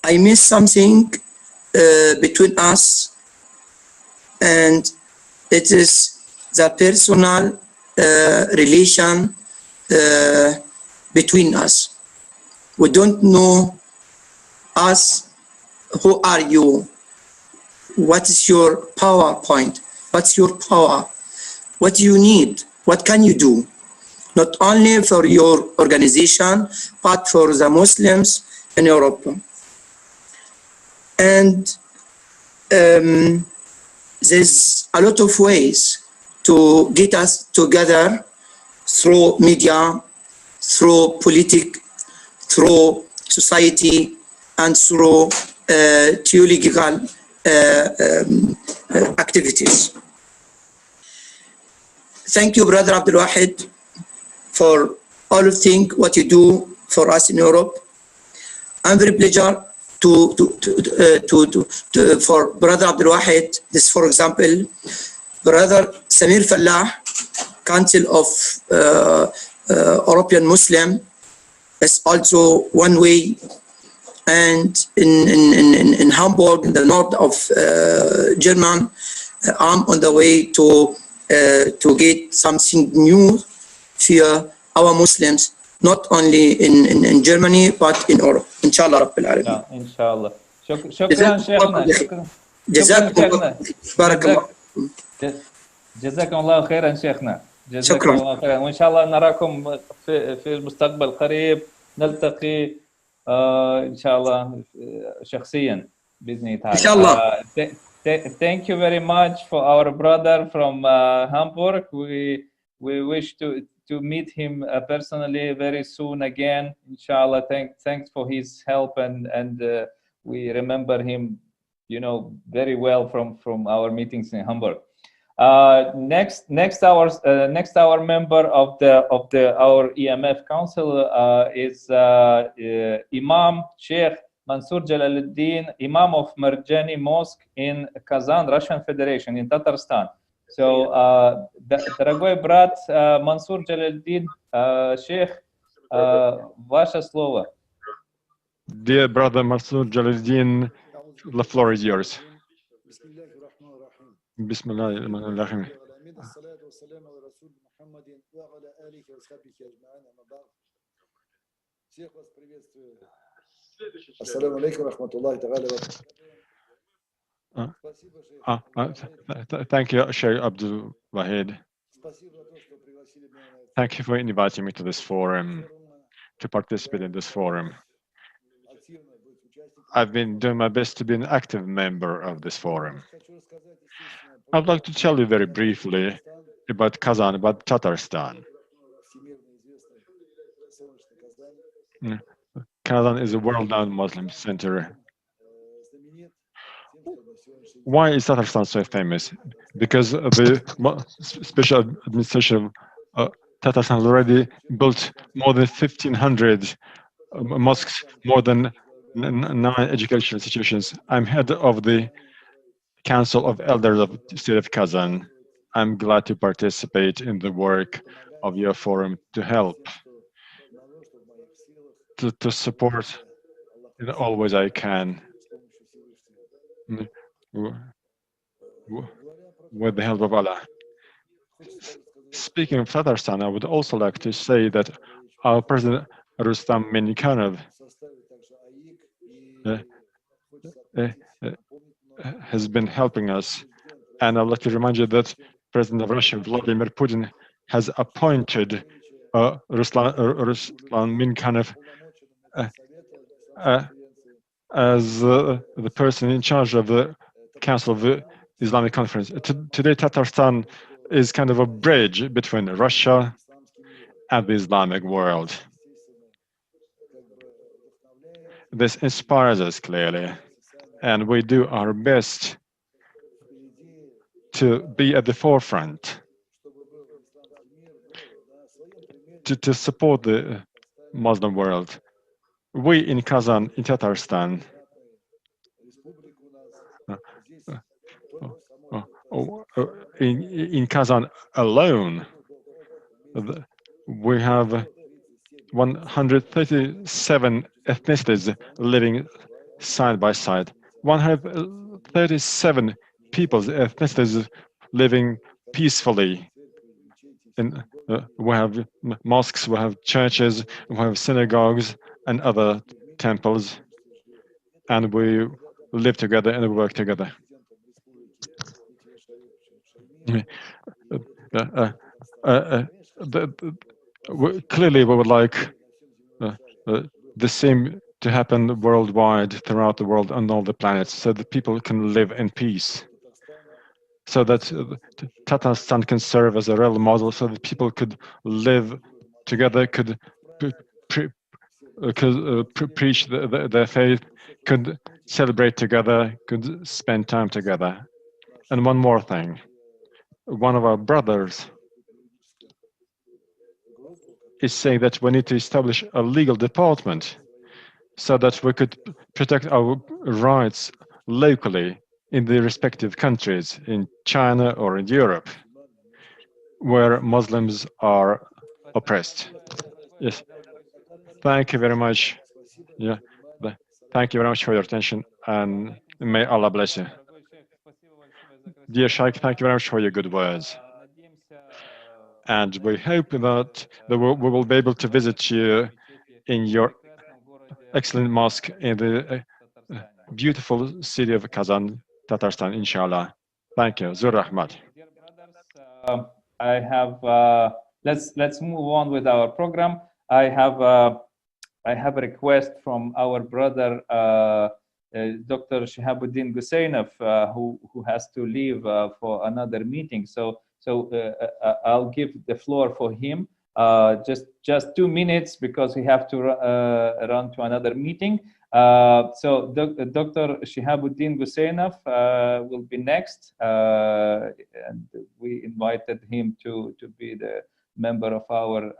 S19: I miss something between us, and it is the personal relation between us. We don't know us. Who are you? What is your PowerPoint? What's your power? What do you need? What can you do? Not only for your organization, but for the Muslims in Europe. And there's a lot of ways to get us together through media, through politics, through society, and through theological activities. Thank you, Brother Abdul Wahid, for all of things what you do for us in Europe. I'm very pleased for Brother Abdul Wahid. This, for example, Brother Samir Fallah, Council of European Muslim, is also one way. And in Hamburg, in the north of Germany, I'm on the way to get something new for our Muslims, not only in Germany but in Europe. Inshallah Rabbil Alamin.
S1: inshallah. شكرا شيخنا.
S19: جزاكم الله. بارك الله.
S1: جزاكم الله خيرا شيخنا. جزاكم
S19: شكرا.
S1: الله خيرا، وان شاء الله نراكم في المستقبل القريب، نلتقي ان شاء الله شخصيا باذن الله تعالى.
S19: ان شاء الله.
S1: Thank you very much for our brother from Hamburg. We wish to meet him personally very soon again, inshallah. Thanks for his help, and we remember him, very well from our meetings in Hamburg. Next our member of our EMF council is Imam Sheikh Mansour Jalaluddin, Imam of Marjani Mosque in Kazan, Russian Federation, in Tatarstan. So, дорогой брат Мансур Джалалдин, Sheikh, ваше слово.
S7: Dear brother Mansour Jalaluddin, the floor is yours. Bismillahirrahmanirrahim.
S20: Assalamu alaikum wa rahmatullahi ta'ala
S7: Thank you, Sheikh Abdul Wahid. Thank you for inviting me to this forum, to participate in this forum. I've been doing my best to be an active member of this forum. I'd like to tell you very briefly about Kazan, about Tatarstan. Kazan is a world-renowned Muslim center. Why is Tatarstan so famous? Because the special administration of Tatarstan has already built more than 1,500 mosques, more than 9 educational institutions. I'm head of the Council of Elders of the State of Kazan. I'm glad to participate in the work of your forum to help, to support in all ways I can, with the help of Allah. Speaking of Tatarstan, I would also like to say that our President Rustam Minnikhanov has been helping us, and I'd like to remind you that President of Russia, Vladimir Putin, has appointed Rustam Minnikhanov as the person in charge of the Council of the Islamic Conference. Today, Tatarstan is kind of a bridge between Russia and the Islamic world. This inspires us clearly, and we do our best to be at the forefront, to support the Muslim world. We in Kazan, in Tatarstan, in Kazan alone, we have 137 ethnicities living side by side. 137 people's ethnicities living peacefully. And we have mosques, we have churches, we have synagogues and other temples, and we live together and work together. Clearly, we would like the same to happen worldwide, throughout the world, on all the planets, so that people can live in peace, so that Tatarstan can serve as a role model, so that people could live together, could preach their faith, could celebrate together, could spend time together. And one more thing. One of our brothers is saying that we need to establish a legal department so that we could protect our rights locally in the respective countries, in China or in Europe, where Muslims are oppressed. Yes. Thank you very much. Yeah. Thank you very much for your attention, and may Allah bless you. Dear Sheikh, thank you very much for your good words. And we hope that we will be able to visit you in your excellent mosque in the beautiful city of Kazan, Tatarstan, inshallah. Thank you. Zur Rahmat.
S1: I have let's move on with our program. I have a request from our brother Dr. Shihabuddin Gusainov, who has to leave for another meeting. So I'll give the floor for him. Just 2 minutes because we have to run to another meeting. So Dr. Shihabuddin Gusainov will be next, and we invited him to be the member of our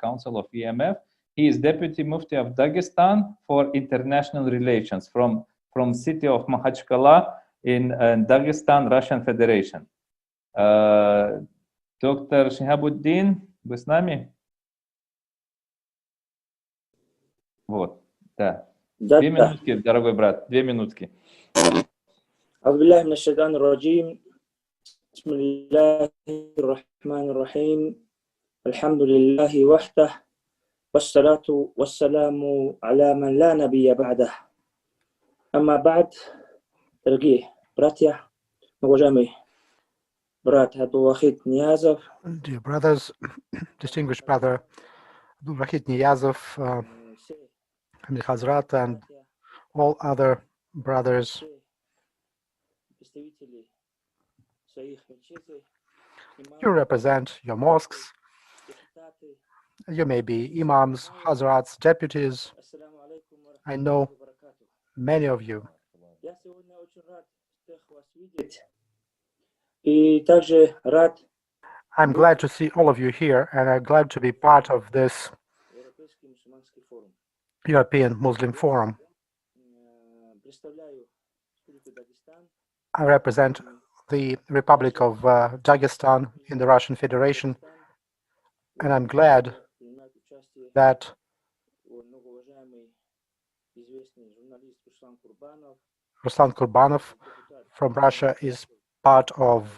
S1: Council of EMF. He is Deputy Mufti of Dagestan for International Relations from city of Makhachkala in Dagestan, Russian Federation. Dr. Shihabuddin, вы с нами? Вот, да.
S21: Да,
S1: 2 минутки, дорогой брат, 2 минутки.
S21: أعوذ بالله من الشيطان الرجيم بسم الله الرحمن الرحيم الحمد لله وحده والصلاة والسلام على من لا نبي بعده أما بعد дорогие братья, уважаемый брат Абдул-Вахид Ниязов.
S3: Dear brothers, distinguished brother Abdul-Wahid Niyazov, Hamid Hazrat, and all other brothers. You represent your mosques. You may be imams, hazrats, deputies. I know many of you. I'm glad to see all of you here, and I'm glad to be part of this European Muslim Forum. I represent the Republic of Dagestan in the Russian Federation, and I'm glad that Ruslan Kurbanov from Russia is part of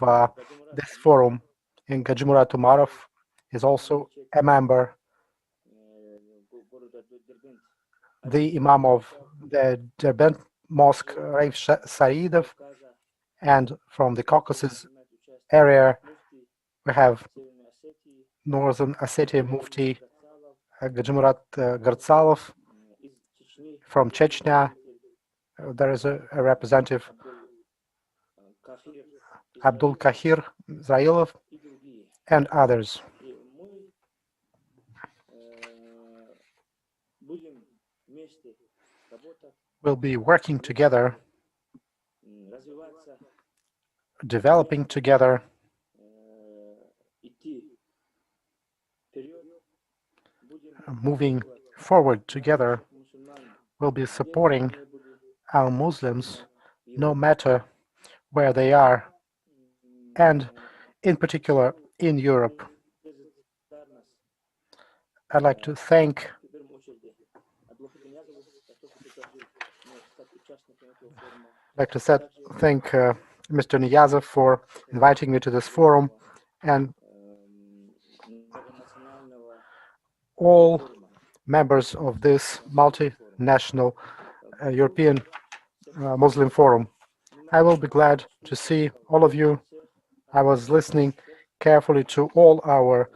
S3: this forum, and Gajimurat Umarov is also a member. The Imam of the Derbent Mosque, Raif Saidov, and from the Caucasus area, we have Northern Ossetia Mufti Gajimurat Gartsalov. From Chechnya, there is a representative, Abdul Kahir Zailov, and others. We'll be working together, developing together, moving forward together. We'll be supporting our Muslims no matter where they are, and in particular in Europe. I'd like to thank Mr. Niyazov for inviting me to this forum, and all members of this multinational European Muslim Forum. I will be glad to see all of you. I was listening carefully to all our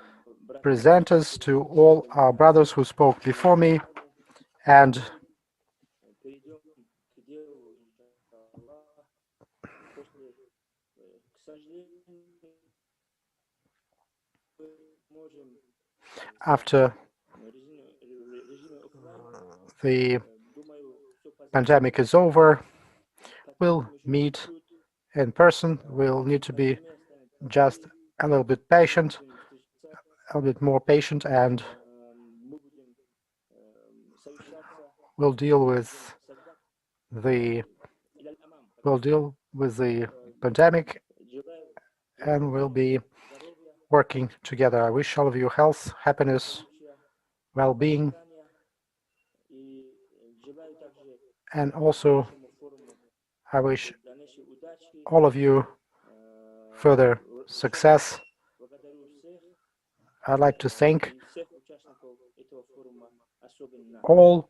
S3: presenters, to all our brothers who spoke before me, and after the pandemic is over, we'll meet in person. We'll need to be just a little bit patient, a bit more patient, and will deal with the pandemic and will be working together. I wish all of you health, happiness, well-being, and also I wish all of you further success. I'd like to thank all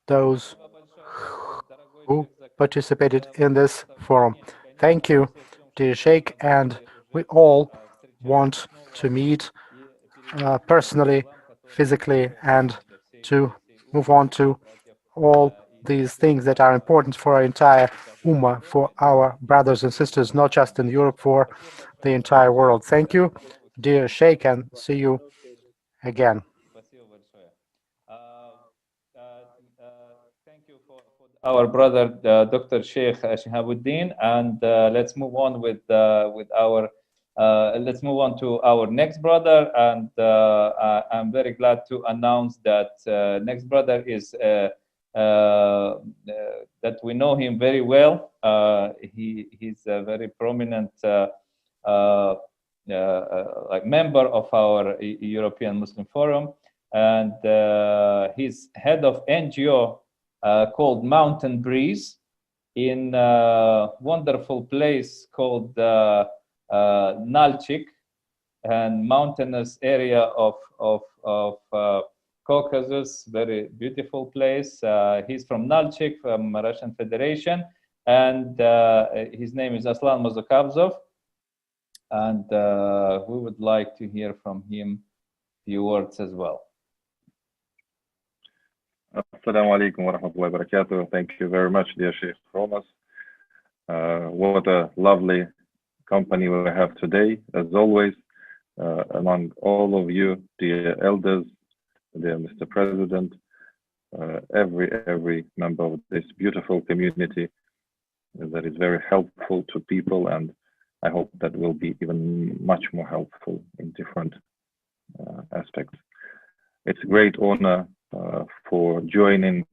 S3: those who participated in this forum. Thank you, dear Sheikh, and we all want to meet personally, physically, and to move on to all these things that are important for our entire Ummah, for our brothers and sisters, not just in Europe, for the entire world. Thank you, dear Sheikh, and see you again.
S1: Thank you for our brother, Dr. Sheikh Shihabuddin, and let's move on with our. Let's move on to our next brother, and I'm very glad to announce that next brother is that we know him very well. He's a very prominent like member of our European Muslim Forum, and he's head of NGO called Mountain Breeze in a wonderful place called Nalchik, and mountainous area of Caucasus, very beautiful place. He's from Nalchik, from Russian Federation, and his name is Aslan Muzakabzov, and we would like to hear from him a few words as well.
S4: Assalamu alaikum wa rahmatullahi wa barakatuh. Thank you very much, dear Sheikh Romas. What a lovely company we have today, as always, among all of you, dear elders, dear Mr. President, every member of this beautiful community that is very helpful to people, and I hope that will be even much more helpful in different aspects. It's a great honor for joining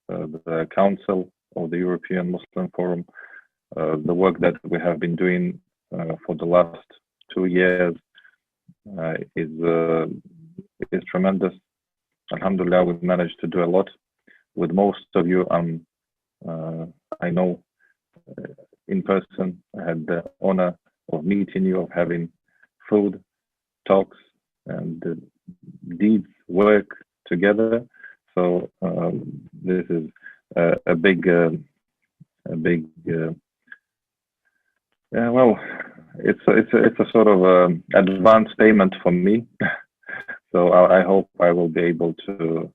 S4: the Council of the European Muslim Forum. The work that we have been doing for the last 2 years is tremendous. Alhamdulillah, we've managed to do a lot. With most of you, I know in person. I had the honor of meeting you, of having food, talks, and deeds, work together. So this is a big, well, it's a sort of advance payment for me. So I hope I will be able to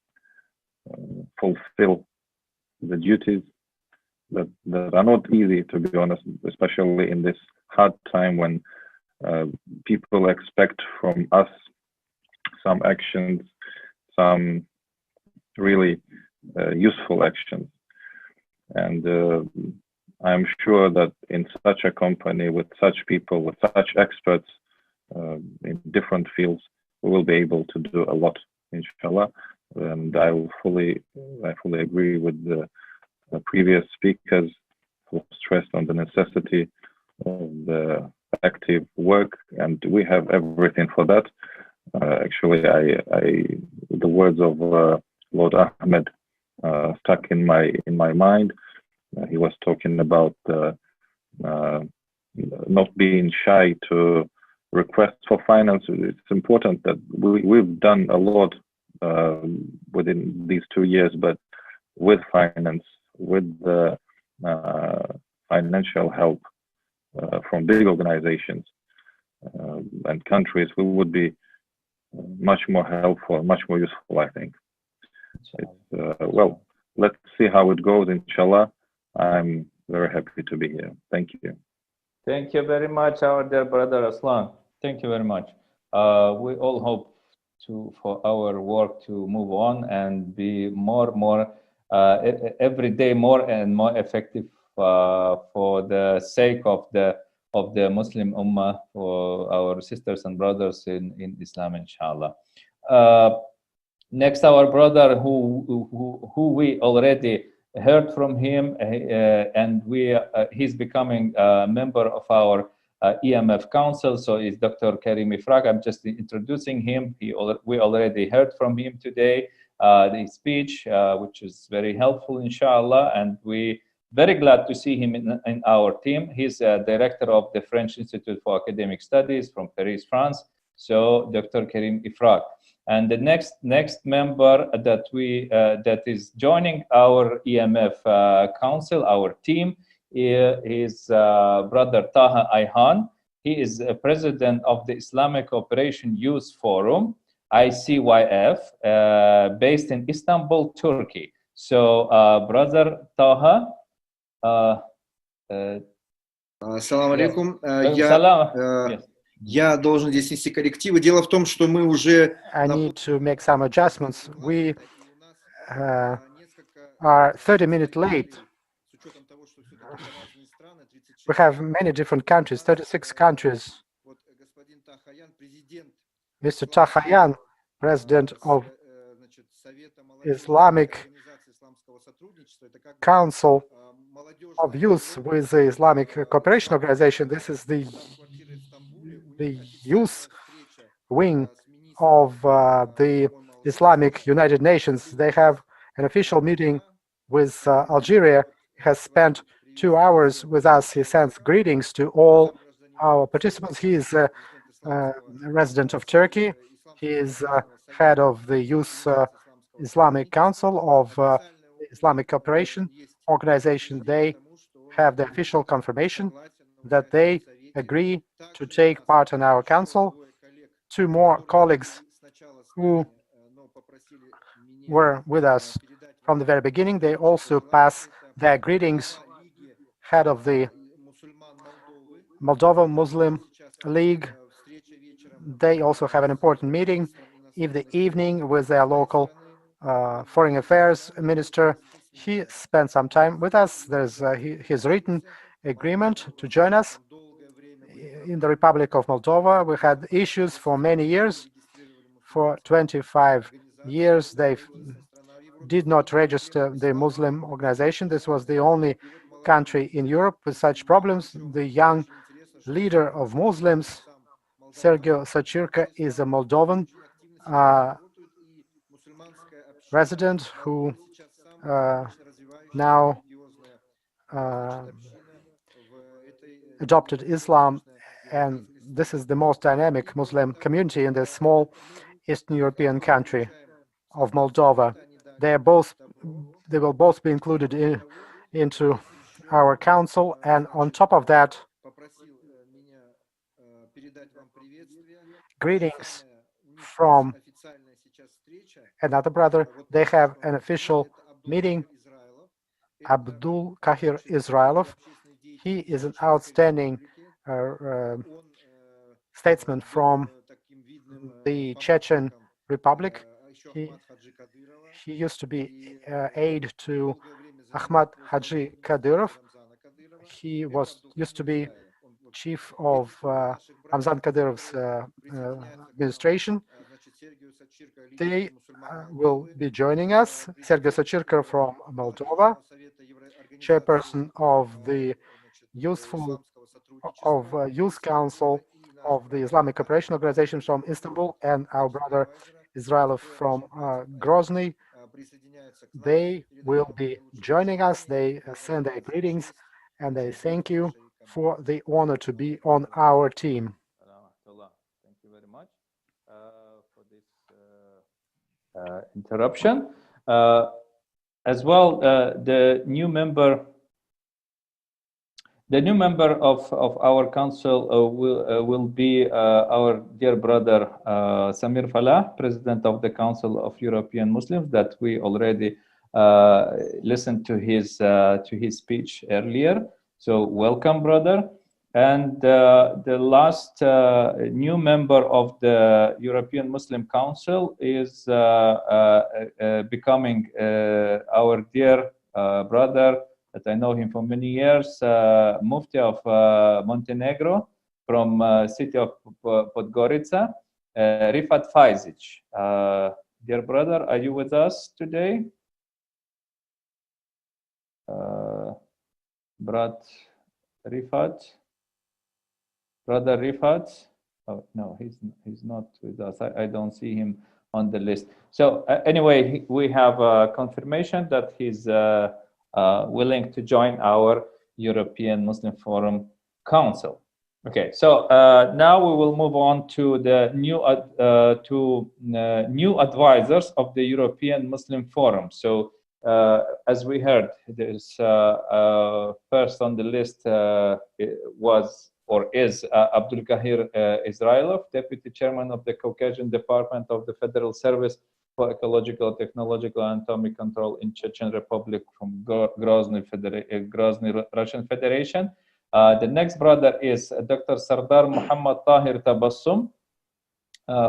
S4: fulfill the duties that are not easy, to be honest, especially in this hard time when people expect from us some actions, some really useful actions. And I'm sure that in such a company, with such people, with such experts in different fields, we will be able to do a lot, inshallah. And I fully agree with the previous speakers who stressed on the necessity of the active work, and we have everything for that. Actually, the words of Lord Ahmed stuck in my mind. He was talking about not being shy to request for finance. It's important that we've done a lot within these 2 years, but with finance, with the financial help from big organizations and countries, we would be much more helpful, much more useful, I think. Well, let's see how it goes, inshallah. I'm very happy to be here. Thank you.
S1: Thank you very much, our dear brother Aslan. Thank you very much. We all hope for our work to move on and be more every day more and more effective for the sake of the Muslim Ummah, for our sisters and brothers in Islam, inshallah. Next, our brother who we already heard from him, and he's becoming a member of our EMF Council. So is Dr. Karim Ifraq. I'm just introducing him. We already heard from him today, the speech, which is very helpful, inshallah, and we very glad to see him in our team. He's a director of the French Institute for Academic Studies from Paris, France. So Dr. Karim Ifraq. And the next member that is joining our EMF Council, our team, is Brother Taha Ayhan. He is president of the Islamic Cooperation Youth Forum, ICYF, based in Istanbul, Turkey. So, Brother Taha.
S6: Ассаламу алейкум.
S1: Yes.
S6: Я должен здесь нести коррективы. Дело в том, что мы уже...
S3: I need to make some adjustments. We are 30 minutes late. We have many different countries, 36 countries. Mr. Tahayan, President of Islamic Council of Youth with the Islamic Cooperation Organization. This is the youth wing of the Islamic United Nations. They have an official meeting with Algeria. He has spent 2 hours with us. He sends greetings to all our participants. He is a resident of Turkey. He is head of the Youth Islamic Council of Islamic Cooperation Organization. They have the official confirmation that they agree to take part in our council. 2 more colleagues who were with us from the very beginning, they also pass their greetings. Head of the Moldova Muslim League, they also have an important meeting in the evening with their local foreign affairs minister. He spent some time with us. There's his written agreement to join us. In the Republic of Moldova, we had issues for many years. For 25 years, they did not register the Muslim organization. This was the only country in Europe with such problems. The young leader of Muslims, Sergio Sachirka, is a Moldovan resident who now adopted Islam, and this is the most dynamic Muslim community in this small Eastern European country of Moldova. They will both be included into our council, and on top of that, greetings from another brother. They have an official meeting, Abdul Kahir Israilov. He is an outstanding statesman from the Chechen Republic. He used to be aide to Ahmad Haji Kadyrov. He used to be chief of Ramzan Kadyrov's administration. They will be joining us. Sergei Sachirka from Moldova, chairperson of the Youth Council of the Islamic Cooperation Organization from Istanbul, and our brother Israilov from Grozny. They will be joining us. They send their greetings and they thank you for the honor to be on our team.
S1: Thank you very much for this interruption. As well, the new member of our council will be our dear brother Samir Falah, president of the Council of European Muslims, that we already listened to his speech earlier. So welcome, brother. And the last new member of the European Muslim Council is becoming our dear brother that I know him for many years, Mufti of Montenegro from city of Podgorica, Rifat Fajzic. Dear brother, are you with us today? Brother Rifat? Brother Rifat? Oh, no, he's not with us. I don't see him on the list. So anyway, we have confirmation that he's willing to join our European Muslim Forum Council. Okay, so now we will move on to the new advisors of the European Muslim Forum. So as we heard, there's first on the list was or is Abdul Kahir Israilov, Deputy Chairman of the Caucasian Department of the Federal Service for Ecological, Technological, and Atomic Control in Chechen Republic from Grozny, Russian Federation. The next brother is Dr. Sardar Muhammad Tahir Tabassum,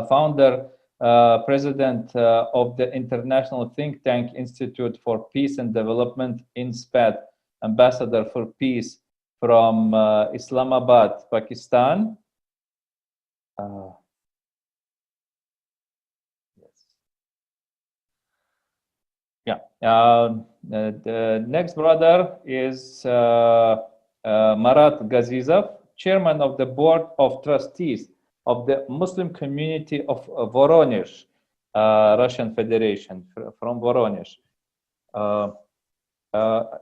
S1: founder, president of the International Think Tank Institute for Peace and Development, INSPAD, ambassador for peace from Islamabad, Pakistan. The next brother is Marat Gazizov, chairman of the board of trustees of the Muslim community of Voronezh, Russian Federation, from Voronezh.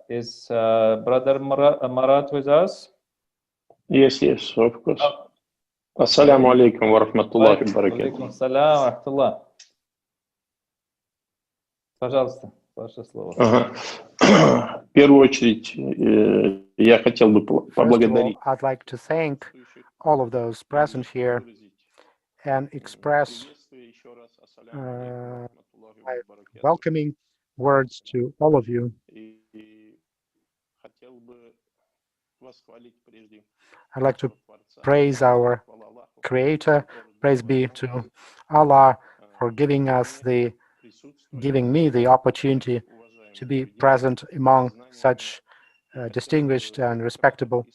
S1: Is brother Marat with us?
S5: Yes, of course. Assalamu alaikum wa rahmatullahi wa barakatuh.
S1: Алейкум салям ва рахматуллах. Пожалуйста, ваше слово.
S5: В первую очередь, я хотел бы поблагодарить.
S3: I'd like to thank all of those present here and express my welcoming words to all of you. I'd like to praise our Creator. Praise be to Allah for giving me the opportunity to be present among such distinguished and respectable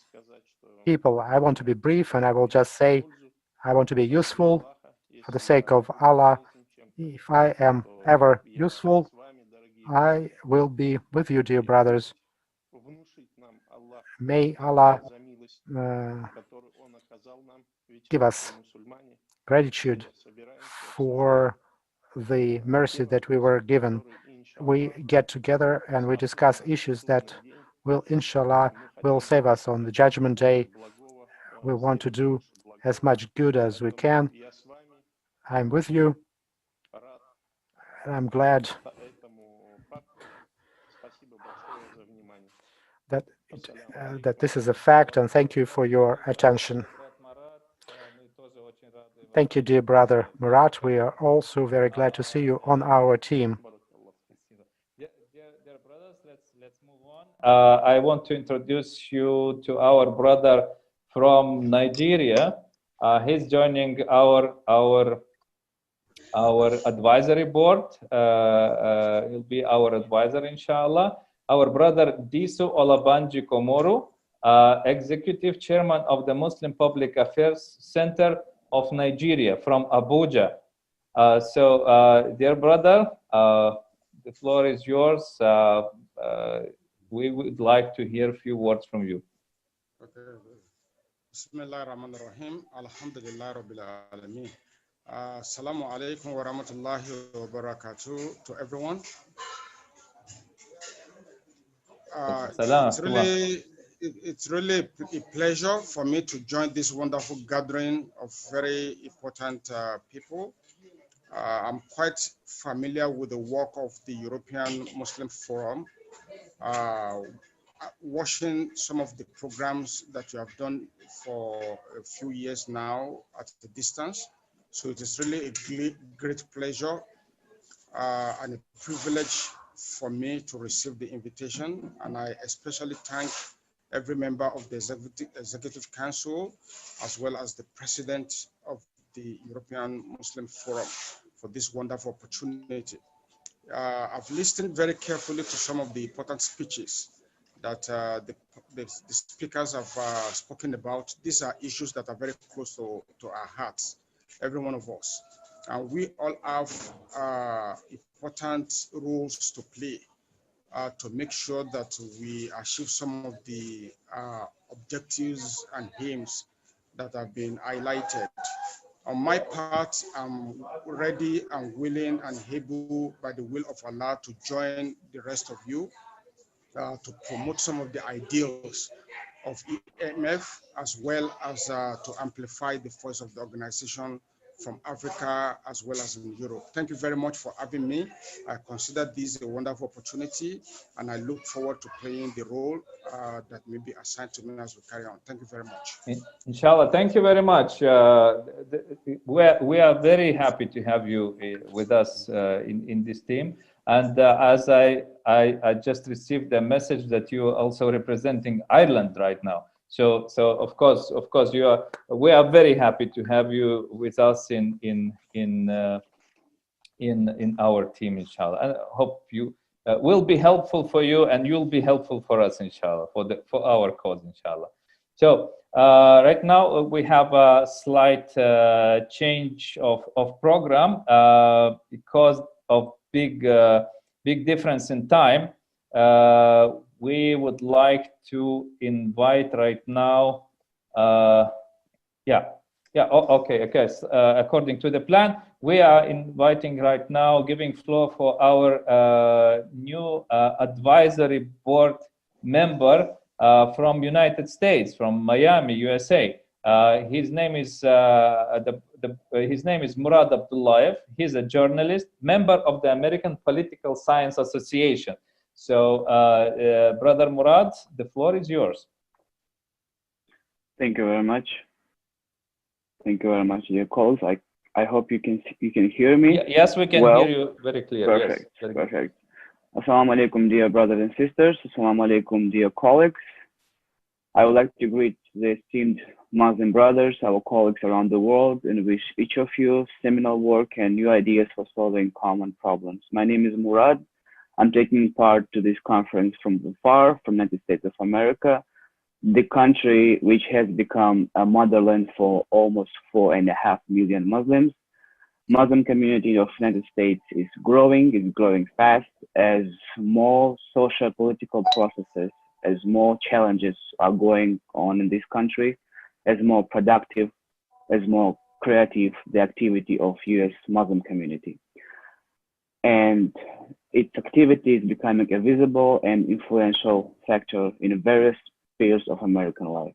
S3: people. I want to be brief, and I will just say I want to be useful for the sake of Allah. If I am ever useful, I will be with you, dear brothers. May Allah give us gratitude for the mercy that we were given. We get together and we discuss issues that will, inshallah, will save us on the Judgment Day. We want to do as much good as we can. I'm with you, and I'm glad that this is a fact, and thank you for your attention. Thank you, dear brother Murat. We are also very glad to see you on our team.
S1: Dear brothers, let's move on. I want to introduce you to our brother from Nigeria. He's joining our advisory board. He'll be our advisor, inshallah. Our brother Disu Olabanji Komoru, executive chairman of the Muslim Public Affairs Center of Nigeria from Abuja. Dear brother, the floor is yours. We would like to hear a few words from you.
S22: Okay. Bismillah ar-Rahman ar-Rahim. Alhamdulillah Rabbil Alameen. Assalamu alaikum wa rahmatullahi wa barakatuh to everyone. It's really a pleasure for me to join this wonderful gathering of very important people. I'm quite familiar with the work of the European Muslim Forum, watching some of the programs that you have done for a few years now at a distance. So it is really a great pleasure and a privilege for me to receive the invitation, and I especially thank every member of the Executive Council, as well as the President of the European Muslim Forum for this wonderful opportunity. I've listened very carefully to some of the important speeches that the speakers have spoken about. These are issues that are very close to our hearts, every one of us. And we all have important roles to play to make sure that we achieve some of the objectives and aims that have been highlighted. On my part, I'm ready and willing and able, by the will of Allah, to join the rest of you to promote some of the ideals of EMF, as well as to amplify the voice of the organization from Africa as well as in Europe. Thank you very much for having me. I consider this a wonderful opportunity, and I look forward to playing the role that may be assigned to me as we carry on. Thank you very much.
S1: Inshallah, thank you very much. We are very happy to have you with us in this team. And as I just received a message that you are also representing Ireland right now. So of course we are very happy to have you with us in our team, inshallah. I hope you will be helpful for you, and you'll be helpful for us, inshallah, for our cause, inshallah. So right now we have a slight change of program because of big difference in time. We would like to invite right now. Okay. According to the plan, we are inviting right now, giving floor for our new advisory board member from United States, from Miami, USA. His name is Murad Abdullayev. He's a journalist, member of the American Political Science Association. So, Brother Murad, the floor is yours.
S2: Thank you very much. Thank you very much, dear colleagues. I hope you can hear me.
S1: Yes, we can hear you very clear.
S2: Perfect.
S1: Yes,
S2: perfect. Assalamu alaikum, dear brothers and sisters. Assalamu alaikum, dear colleagues. I would like to greet the esteemed Muslim brothers, our colleagues around the world, and wish each of you seminal work and new ideas for solving common problems. My name is Murad. I'm taking part to this conference from afar, from the United States of America, the country which has become a motherland for almost 4.5 million Muslims. Muslim community of the United States is growing fast as more social political processes, as more challenges are going on in this country, as more productive, as more creative the activity of US Muslim community. And its activity is becoming a visible and influential factor in various spheres of American life.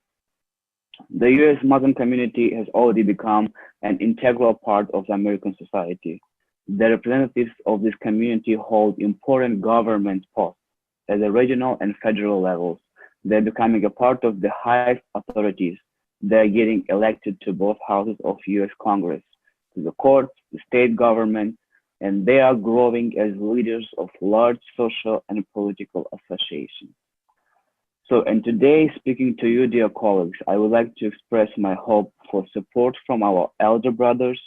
S2: The US Muslim community has already become an integral part of the American society. The representatives of this community hold important government posts at the regional and federal levels. They're becoming a part of the highest authorities. They're getting elected to both houses of US Congress, to the courts, the state government, and they are growing as leaders of large social and political associations. So, and today, speaking to you, dear colleagues, I would like to express my hope for support from our elder brothers,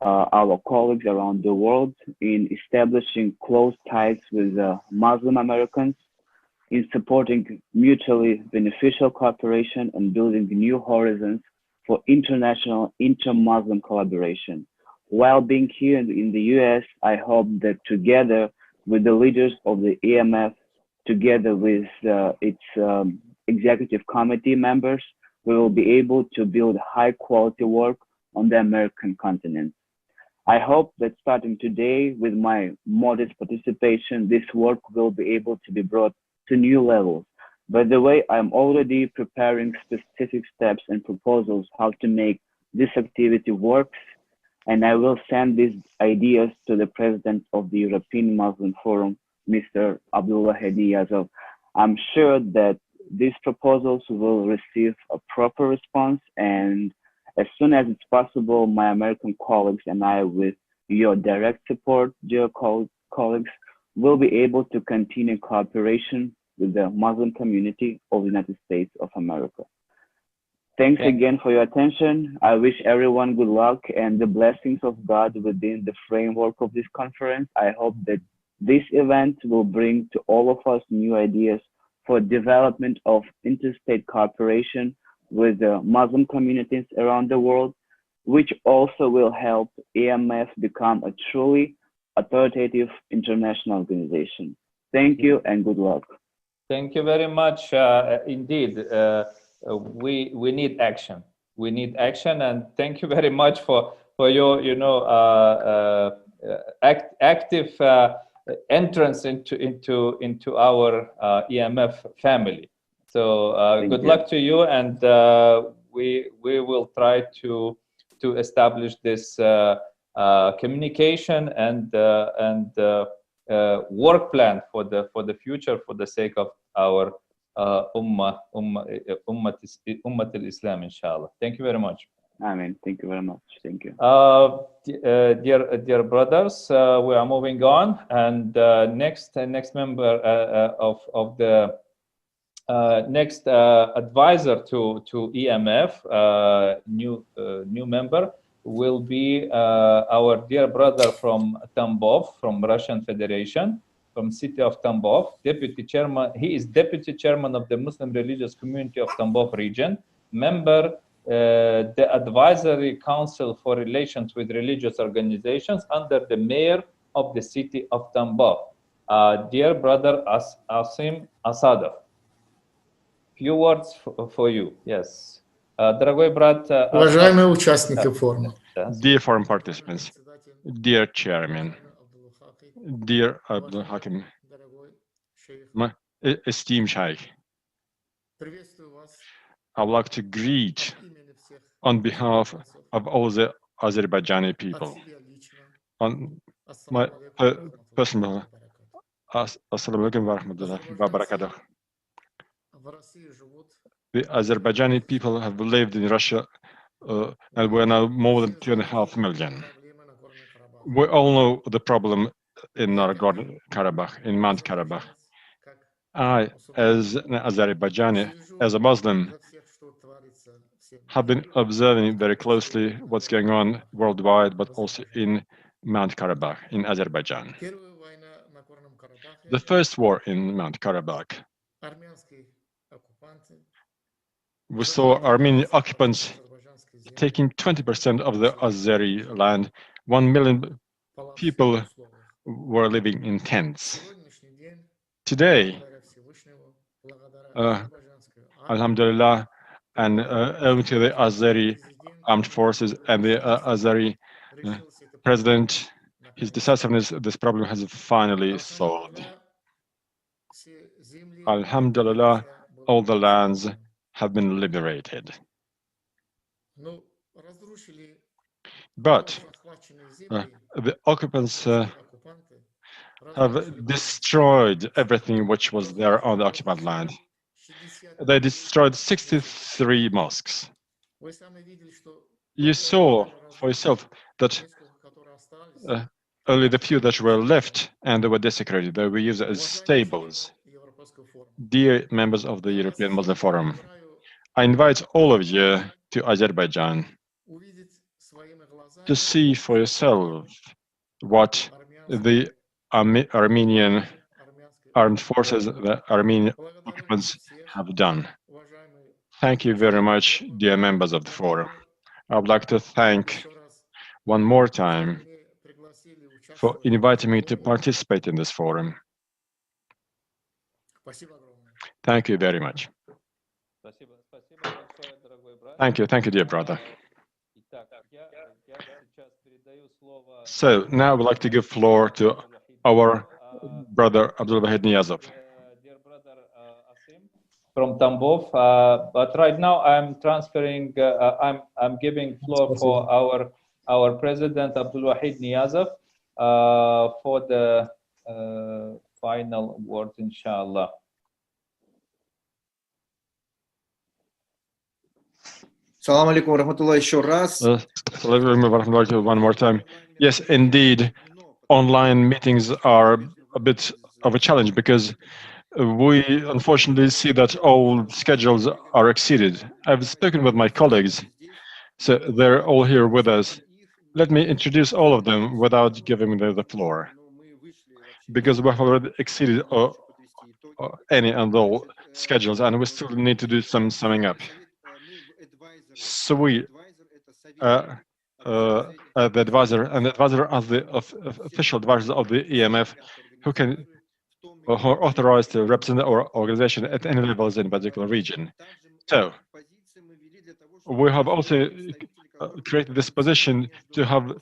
S2: our colleagues around the world in establishing close ties with Muslim Americans, in supporting mutually beneficial cooperation and building new horizons for international inter-Muslim collaboration. While being here in the US, I hope that together with the leaders of the EMF, together with its executive committee members, we will be able to build high quality work on the American continent. I hope that starting today with my modest participation, this work will be able to be brought to new levels. By the way, I'm already preparing specific steps and proposals how to make this activity work, and I will send these ideas to the president of the European Muslim Forum, Mr. Abdullah Hadi Yazov. I'm sure that these proposals will receive a proper response, and as soon as it's possible, my American colleagues and I, with your direct support, dear colleagues, will be able to continue cooperation with the Muslim community of the United States of America. Thanks again for your attention. I wish everyone good luck and the blessings of God within the framework of this conference. I hope that this event will bring to all of us new ideas for development of interstate cooperation with the Muslim communities around the world, which also will help EMF become a truly authoritative international organization. Thank you and good luck.
S1: Thank you very much. Indeed, we need action. We need action, and thank you very much for your active entrance into our EMF family. So good luck to you, and we will try to establish this communication and work plan for the future, for the sake of our Ummat al-Islam, inshallah. Thank you very much.
S2: Amen. Thank you very much. Thank you.
S1: Dear brothers, we are moving on, and next member of the next advisor to EMF, new member, will be our dear brother from Tambov, from Russian Federation, from city of Tambov, deputy chairman. He is deputy chairman of the Muslim religious community of Tambov region, member the advisory council for relations with religious organizations under the mayor of the city of Tambov. Dear brother Asim Asadov, few words for you. Yes. Дорогой брат,
S8: уважаемые участники форума,
S7: dear forum participants, dear chairman, dear Abdul Hakim, my esteemed Sheikh, I would like to greet on behalf of all the Azerbaijani people, on my personal Assalamu alaikum wa rahmatullahi wa barakatuh. The Azerbaijani people have lived in Russia and we're now more than 2.5 million. We all know the problem in Nagorno-Karabakh, in Mount Karabakh. I, as an Azerbaijani, as a Muslim, have been observing very closely what's going on worldwide, but also in Mount Karabakh, in Azerbaijan. The first war in Mount Karabakh, we saw Armenian occupants taking 20% of the Azeri land. 1 million people were living in tents. Today, Alhamdulillah, and owing to the Azeri armed forces and the Azeri president, his decisiveness, this problem has finally solved. Alhamdulillah, all the lands have been liberated. But the occupants have destroyed everything which was there on the occupied land. They destroyed 63 mosques. You saw for yourself that only the few that were left and they were desecrated, they were used as stables. Dear members of the European Muslim Forum, I invite all of you to Azerbaijan to see for yourself what the Armenian armed forces, the Armenian occupants have done. Thank you very much, dear members of the forum. I would like to thank one more time for inviting me to participate in this forum. Thank you very much. Thank you, dear brother. So now I would like to give floor to our brother Abdul Wahid Niyazov.
S1: From Tambov, but right now I'm transferring. I'm giving floor for our president Abdul Wahid Niyazov for the final word, inshallah.
S6: Assalamu alaikum warahmatullah еще раз.
S7: One more time. Yes, indeed, online meetings are a bit of a challenge because we unfortunately see that all schedules are exceeded. I've spoken with my colleagues, so they're all here with us. Let me introduce all of them without giving them the floor, because we have already exceeded any and all schedules, and we still need to do some summing up. So we, the advisor, and the advisor as the official advisor of the EMF, who are authorized to represent our organization at any levels in a particular region. So we have also created this position to have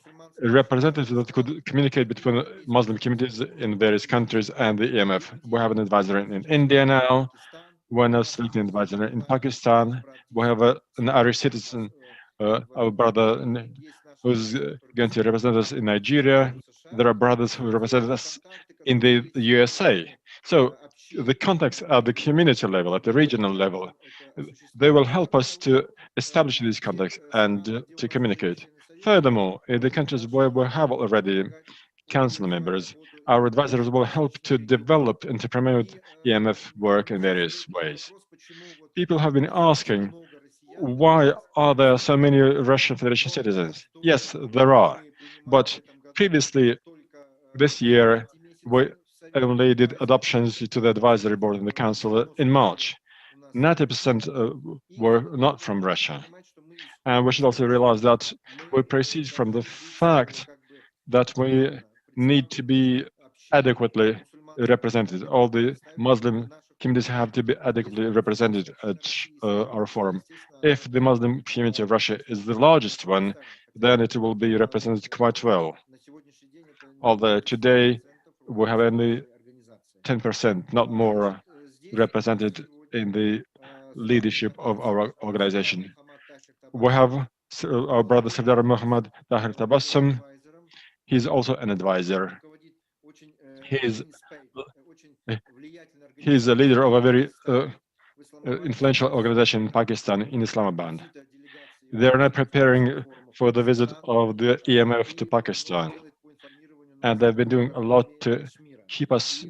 S7: representatives that could communicate between Muslim communities in various countries and the EMF. We have an advisor in India now. We're now selecting an advisor in Pakistan. We have an Irish citizen, our brother, who's going to represent us in Nigeria. There are brothers who represent us in the USA. So the contacts at the community level, at the regional level, they will help us to establish these contacts and to communicate. Furthermore, in the countries where we have already council members, our advisors will help to develop and to promote EMF work in various ways. People have been asking, why are there so many Russian Federation citizens? Yes, there are. But previously, this year, we only did adoptions to the advisory board and the council in March. 90% were not from Russia. And we should also realize that we proceed from the fact that we need to be adequately represented. All the Muslim communities have to be adequately represented at our forum. If the Muslim community of Russia is the largest one, then it will be represented quite well. Although today we have only 10%, not more, represented in the leadership of our organization. We have our brother Sardar Muhammad Tahir Tabassum. He's also an advisor. He's a leader of a very influential organization in Pakistan, in Islamabad. They are now preparing for the visit of the EMF to Pakistan. And they've been doing a lot to keep us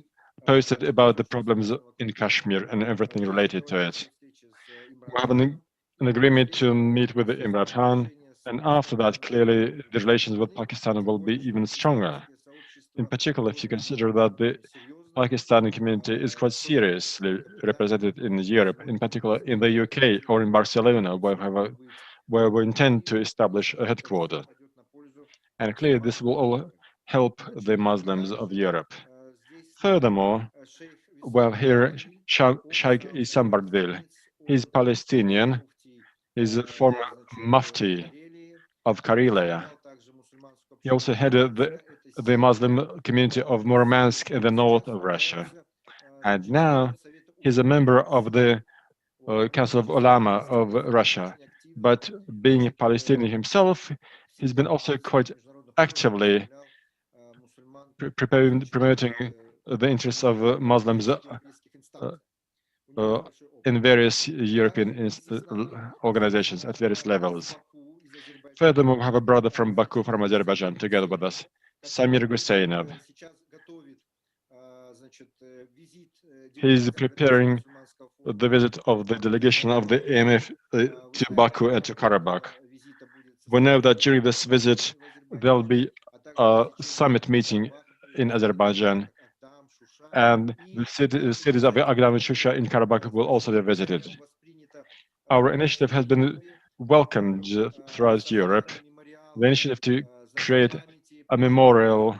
S7: posted about the problems in Kashmir and everything related to it. We have an agreement to meet with Imran Khan, and after that, clearly, the relations with Pakistan will be even stronger. In particular, if you consider that the Pakistani community is quite seriously represented in Europe, in particular in the UK or in Barcelona, where we intend to establish a headquarters. And clearly, this will all help the Muslims of Europe. Furthermore, well, here, Sheikh Issam Bardil, he's Palestinian, he's a former Mufti of Karelia. He also headed the Muslim community of Murmansk in the north of Russia. And now he's a member of the Council of Ulama of Russia. But being a Palestinian himself, he's been also quite actively promoting the interests of Muslims in various European organizations at various levels. Furthermore, we have a brother from Baku, from Azerbaijan, together with us, Samir Guseynov. He's preparing the visit of the delegation of the EMF to Baku and to Karabakh. We know that during this visit, there'll be a summit meeting in Azerbaijan, and the cities of Agdam and Shusha in Karabakh will also be visited. Our initiative has been welcomed throughout Europe. The initiative to create a memorial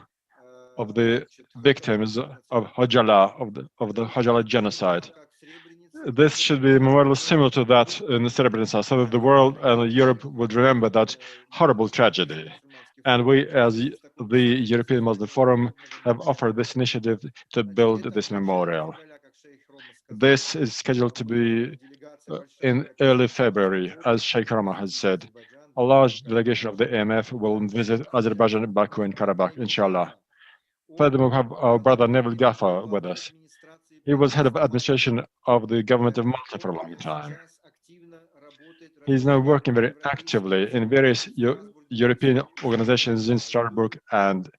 S7: of the victims of Hojala, of the Hojala genocide. This should be a memorial similar to that in Srebrenica, so that the world and Europe would remember that horrible tragedy. And we, as the European Muslim Forum, have offered this initiative to build this memorial. This is scheduled to be in early February, as Sheikh Rama has said. A large delegation of the EMF will visit Azerbaijan, Baku, and Karabakh, inshallah. Furthermore, we have our brother Neville Gaffer with us. He was head of administration of the government of Malta for a long time. He's now working very actively in various European organizations in Strasbourg and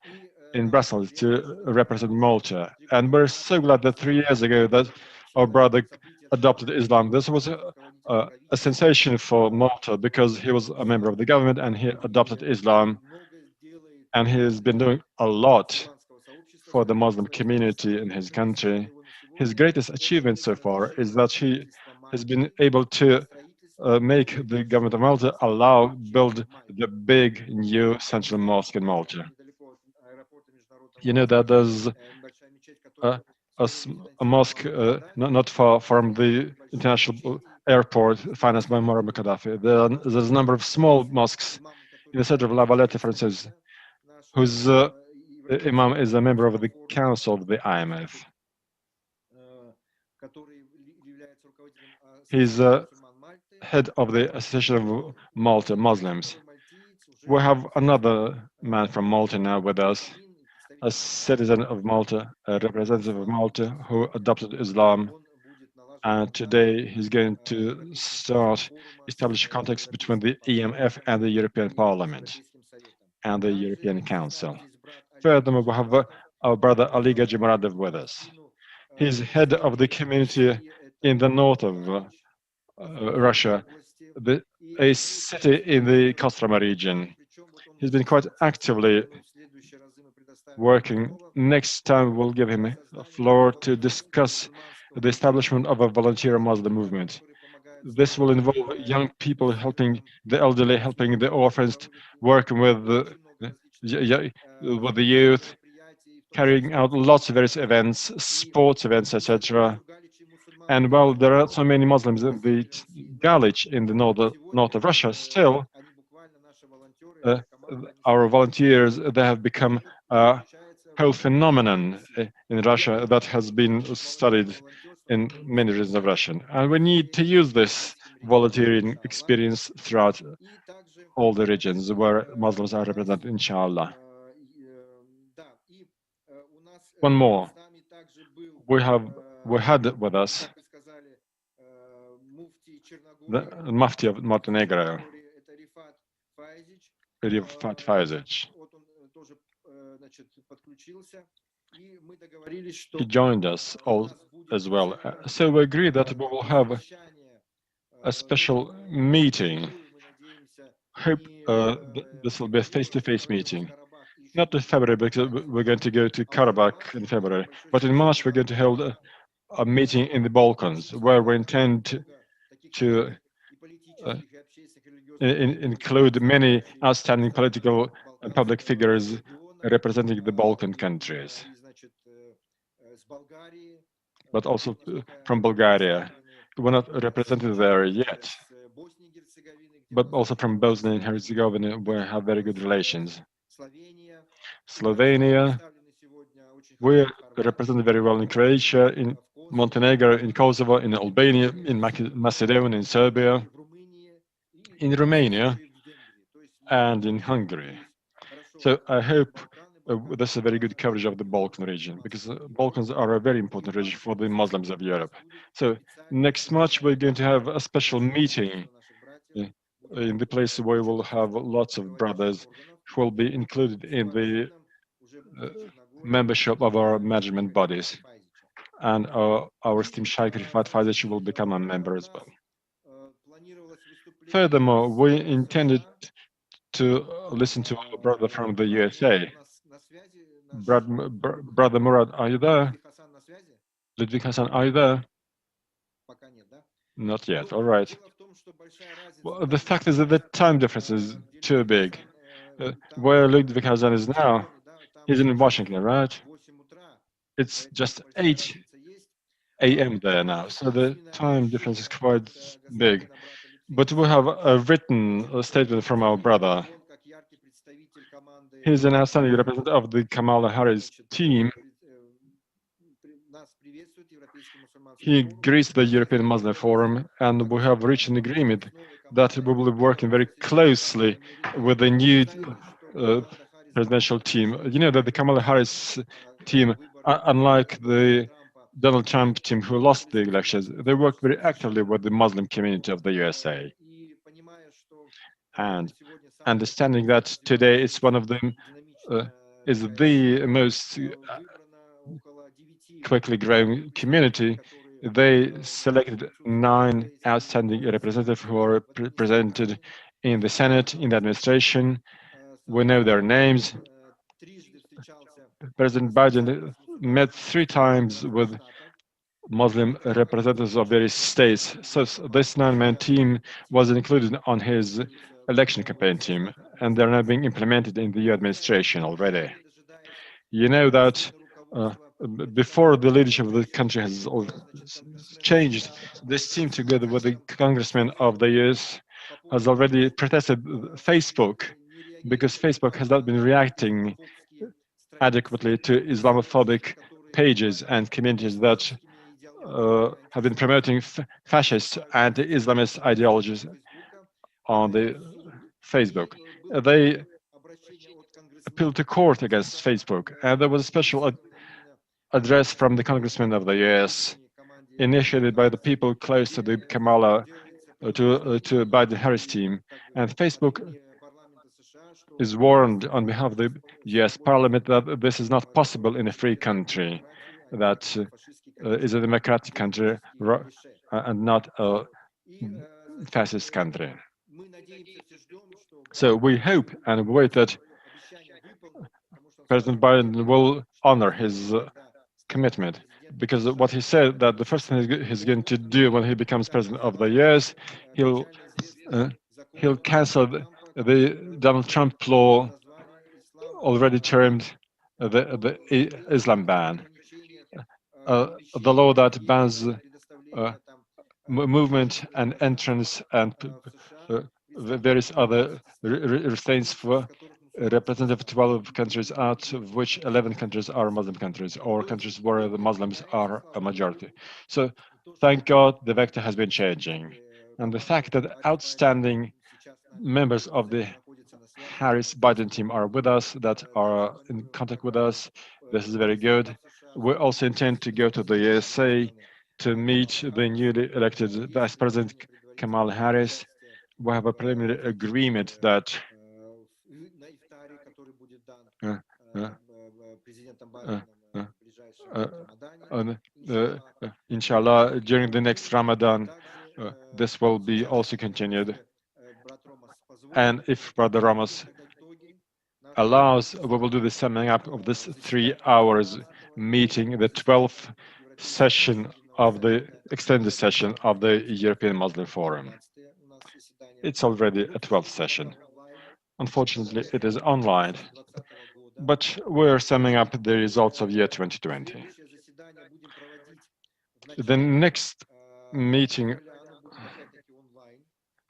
S7: in Brussels to represent Malta. And we're so glad that 3 years ago that our brother adopted Islam. This was a sensation for Malta because he was a member of the government and he adopted Islam. And he has been doing a lot for the Muslim community in his country. His greatest achievement so far is that he has been able to make the government of Malta build the big new central mosque in Malta. You know that there's a mosque not far from the international airport financed by Muammar Gaddafi. There's a number of small mosques in the center of La Valetta, for instance, whose imam is a member of the council of the IMF. He's head of the Association of Malta Muslims. We have another man from Malta now with us, a citizen of Malta, a representative of Malta who adopted Islam. And today he's going to start establish a context between the EMF and the European Parliament and the European Council. Furthermore, we have our brother Ali Gajimaradov with us. He's head of the community in the north of Russia, a city in the Kostroma region. He's been quite actively working. Next time we'll give him a floor to discuss the establishment of a volunteer Muslim movement. This will involve young people helping the elderly, helping the orphans, working with the youth, carrying out lots of various events, sports events, etc. And while there are so many Muslims in the Galich in the north of Russia, still our volunteers, they have become a whole phenomenon in Russia that has been studied in many regions of Russia. And we need to use this volunteering experience throughout all the regions where Muslims are represented, inshallah. One more. We had with us the Mufti of Montenegro, Rifat Faizic. He joined us all as well. So we agreed that we will have a special meeting. Hope this will be a face-to-face meeting. Not in February, because we're going to go to Karabakh in February, but in March we're going to hold a meeting in the Balkans where we intend to include many outstanding political and public figures representing the Balkan countries, but also from Bulgaria. We're not represented there yet, but also from Bosnia and Herzegovina, we have very good relations. Slovenia, we're represented very well in Croatia, in Montenegro, in Kosovo, in Albania, in Macedonia, in Serbia, in Romania, and in Hungary. So I hope this is a very good coverage of the Balkan region, because the Balkans are a very important region for the Muslims of Europe. So next March we're going to have a special meeting in the place where we'll have lots of brothers who will be included in the membership of our management bodies. And our esteemed Sheikh Rifat Faizic will become a member as well. Furthermore, we intended to listen to our brother from the USA. Brother Murad, are you there? Ludwig Hassan, are you there? Not yet, all right. Well, the fact is that the time difference is too big. Where Ludwig Hassan is now, he's in Washington, right? It's just 8 a.m. there now, so the time difference is quite big. But we have a written statement from our brother. He's an outstanding representative of the Kamala Harris team. He greets the European Muslim Forum, and we have reached an agreement that we will be working very closely with the new presidential team. You know that the Kamala Harris team, unlike the Donald Trump team who lost the elections, they work very actively with the Muslim community of the USA. And understanding that today it's one of them is the most quickly growing community, they selected 9 outstanding representatives who are presented in the Senate, in the administration. We know their names. President Biden met 3 times with Muslim representatives of various states. So this 9-man team was included on his election campaign team, and they're now being implemented in the EU administration already. You know that before the leadership of the country has changed, this team, together with the congressmen of the US, has already protested Facebook because Facebook has not been reacting adequately to Islamophobic pages and communities that have been promoting fascist and Islamist ideologies on the Facebook. They appealed to court against Facebook, and there was a special address from the congressman of the US, initiated by the people close to the Kamala, to Biden-Harris team, and Facebook is warned on behalf of the US Parliament that this is not possible in a free country, that is a democratic country and not a fascist country. So we hope and wait that President Biden will honor his commitment, because what he said that the first thing he's going to do when he becomes president of the US, he'll cancel the Donald Trump law, already termed the Islam ban, the law that bans movement and entrance and various other restraints for representative 12 countries, out of which 11 countries are Muslim countries, or countries where the Muslims are a majority. So thank God the vector has been changing. And the fact that outstanding members of the Harris-Biden team are with us, that are in contact with us, this is very good. We also intend to go to the USA to meet the newly elected Vice President Kamala Harris. We have a preliminary agreement that inshallah, during the next Ramadan, this will be also continued. And if Brother Ramos allows, we will do the summing up of this 3 hours meeting, the 12th session of the extended session of the European Muslim Forum. It's already a 12th session. Unfortunately, it is online, but we're summing up the results of year 2020. The next meeting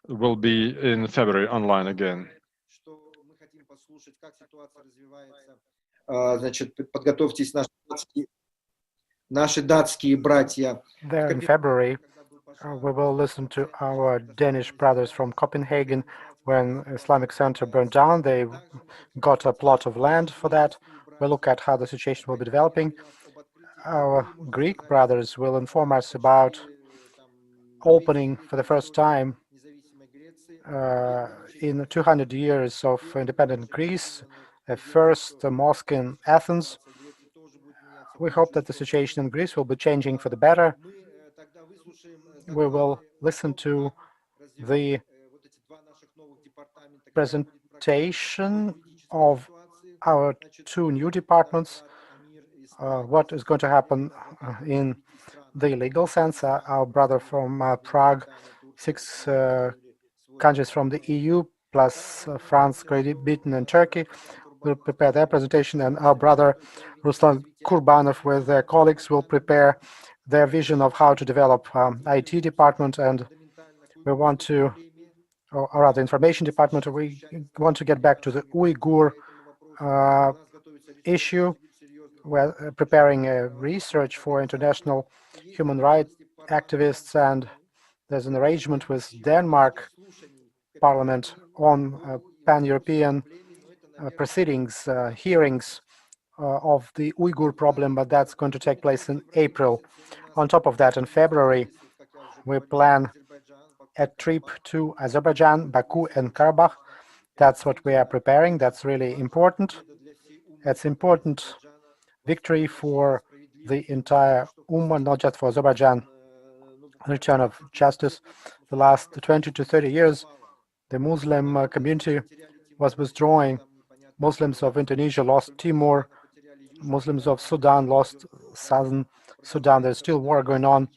S7: will be in February, online again.
S6: Значит, подготовьтесь наши датские братья.
S3: There in February, we will listen to our Danish brothers from Copenhagen. When Islamic Center burned down, they got a plot of land for that. We'll look at how the situation will be developing. Our Greek brothers will inform us about opening for the first time in 200 years of independent Greece, a first mosque in Athens. We hope that the situation in Greece will be changing for the better. We will listen to the presentation of our 2 new departments, what is going to happen in the legal sense. Our brother from Prague, 6 countries from the EU, plus France, Great Britain, and Turkey, will prepare their presentation, and our brother Ruslan Kurbanov with their colleagues will prepare their vision of how to develop IT department, and we want to, or rather information department, we want to get back to the Uyghur issue. We're preparing a research for international human rights activists, and there's an arrangement with Denmark Parliament on pan-European proceedings, hearings of the Uyghur problem, but that's going to take place in April. On top of that, in February, we plan a trip to Azerbaijan, Baku, and Karabakh. That's what we are preparing. That's really important. It's important victory for the entire Ummah, not just for Azerbaijan. Return of justice. The last 20 to 30 years, the Muslim community was withdrawing. Muslims of Indonesia lost Timor. Muslims of Sudan lost southern Sudan. There's still war going on.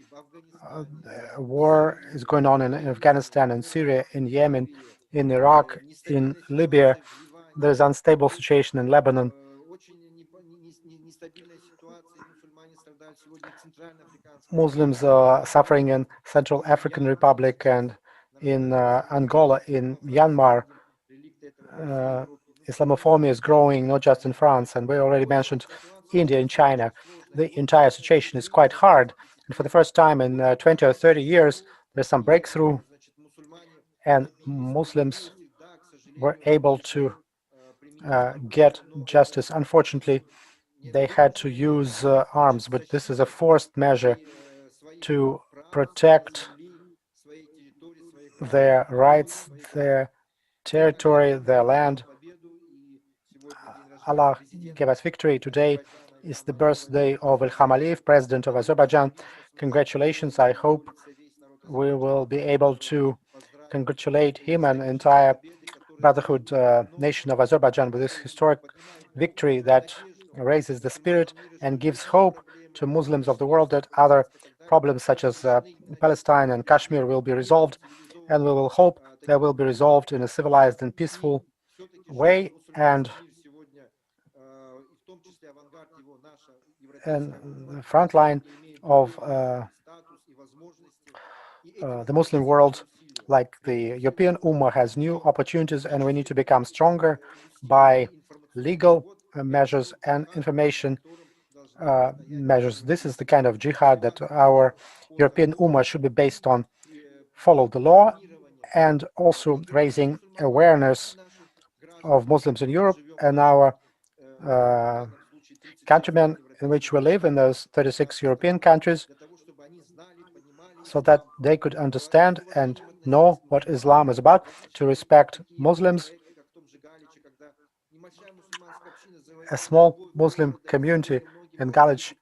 S3: War is going on in Afghanistan and Syria, in Yemen, in Iraq, in Libya. There's unstable situation in Lebanon. Muslims are suffering in Central African Republic and in Angola, in Myanmar. Islamophobia is growing, not just in France, and we already mentioned India and China. The entire situation is quite hard. And for the first time in 20 or 30 years, there's some breakthrough, and Muslims were able to get justice. Unfortunately, they had to use arms, but this is a forced measure to protect their rights, their territory, their land. Allah gave us victory. Today is the birthday of Ilham Aliyev, President of Azerbaijan. Congratulations. I hope we will be able to congratulate him and the entire Brotherhood nation of Azerbaijan with this historic victory that raises the spirit and gives hope to Muslims of the world that other problems such as Palestine and Kashmir will be resolved, and we will hope they will be resolved in a civilized and peaceful way. And the front line of the Muslim world, like the European Ummah, has new opportunities, and we need to become stronger by legal measures and information measures. This is the kind of jihad that our European Ummah should be based on. Follow the law and also raising awareness of Muslims in Europe and our countrymen in which we live in those 36 European countries, so that they could understand and know what Islam is about, to respect Muslims. A small Muslim community in Galich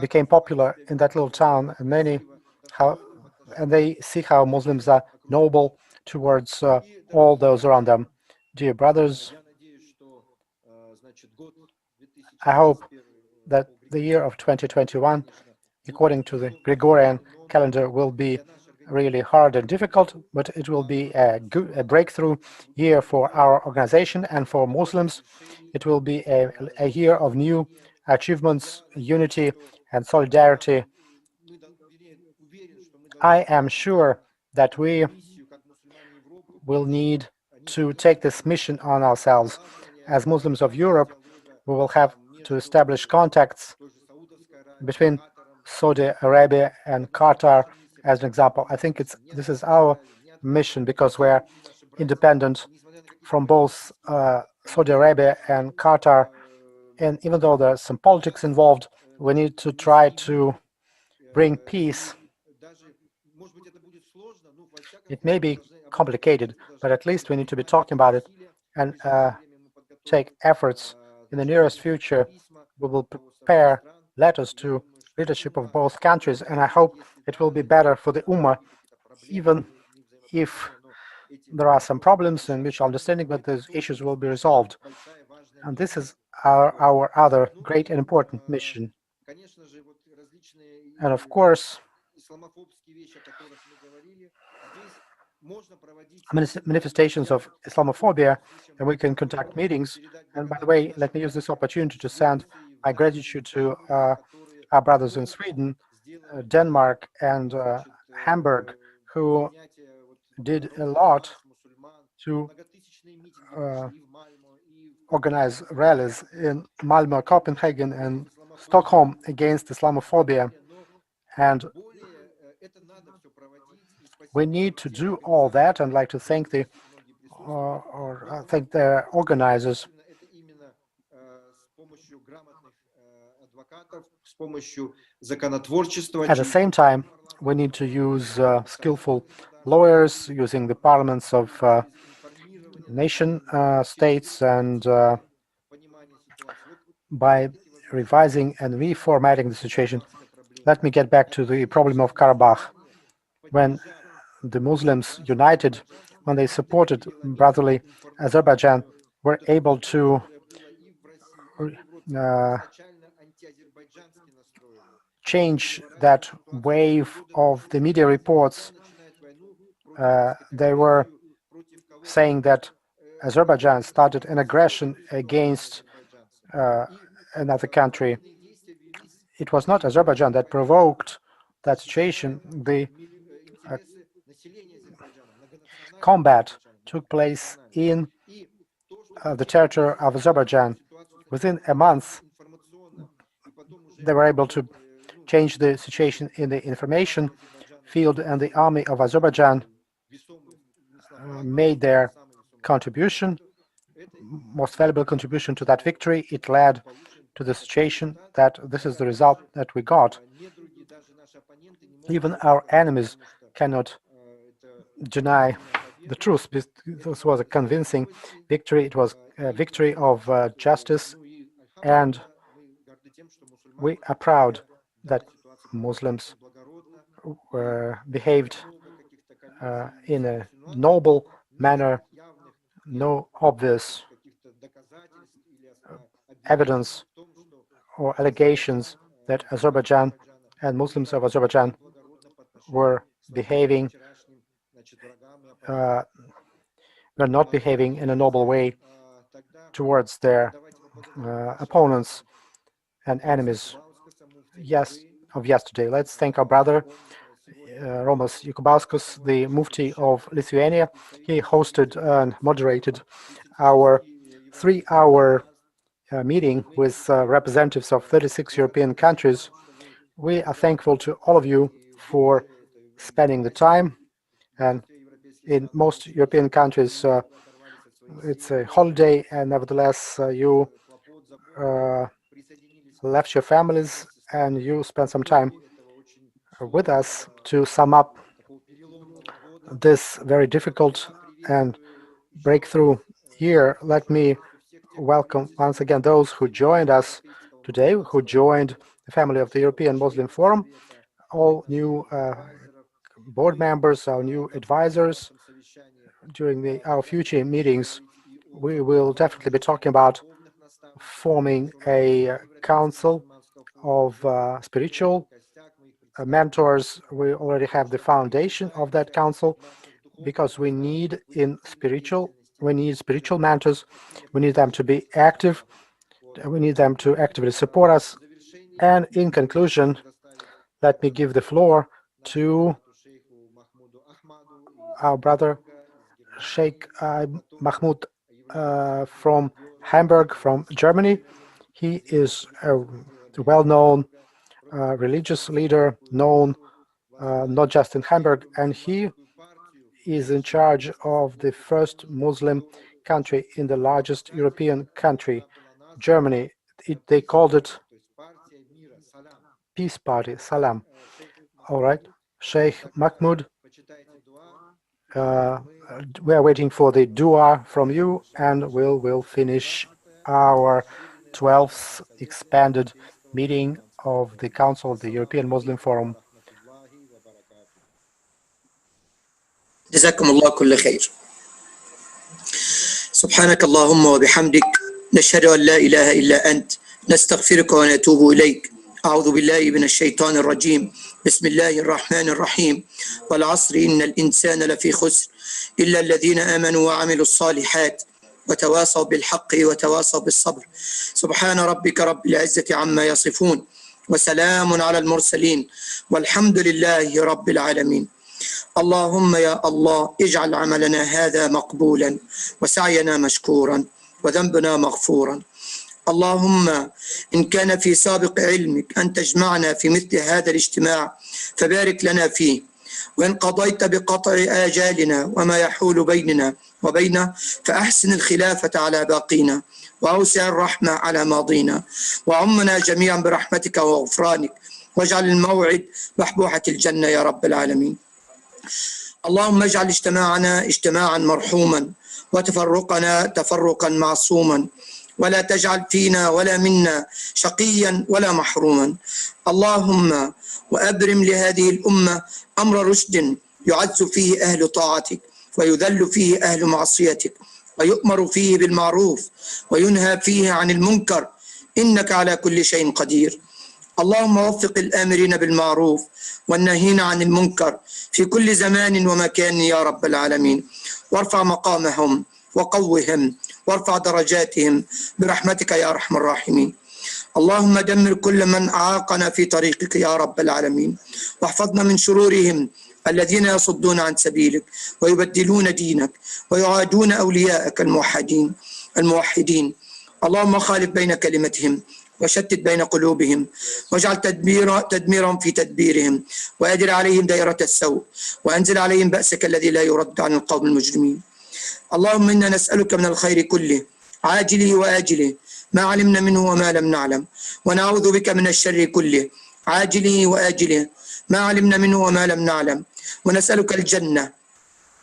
S3: became popular in that little town, and they see how Muslims are noble towards all those around them. Dear brothers, I hope that the year of 2021, according to the Gregorian calendar, will be really hard and difficult, but it will be a breakthrough year for our organization and for Muslims. It will be a year of new achievements, unity, and solidarity. I am sure that we will need to take this mission on ourselves. As Muslims of Europe, we will have to establish contacts between Saudi Arabia and Qatar, as an example. I think this is our mission, because we're independent from both Saudi Arabia and Qatar. And even though there's some politics involved, we need to try to bring peace. It may be complicated, but at least we need to be talking about it and take efforts. In the nearest future, we will prepare letters to leadership of both countries, and I hope it will be better for the Ummah, even if there are some problems in mutual understanding, but those issues will be resolved. And this is our other great and important mission. And of course, manifestations of Islamophobia, and we can conduct meetings. And by the way, let me use this opportunity to send my gratitude to our brothers in Sweden, Denmark, and Hamburg, who did a lot to organize rallies in Malmö, Copenhagen, and Stockholm against Islamophobia. And we need to do all that, and I'd like to thank the organizers. At the same time, we need to use skillful lawyers, using the parliaments of nation states, and by revising and reformatting the situation. Let me get back to the problem of Karabakh. When the Muslims united, when they supported brotherly Azerbaijan, were able to change that wave of the media reports. They were saying that Azerbaijan started an aggression against another country. It was not Azerbaijan that provoked that situation. The combat took place in the territory of Azerbaijan. Within a month, they were able to change the situation in the information field, and the army of Azerbaijan made their contribution, most valuable contribution to that victory. It led to the situation that this is the result that we got. Even our enemies cannot deny the truth. This was a convincing victory. It was a victory of justice, and we are proud that Muslims behaved in a noble manner. No obvious evidence or allegations that Azerbaijan and Muslims of Azerbaijan were behaving, were not behaving in a noble way towards their opponents and enemies of yesterday. Let's thank our brother Romas Jakubauskas, the Mufti of Lithuania. He hosted and moderated our 3-hour meeting with representatives of 36 European countries. We are thankful to all of you for spending the time, and in most European countries it's a holiday, and nevertheless you left your families and you spent some time with us to sum up this very difficult and breakthrough year. Let me welcome once again those who joined us today, who joined the family of the European Muslim Forum, all new board members, our new advisors. During our future meetings, we will definitely be talking about forming a council of spiritual mentors. We already have the foundation of that council, because we need spiritual mentors. We need them to be active. We need them to actively support us. And in conclusion, let me give the floor to our brother Sheikh Mahmoud from Hamburg, from Germany. He is a well-known religious leader, known not just in Hamburg, and he is in charge of the first Muslim country in the largest European country, Germany. They called it Peace Party, Salam. All right, Sheikh Mahmoud, we are waiting for the dua from you, and we'll finish our 12th expanded meeting of the Council of the European Muslim Forum.
S19: جزاكم الله كل خير. سبحانك اللهم وبحمدك نشهد أن لا إله إلا أنت نستغفرك ونتوب إليك. أعوذ بالله من الشيطان الرجيم. بسم الله الرحمن الرحيم. والعصر إن الإنسان لفي خسر إلا الذين آمنوا وعملوا الصالحات وتواصوا بالحق وتواصوا بالصبر. سبحان ربك رب العزة عما يصفون وسلام على المرسلين والحمد لله رب العالمين. اللهم يا الله اجعل عملنا هذا مقبولا وسعينا مشكورا وذنبنا مغفورا. اللهم إن كان في سابق علمك أن تجمعنا في مثل هذا الاجتماع فبارك لنا فيه، وإن قضيت بقطع آجالنا وما يحول بيننا وبينه فأحسن الخلافة على باقينا وأوسع الرحمة على ماضينا، وعمنا جميعا برحمتك وغفرانك، واجعل الموعد بحبوحة الجنة يا رب العالمين. اللهم اجعل اجتماعنا اجتماعا مرحوما وتفرقنا تفرقا معصوما، ولا تجعل فينا ولا منا شقيا ولا محروما. اللهم وأبرم لهذه الأمة أمر رشد يعز فيه أهل طاعتك ويذل فيه أهل معصيتك ويؤمر فيه بالمعروف وينهى فيه عن المنكر، إنك على كل شيء قدير. اللهم وفق الآمرين بالمعروف والناهين عن المنكر في كل زمان ومكان يا رب العالمين، وارفع مقامهم وقوهم وارفع درجاتهم برحمتك يا أرحم الراحمين. اللهم دمر كل من أعاقنا في طريقك يا رب العالمين، واحفظنا من شرورهم الذين يصدون عن سبيلك ويبدلون دينك ويعادون أولياءك الموحدين. اللهم خالف بين كلمتهم وشتت بين قلوبهم، واجعل تدميرهم في تدبيرهم، وأدر عليهم دائرة السوء، وأنزل عليهم بأسك الذي لا يرد عن القوم المجرمين. اللهم إنا نسألك من الخير كله عاجله وآجله ما علمنا منه وما لم نعلم، ونعوذ بك من الشر كله عاجله وآجله ما علمنا منه وما لم نعلم، ونسألك الجنة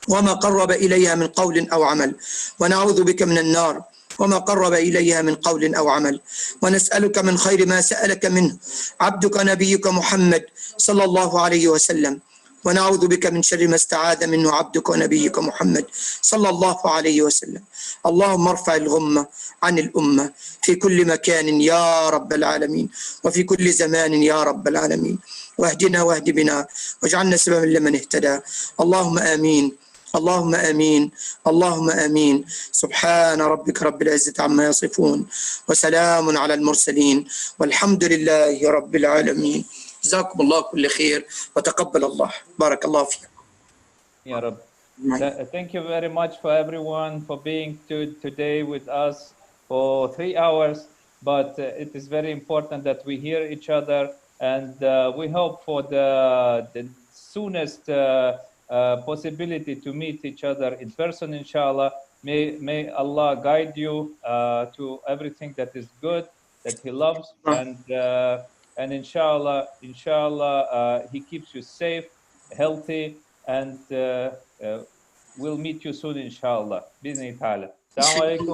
S19: وما قرب إليها من قول أو عمل، ونعوذ بك من النار وما قرب إليها من قول أو عمل، ونسألك من خير ما سألك منه عبدك نبيك محمد صلى الله عليه وسلم، ونعوذ بك من شر ما استعاذ منه عبدك ونبيك محمد صلى الله عليه وسلم. اللهم ارفع الغمة عن الأمة في كل مكان يا رب العالمين، وفي كل زمان يا رب العالمين، واهدنا واهد بنا واجعلنا سببا لمن اهتدى. اللهم آمين، اللهم آمين، اللهم آمين. سبحان ربك رب العزة عما يصفون، وسلام على المرسلين، والحمد لله رب العالمين. جزاكم الله كل خير وتقبل الله. بارك الله فيكم.
S1: Ya Rab. Thank you very much for everyone for being today with us for 3 hours. But it is very important that we hear each other, and we hope for the soonest possibility to meet each other in person, inshallah. May Allah guide you to everything that is good, that He loves, and inshallah, He keeps you safe, healthy, and we'll meet you soon, inshallah. بإذن تعالى. السلام عليكم.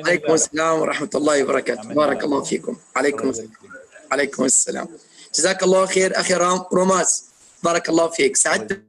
S19: عليكم السلام ورحمة الله وبركاته. بارك الله فيكم. عليكم السلام. عليكم السلام. جزاك الله خير أخي روماز. بارك الله فيك. سعدت